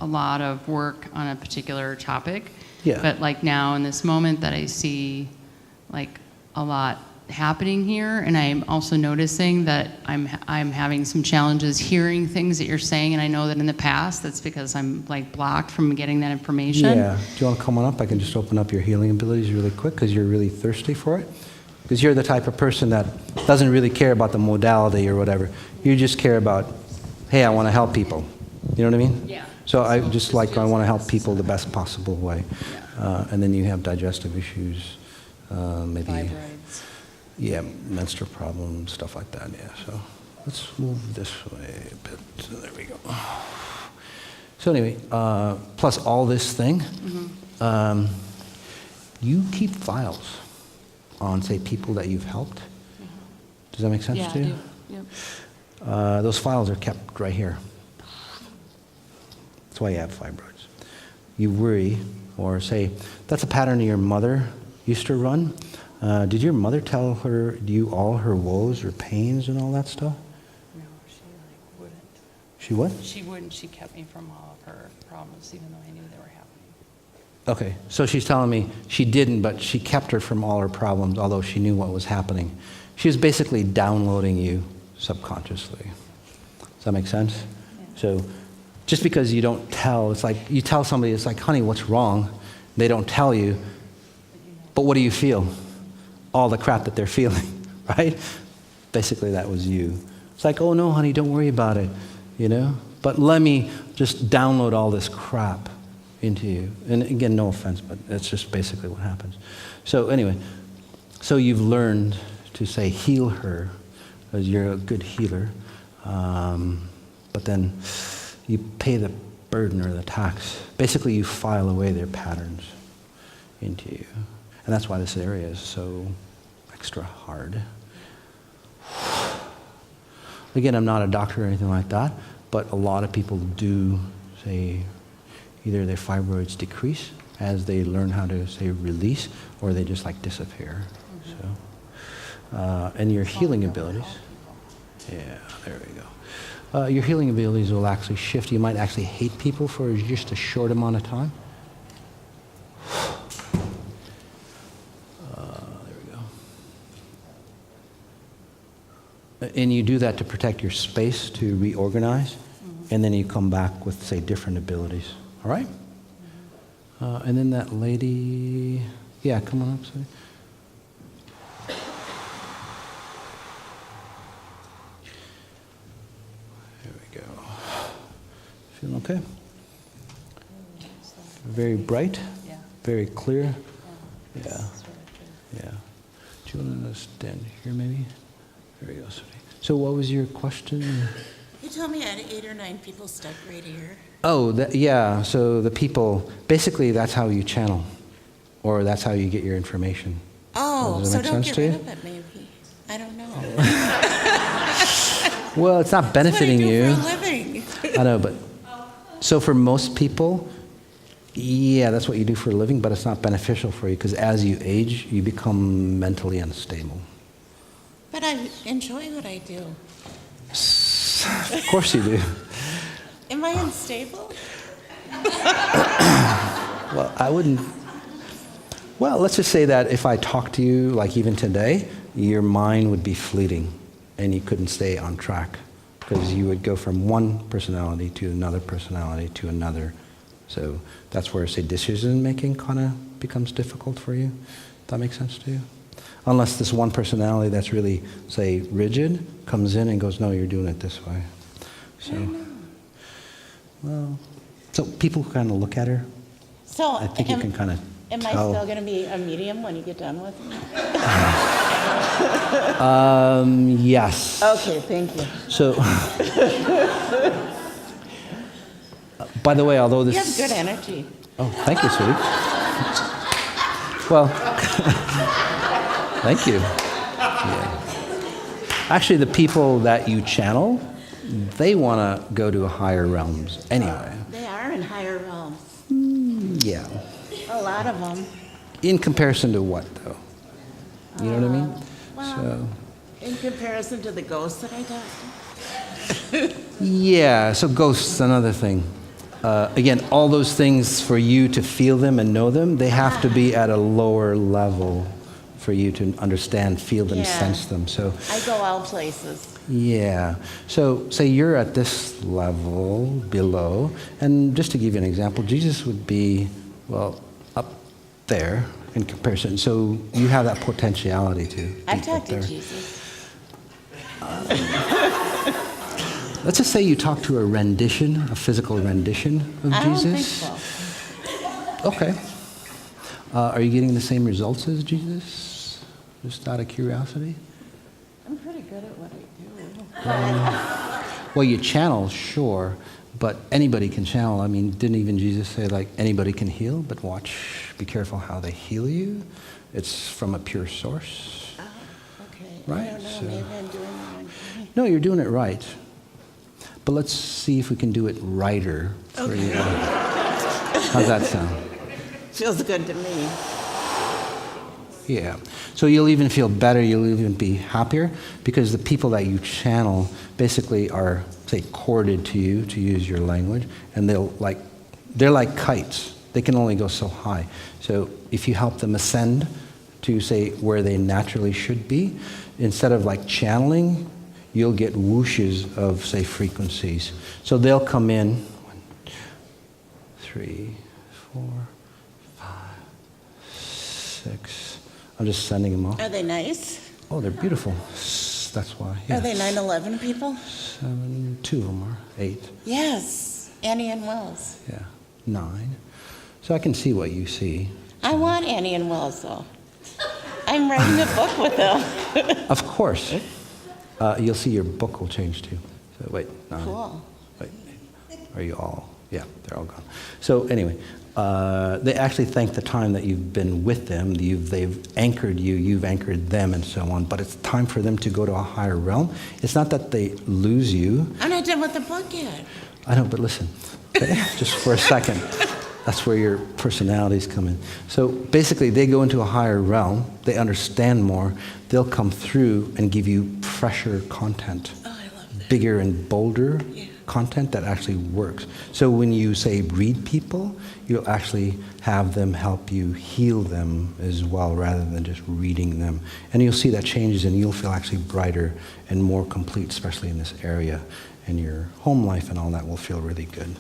a lot of work on a particular topic. Yeah. But like now in this moment that I see like a lot happening here, and I'm also noticing that I'm having some challenges hearing things that you're saying, and I know that in the past that's because I'm like blocked from getting that information. Yeah. Do you want to come on up? I can just open up your healing abilities really quick because you're really thirsty for it. Because you're the type of person that doesn't really care about the modality or whatever. You just care about, hey, I want to help people. You know what I mean? Yeah. So I just like, I want to help people the best possible way. And then you have digestive issues, maybe. Fibroids. Yeah, menstrual problems, stuff like that, yeah. So let's move this way a bit. So there we go. So anyway, plus all this thing, you keep files on, say, people that you've helped. Does that make sense to you? Yeah, I do. Yep. Those files are kept right here. That's why you have fibroids. You worry, or say, that's a pattern your mother used to run. Did your mother tell you all her woes or pains and all that stuff? No, she wouldn't. She what? She wouldn't. She kept me from all of her problems, even though I knew they were happening. Okay, so she's telling me she didn't, but she kept her from all her problems, although she knew what was happening. She was basically downloading you subconsciously. Does that make sense? Yeah. So just because you don't tell, it's like you tell somebody, it's like, honey, what's wrong? They don't tell you, but what do you feel? All the crap that they're feeling, right? Basically, that was you. It's like, oh no, honey, don't worry about it, But let me just download all this crap into you. And again, no offense, but that's just basically what happens. So anyway, so you've learned to say heal her, because you're a good healer. But then you pay the burden or the tax. Basically, you file away their patterns into you. And that's why this area is so extra hard. Again, I'm not a doctor or anything like that, but a lot of people do, say, either their fibroids decrease as they learn how to, say, release, or they just like disappear. So, and your healing abilities. Yeah, there we go. Your healing abilities will actually shift. You might actually hate people for just a short amount of time. And you do that to protect your space, to reorganize, and then you come back with, say, different abilities. All right? And then that lady, yeah, come on up, sorry. Feeling okay? Very bright? Yeah. Very clear? Yeah. Yeah. Do you want to stand here maybe? There you go, Sajady. So what was your question? You told me I had 8 or 9 people stuck right here. Oh, yeah. So the people, basically that's how you channel, or that's how you get your information. Oh, Does so that make don't sense get to rid you? of it, maybe. I don't know. Well, it's not benefiting That's you. what I do for a living. I know, but so for most people, yeah, that's what you do for a living, but it's not beneficial for you because as you age, you become mentally unstable. But I enjoy what I do. Of course you do. Am I unstable? Well, I wouldn't. Well, let's just say that if I talk to you, like even today, your mind would be fleeting and you couldn't stay on track because you would go from one personality to another personality to another. So that's where, say, decision making kind of becomes difficult for you. That makes sense to you? Unless this one personality that's really, say, rigid comes in and goes, no, you're doing it this way. So, well, so people kind of look at her. So I think you can kind of am I tell. still going to be a medium when you get done with me? Yes. Okay, thank you. So, by the way, although this... You have good energy. Oh, thank you, sweetie. Well, thank you. Yeah. Actually, the people that you channel, they want to go to higher realms anyway. They are in higher realms. Yeah. A lot of them. In comparison to what, though? You know what I mean? Well, So, in comparison to the ghosts that I talked to. yeah, so ghosts, another thing. Again, all those things, for you to feel them and know them, they have to be at a lower level for you to understand, feel them, Yeah. sense them. So, I go out places. yeah. So, say you're at this level below, and just to give you an example, Jesus would be, well, up there in comparison. So you have that potentiality to be I've up talked to there. Jesus. Let's just say you talk to a rendition, a physical rendition of I don't Jesus. think so. Okay. Are you getting the same results as Jesus? Just out of curiosity? I'm pretty good at what I do. Well, you channel, sure, but anybody can channel. I mean, didn't even Jesus say, like, anybody can heal, but be careful how they heal you? It's from a pure source. Okay. Right, I don't know. so- Maybe I'm doing the wrong thing. No, you're doing it right. But let's see if we can do it righter for you. How's that sound? Feels good to me. Yeah. So you'll even feel better, you'll even be happier, because the people that you channel basically are, say, corded to you, to use your language, and they're like kites. They can only go so high. So if you help them ascend to, say, where they naturally should be, instead of like channeling, you'll get whooshes of, say, frequencies. So they'll come in, 1, 2, 3, 4, 5, 6. I'm just sending them off. Are they nice? Oh, they're beautiful. That's why. Yeah. Are they 9/11 people? 7, 2 of them are 8. Yes. Annie and Wells. Yeah, 9. So I can see what you see. I want Annie and Wells, though. I'm writing a book with them. Of course. You'll see your book will change too. So wait, 9. Cool. Wait, are you all? Yeah, they're all gone. So anyway, they actually thank the time that you've been with them. They've anchored you, you've anchored them, and so on. But it's time for them to go to a higher realm. It's not that they lose you. I'm not done with the book yet. I know, but listen, okay? Just for a second. That's where your personalities come in. So basically, they go into a higher realm. They understand more. They'll come through and give you fresher content. Oh, I love that. Bigger and bolder Yeah. content that actually works. So when you, say, read people, you'll actually have them help you heal them as well, rather than just reading them. And you'll see that changes, and you'll feel actually brighter and more complete, especially in this area. And your home life and all that will feel really good.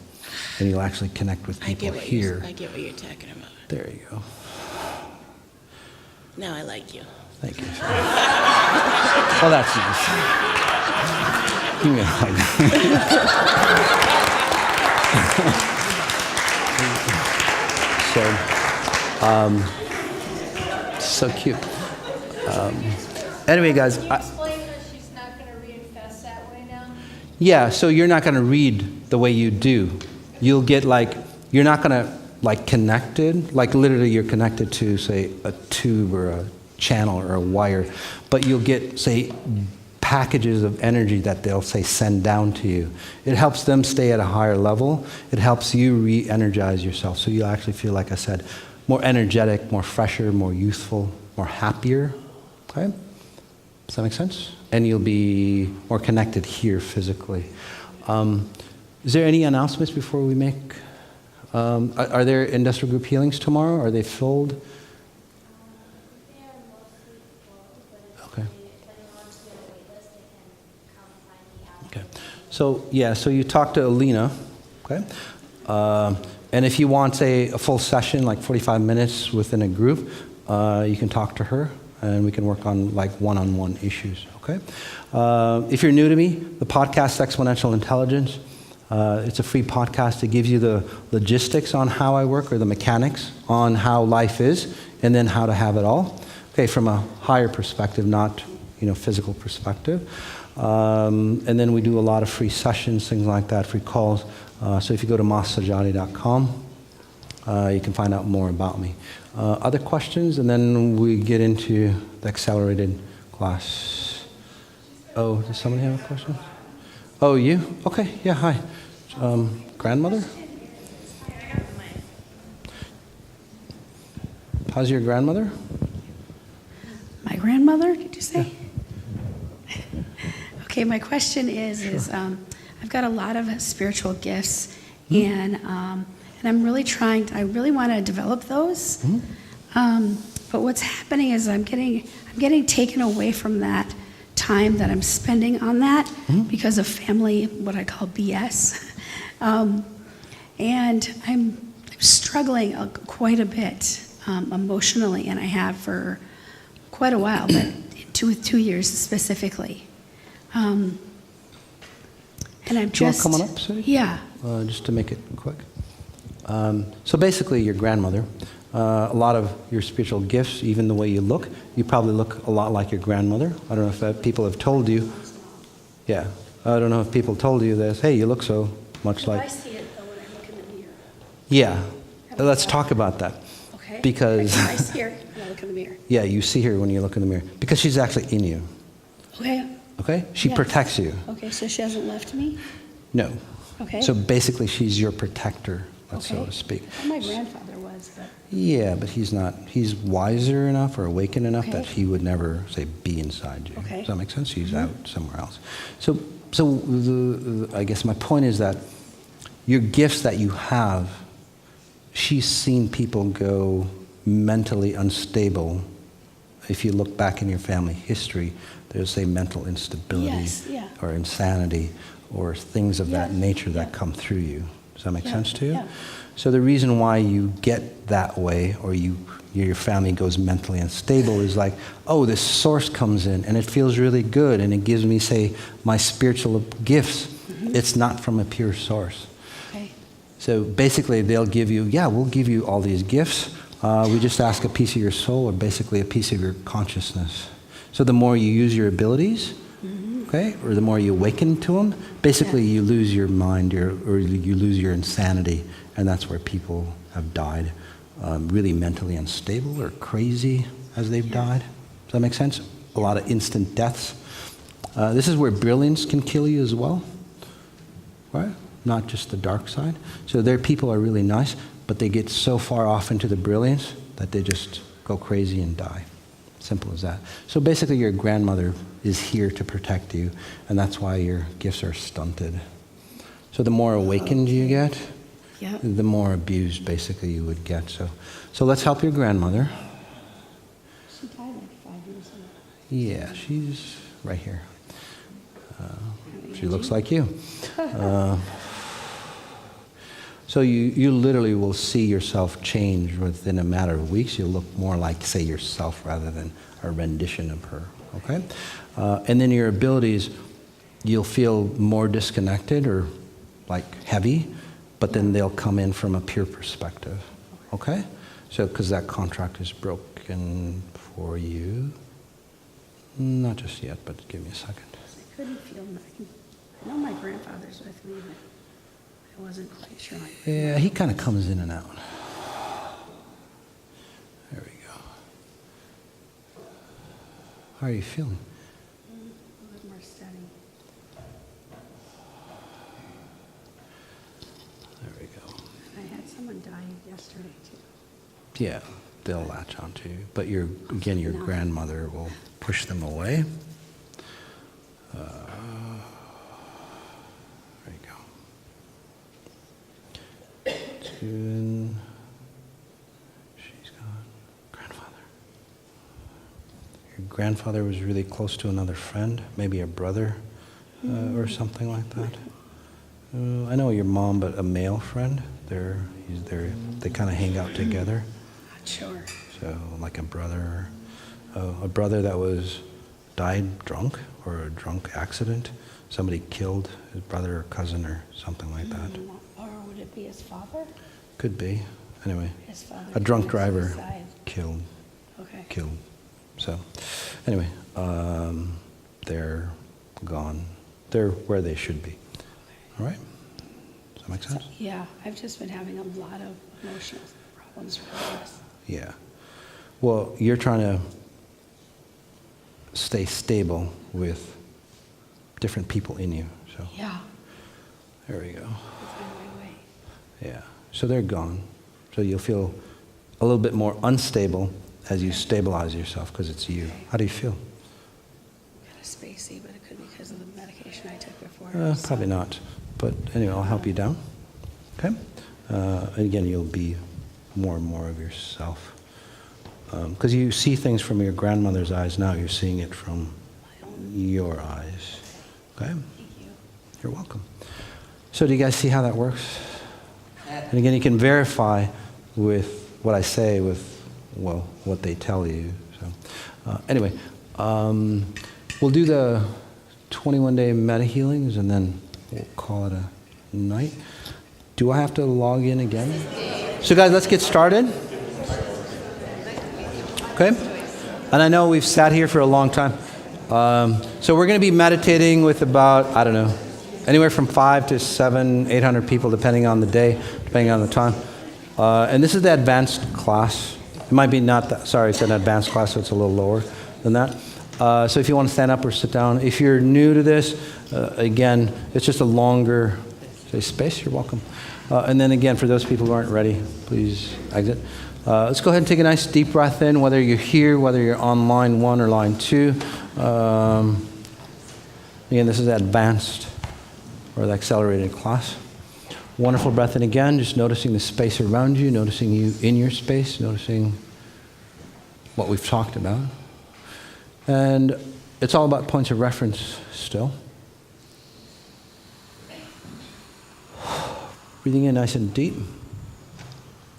And you'll actually connect with people here. I get what you're talking about. There you go. Now I like you. Thank you. Well, that's nice. Give me a hug. So cute. Anyway, guys. Explain that she's not going to reinfest that way now? Yeah, so you're not going to read the way you do. You'll get like, you're not going to like connected, like literally you're connected to, say, a tube or a channel or a wire, but you'll get, say, packages of energy that they'll, say, send down to you. It helps them stay at a higher level. It helps you re-energize yourself. So you'll actually feel, like I said, more energetic, more fresher, more youthful, more happier. Okay? Does that make sense? And you'll be more connected here physically. Is there any announcements before we make? Are there industrial group healings tomorrow? Are they filled? Okay. Okay. So yeah, so you talk to Alina, okay? And if you want, say, a full session, like 45 minutes within a group, you can talk to her, and we can work on like one-on-one issues, okay? If you're new to me, the podcast Exponential Intelligence, it's a free podcast. It gives you the logistics on how I work, or the mechanics on how life is, and then how to have it all. Okay, from a higher perspective, not physical perspective. And then we do a lot of free sessions, things like that, free calls. So if you go to sajady.com, you can find out more about me. Other questions, and then we get into the accelerated class. Oh, does somebody have a question? Oh, you? Okay, yeah, hi. Grandmother? How's your grandmother? My grandmother, did you say? Okay, my question is I've got a lot of spiritual gifts, and I'm really I really want to develop those. But what's happening is I'm getting taken away from that time that I'm spending on that because of family, what I call BS. And I'm struggling quite a bit emotionally, and I have for quite a while, but 2 years specifically. And I'm Do you want to come on up, Sadie? Yeah. Just to make it quick. So basically, your grandmother, a lot of your spiritual gifts, even the way you probably look a lot like your grandmother. I don't know if people have told you. Yeah. I don't know if people told you this. Hey, you look so much like. I see it though when I look in the mirror. Yeah. Let's talk about that. Okay. Because. I see her when I look in the mirror. Yeah, you see her when you look in the mirror. Because she's actually in you. Okay. Okay? She protects you. Okay, so she hasn't left me? No. Okay. So basically, she's your protector, so to speak. My grandfather was, but. Yeah, but he's not. He's wiser enough or awakened enough that Okay. he would never, say, be inside you. Okay. Does that make sense? He's out somewhere else. So I guess my point is that your gifts that you have, she's seen people go mentally unstable. If you look back in your family history, there's, say, mental instability Yes, yeah. or insanity or things of that nature that come through you. Does that make sense to you? Yeah. So the reason why you get that way, or your family goes mentally unstable, is like, oh, this source comes in and it feels really good and it gives me, say, my spiritual gifts. It's not from a pure source. Okay. So basically they'll give you, we'll give you all these gifts. We just ask a piece of your soul, or basically a piece of your consciousness. So the more you use your abilities, okay, or the more you awaken to them, basically you lose your mind, or you lose your insanity, and that's where people have died, really mentally unstable or crazy as they've died. Does that make sense? A lot of instant deaths. This is where brilliance can kill you as well, right? Not just the dark side. So their people are really nice, but they get so far off into the brilliance that they just go crazy and die. Simple as that. So basically your grandmother is here to protect you, and that's why your gifts are stunted. So the more awakened you get, the more abused basically you would get. So let's help your grandmother. She died like 5 years ago. Yeah, she's right here. She looks like you. So you literally will see yourself change within a matter of weeks. You'll look more like, say, yourself rather than a rendition of her, okay? And then your abilities, you'll feel more disconnected or like heavy, but then they'll come in from a peer perspective. Okay? So, because that contract is broken for you. Not just yet, but give me a second. I couldn't feel nothing. I know my grandfather's with me, but I wasn't quite sure. Yeah, he kind of comes in and out. There we go. How are you feeling? A little more steady. There we go. I had someone die yesterday, too. Yeah, they'll latch onto you. But your grandmother will push them away. There you go. June. She's gone. Grandfather. Your grandfather was really close to another friend, maybe a brother or something like that. I know your mom, but a male friend. They kind of hang out together. Not sure. So, like a brother that died drunk, or a drunk accident. Somebody killed his brother or cousin or something like that. Or would it be his father? Could be. Anyway, His father a drunk committed driver suicide. killed. Okay. Killed. So, anyway, they're gone. They're where they should be. All right? Does that make sense? Yeah, I've just been having a lot of emotional problems with this. Yeah. Well, you're trying to stay stable with different people in you. So Yeah, there we go. it's on my way. Yeah. So they're gone. So you'll feel a little bit more unstable as you stabilize yourself because it's you. How do you feel? Kind of spacey, but it could be because of the medication I took before. Probably not. But anyway, I'll help you down. Okay? And again, you'll be more and more of yourself. Because you see things from your grandmother's eyes now, you're seeing it from your eyes. Okay? Thank you. You're welcome. So do you guys see how that works? And again, you can verify with what I say with, well, what they tell you. So anyway, we'll do the 21-day meta-healings, and then we'll call it a night. Do I have to log in again? So guys, let's get started. Okay? And I know we've sat here for a long time. So we're going to be meditating with about, I don't know, anywhere from 500 to 700, 800 people, depending on the day, depending on the time. And this is the advanced class. It might be not that, sorry, it's an advanced class, so it's a little lower than that. So if you want to stand up or sit down. If you're new to this, again, it's just a longer space. You're welcome. And then again, for those people who aren't ready, please exit. Let's go ahead and take a nice deep breath in, whether you're here, whether you're on line 1 or line 2. Again, this is advanced or the accelerated class. Wonderful breath in again, just noticing the space around you, noticing you in your space, noticing what we've talked about. And it's all about points of reference still. Breathing in nice and deep.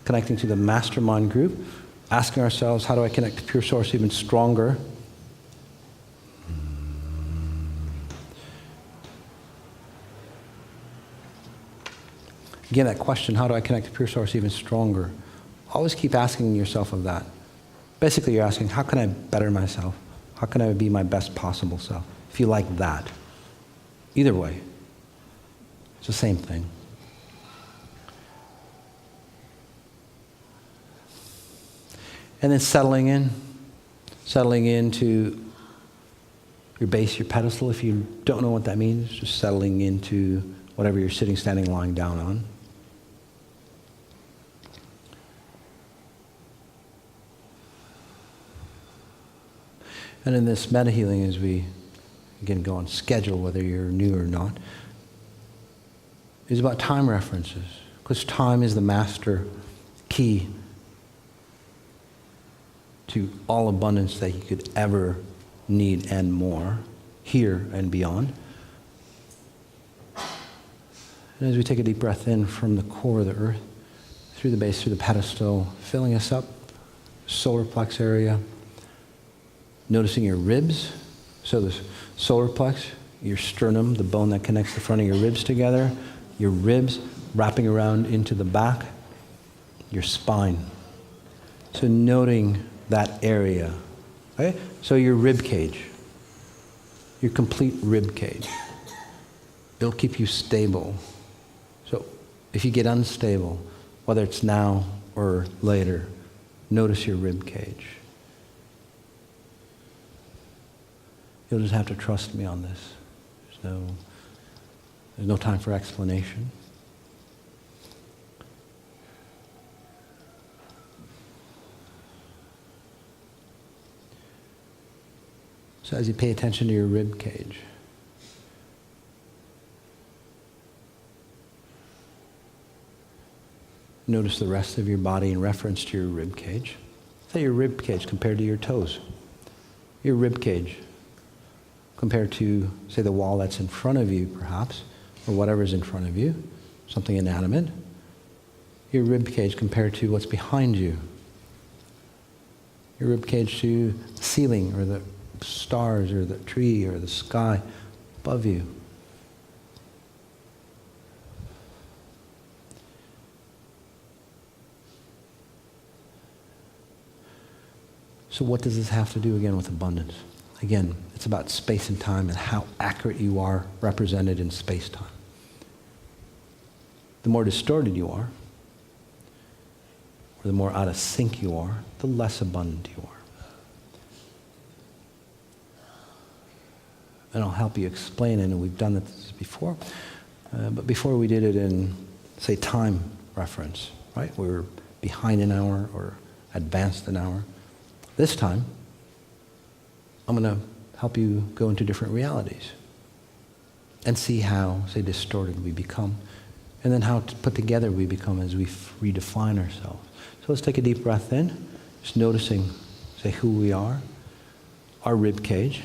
Connecting to the mastermind group. Asking ourselves, how do I connect to pure source even stronger? Again, that question, how do I connect to pure source even stronger? Always keep asking yourself of that. Basically, you're asking, how can I better myself? How can I be my best possible self? If you like that. Either way, it's the same thing. And then settling into your base, your pedestal. If you don't know what that means, just settling into whatever you're sitting, standing, lying down on. And in this meta healing, as we again go on schedule, whether you're new or not, is about time references. Because time is the master key to all abundance that you could ever need and more, here and beyond. And as we take a deep breath in from the core of the earth, through the base, through the pedestal, filling us up, solar plex area, noticing your ribs. So the solar plex, your sternum, the bone that connects the front of your ribs together, your ribs wrapping around into the back, your spine. So noting that area. Okay? So your rib cage, your complete rib cage. It'll keep you stable. So if you get unstable, whether it's now or later, notice your rib cage. You'll just have to trust me on this. There's no time for explanation. So as you pay attention to your rib cage, notice the rest of your body in reference to your rib cage. Say your rib cage compared to your toes. Your rib cage compared to, say, the wall that's in front of you, perhaps, or whatever's in front of you, something inanimate. Your rib cage compared to what's behind you. Your rib cage to the ceiling, or the stars, or the tree, or the sky above you. So what does this have to do again with abundance? Again, it's about space and time and how accurate you are represented in space-time. The more distorted you are, or the more out of sync you are, the less abundant you are. And I'll help you explain it, and we've done this before. But before we did it in, say, time reference, right? We were behind an hour or advanced an hour. This time, I'm going to help you go into different realities and see how, say, distorted we become, and then how put together we become as we redefine ourselves. So let's take a deep breath in, just noticing, say, who we are, our rib cage.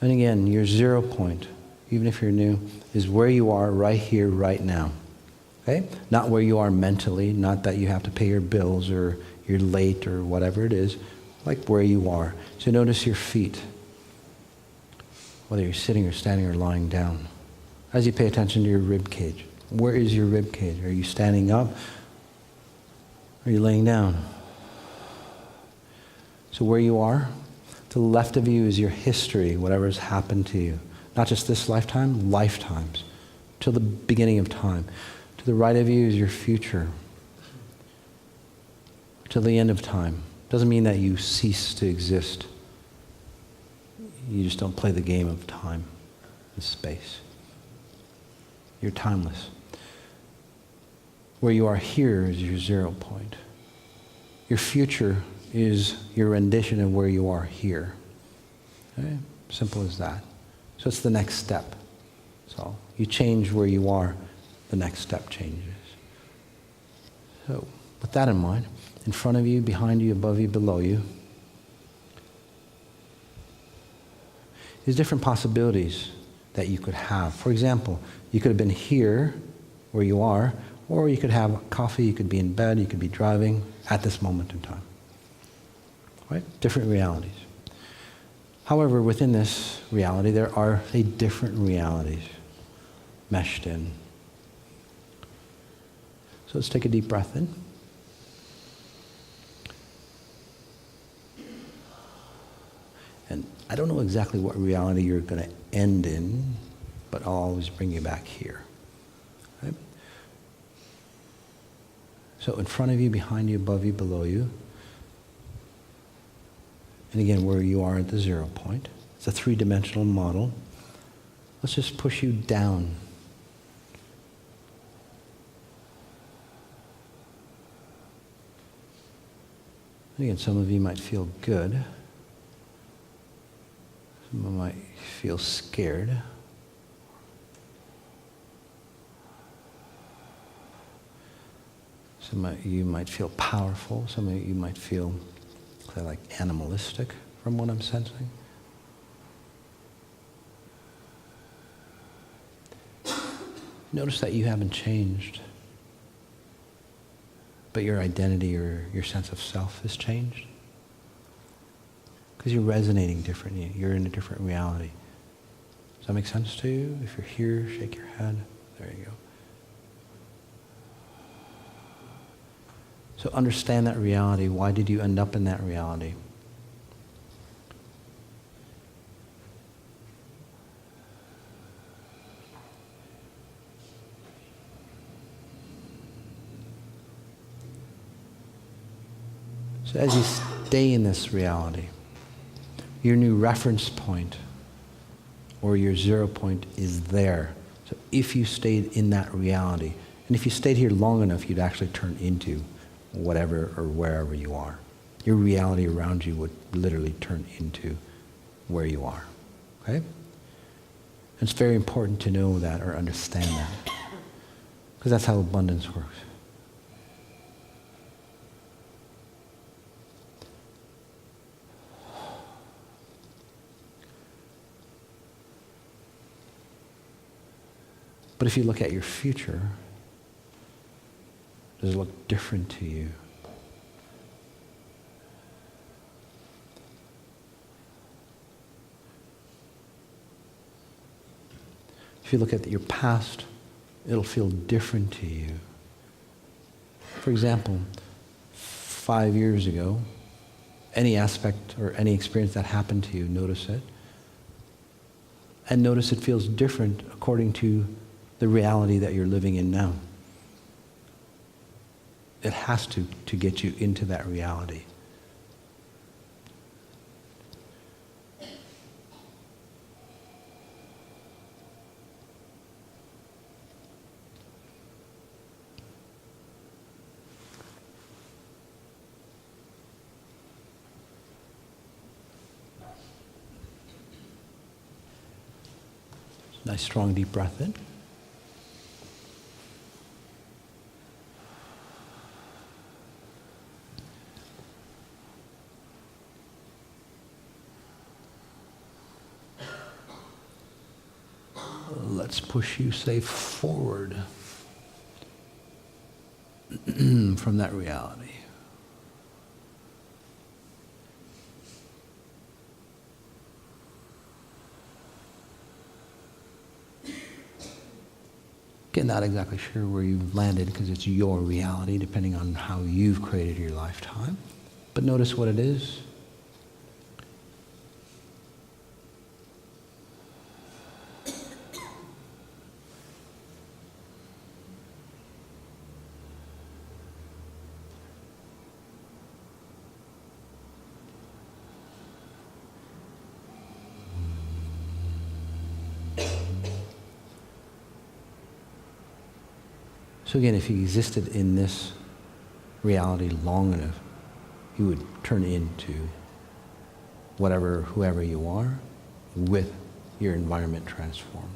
And again, your 0 point, even if you're new, is where you are right here, right now. Okay? Not where you are mentally, not that you have to pay your bills or you're late or whatever it is, like where you are. So notice your feet, whether you're sitting or standing or lying down. As you pay attention to your rib cage, where is your rib cage? Are you standing up? Are you laying down? So where you are, to the left of you is your history, whatever has happened to you. Not just this lifetime, lifetimes, till the beginning of time. To the right of you is your future, till the end of time. Doesn't mean that you cease to exist. You just don't play the game of time and space. You're timeless. Where you are here is your 0 point. Your future is your rendition of where you are here. Okay? Simple as that. So it's the next step. So you change where you are, the next step changes. So with that in mind, in front of you, behind you, above you, below you, there's different possibilities that you could have. For example, you could have been here, where you are, or you could have coffee, you could be in bed, you could be driving at this moment in time. Right? Different realities. However, within this reality, there are, say, different realities meshed in. So let's take a deep breath in. And I don't know exactly what reality you're going to end in, but I'll always bring you back here. Right? So in front of you, behind you, above you, below you, and again, where you are at the 0 point. It's a 3-dimensional model. Let's just push you down. And again, some of you might feel good. Some of you might feel scared. Some of you might feel powerful. Some of you might feel like animalistic from what I'm sensing. Notice that you haven't changed, but your identity or your sense of self has changed. Because you're resonating differently. You're in a different reality. Does that make sense to you? If you're here, shake your head. There you go. So understand that reality. Why did you end up in that reality? So as you stay in this reality, your new reference point or your 0 point is there. So if you stayed in that reality, and if you stayed here long enough, you'd actually turn into whatever or wherever you are. Your reality around you would literally turn into where you are. Okay? It's very important to know that or understand that, because that's how abundance works. But if you look at your future, does it look different to you? If you look at your past, it'll feel different to you. For example, 5 years ago, any aspect or any experience that happened to you, notice it. And notice it feels different according to the reality that you're living in now. It has to get you into that reality. Nice strong deep breath in. Let's push you, say, forward from that reality. Again, not exactly sure where you've landed because it's your reality, depending on how you've created your lifetime. But notice what it is. So again, if you existed in this reality long enough, you would turn into whoever you are, with your environment transformed.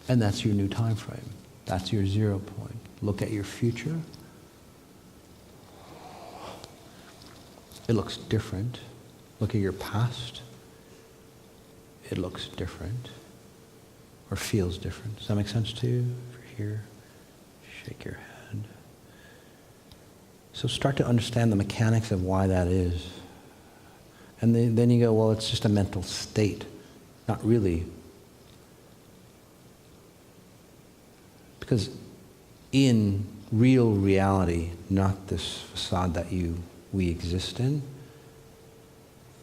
And that's your new time frame. That's your 0 point. Look at your future. It looks different. Look at your past. It looks different or feels different. Does that make sense to you? If you're here, shake your head. So start to understand the mechanics of why that is. And then you go, well, it's just a mental state. Not really. Because in real reality, not this facade that we exist in,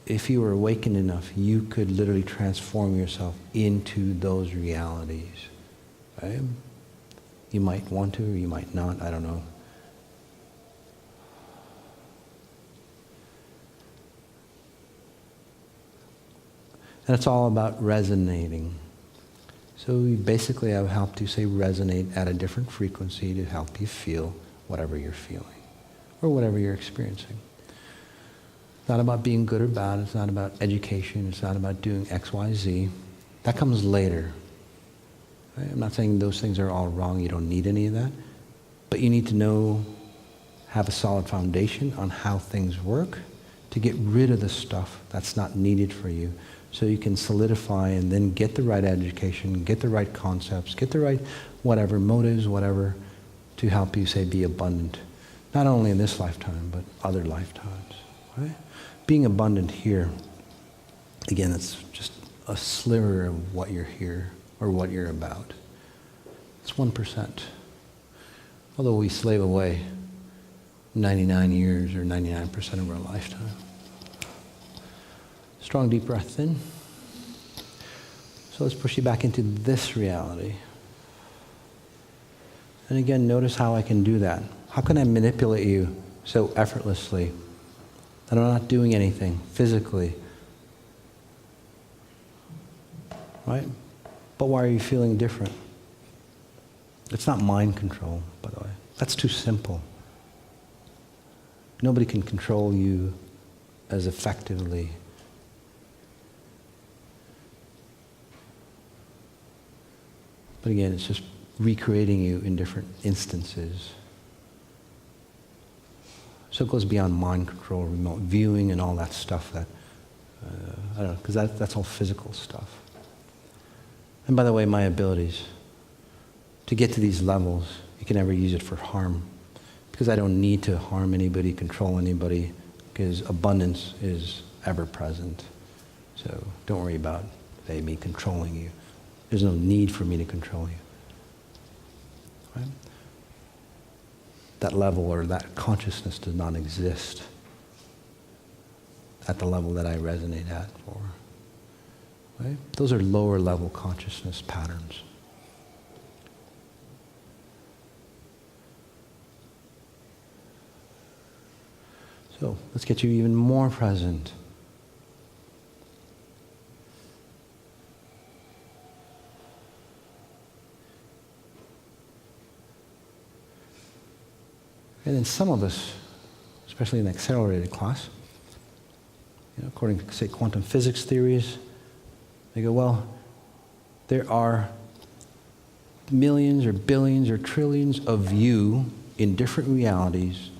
if you were awakened enough, you could literally transform yourself into those realities. Right? You might want to, or you might not, I don't know. And it's all about resonating. So basically I've helped you, say, resonate at a different frequency to help you feel whatever you're feeling or whatever you're experiencing. It's not about being good or bad. It's not about education. It's not about doing X, Y, Z. That comes later. Right? I'm not saying those things are all wrong. You don't need any of that. But you need to know, have a solid foundation on how things work to get rid of the stuff that's not needed for you, so you can solidify and then get the right education, get the right concepts, get the right whatever, motives, whatever, to help you, say, be abundant. Not only in this lifetime, but other lifetimes, right? Being abundant here, again, it's just a sliver of what you're here or what you're about. It's 1%. Although we slave away 99 years or 99% of our lifetime. Strong deep breath in. So let's push you back into this reality. And again, notice how I can do that. How can I manipulate you so effortlessly that I'm not doing anything physically? Right? But why are you feeling different? It's not mind control, by the way. That's too simple. Nobody can control you as effectively. But again, it's just recreating you in different instances. So it goes beyond mind control, remote viewing, and all that stuff that, I don't know, because that's all physical stuff. And by the way, my abilities to get to these levels, you can never use it for harm. Because I don't need to harm anybody, control anybody, because abundance is ever present. So don't worry about, say, me controlling you. There's no need for me to control you. Right? That level or that consciousness does not exist at the level that I resonate at for. Right? Those are lower level consciousness patterns. So let's get you even more present. And then some of us, especially in the accelerated class, according to, say, quantum physics theories, they go, well, there are millions or billions or trillions of you in different realities.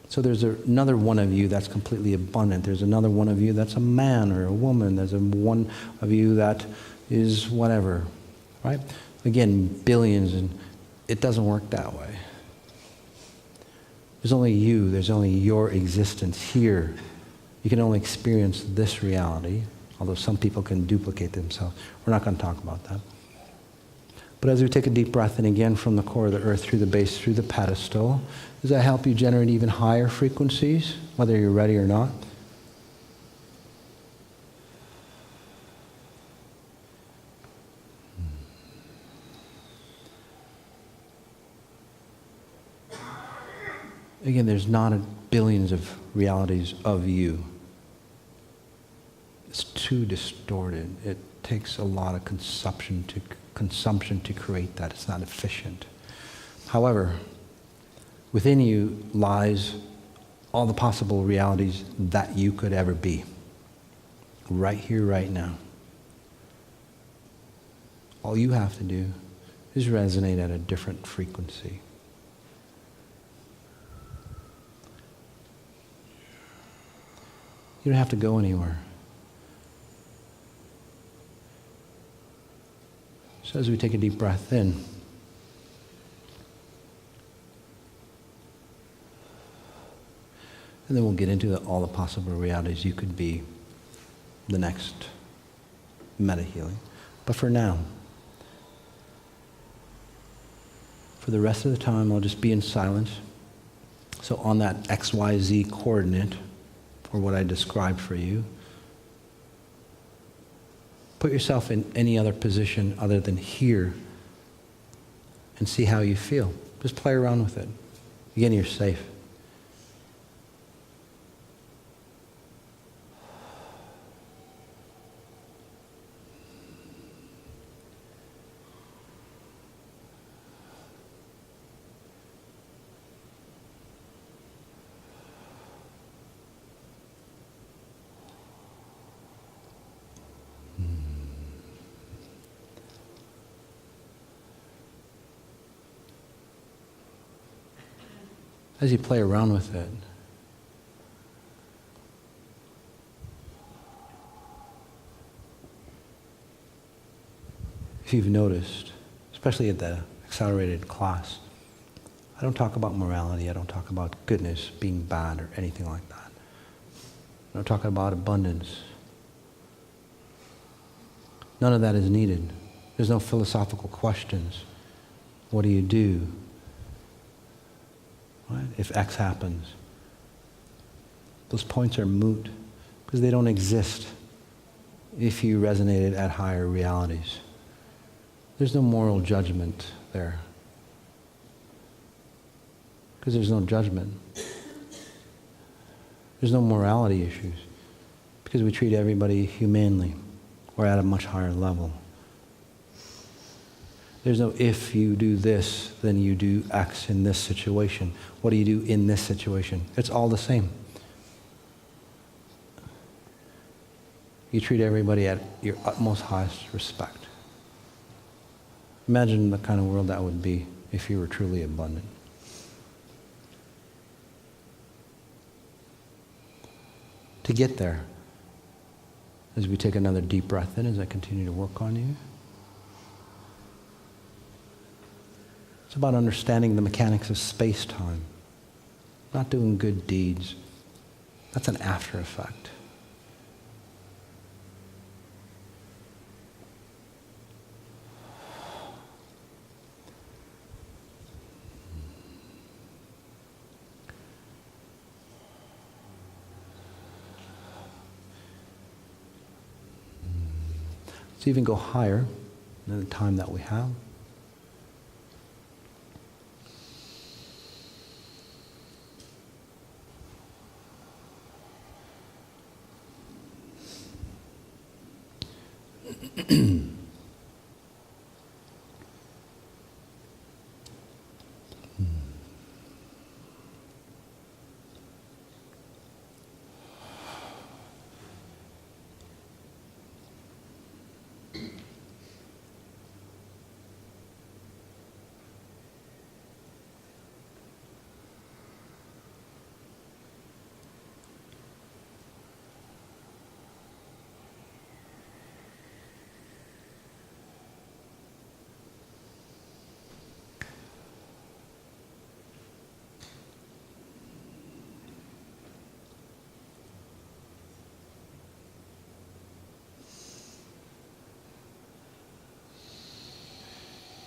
So there's another one of you that's completely abundant. There's another one of you that's a man or a woman. There's one of you that is whatever, right? Again, billions, and it doesn't work that way. There's only you. There's only your existence here. You can only experience this reality, although some people can duplicate themselves. We're not going to talk about that. But as we take a deep breath in again from the core of the earth, through the base, through the pedestal, does that help you generate even higher frequencies, whether you're ready or not? Again, there's not billions of realities of you. It's too distorted. It takes a lot of consumption to create that. It's not efficient. However, within you lies all the possible realities that you could ever be. Right here, right now. All you have to do is resonate at a different frequency. You don't have to go anywhere. So as we take a deep breath in, and then we'll get into all the possible realities you could be the next Medihealing. But for now, for the rest of the time, I'll just be in silence. So on that XYZ coordinate, or what I described for you, put yourself in any other position other than here and see how you feel. Just play around with it. Again, you're safe. As you play around with it, if you've noticed, especially at the accelerated class, I don't talk about morality. I don't talk about goodness, being bad, or anything like that. I don't talk about abundance. None of that is needed. There's no philosophical questions. What do you do, right, if X happens? Those points are moot because they don't exist if you resonated at higher realities. There's no moral judgment there because there's no judgment. There's no morality issues because we treat everybody humanely or at a much higher level. There's no if you do this, then you do X in this situation. What do you do in this situation? It's all the same. You treat everybody at your utmost highest respect. Imagine the kind of world that would be if you were truly abundant. To get there, as we take another deep breath in, as I continue to work on you, it's about understanding the mechanics of space-time, not doing good deeds. That's an after effect. Let's even go higher than the time that we have.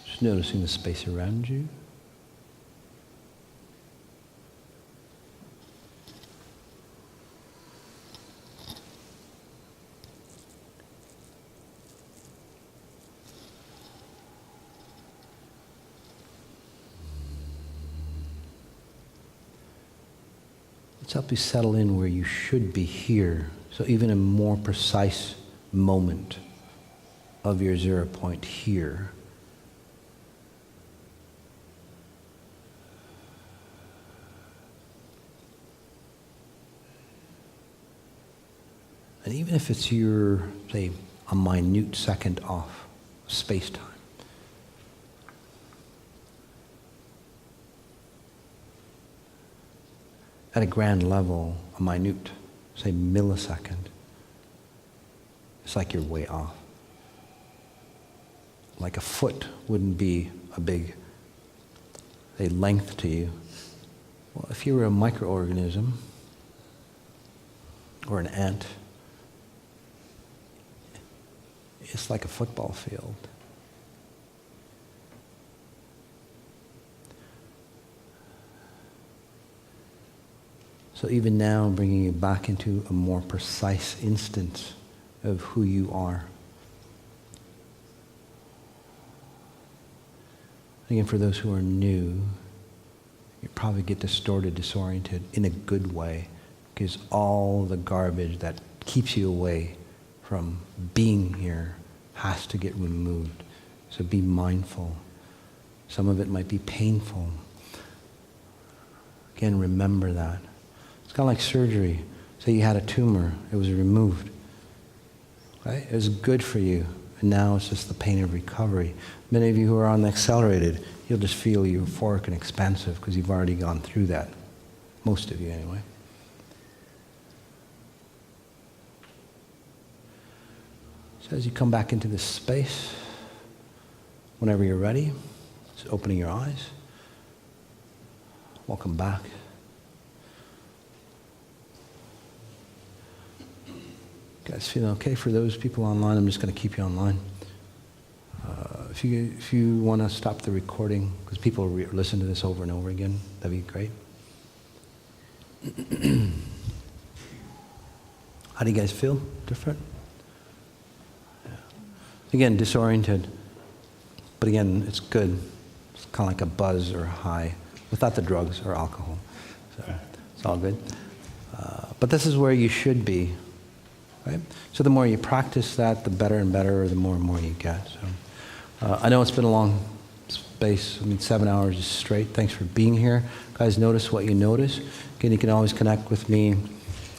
Just noticing the space around you. Let's help you settle in where you should be here. So even a more precise moment of your 0 point here. And even if it's your, say, a minute second off space-time, at a grand level, a minute, say, millisecond, it's like you're way off. Like a foot wouldn't be a big, say, length to you. Well, if you were a microorganism or an ant, it's like a football field. So even now, bringing you back into a more precise instance of who you are. Again, for those who are new, you probably get distorted, disoriented in a good way, because all the garbage that keeps you away from being here has to get removed. So be mindful. Some of it might be painful. Again, remember that. It's kind of like surgery. Say you had a tumor, it was removed. Right? It was good for you, and now it's just the pain of recovery. Many of you who are on the accelerated, you'll just feel euphoric and expansive because you've already gone through that. Most of you, anyway. So as you come back into this space, whenever you're ready, just opening your eyes. Welcome back. Guys feeling okay? For those people online, I'm just going to keep you online. If you want to stop the recording, because people listen to this over and over again, that'd be great. How do you guys feel? Different? Yeah. Again, disoriented. But again, it's good. It's kind of like a buzz or a high without the drugs or alcohol. So it's all good. But this is where you should be. Right? So the more you practice that, the better and better, or the more and more you get. So I know it's been a long space. 7 hours straight. Thanks for being here. Guys, notice what you notice. Again, you can always connect with me.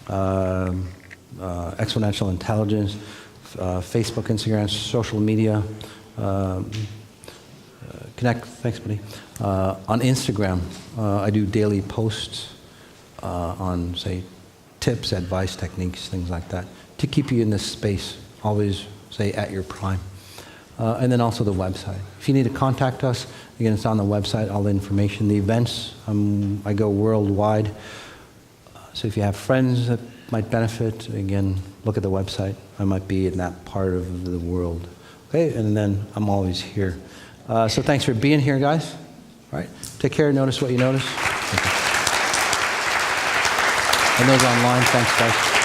Exponential Intelligence, Facebook, Instagram, social media. Connect. Thanks, buddy. On Instagram, I do daily posts on, say, tips, advice, techniques, things like that, to keep you in this space, always, say, at your prime. And then also the website. If you need to contact us, again, it's on the website, all the information. The events, I go worldwide. So if you have friends that might benefit, again, look at the website. I might be in that part of the world. Okay, and then I'm always here. So thanks for being here, guys. All right, take care, notice what you notice. And those online, thanks, guys.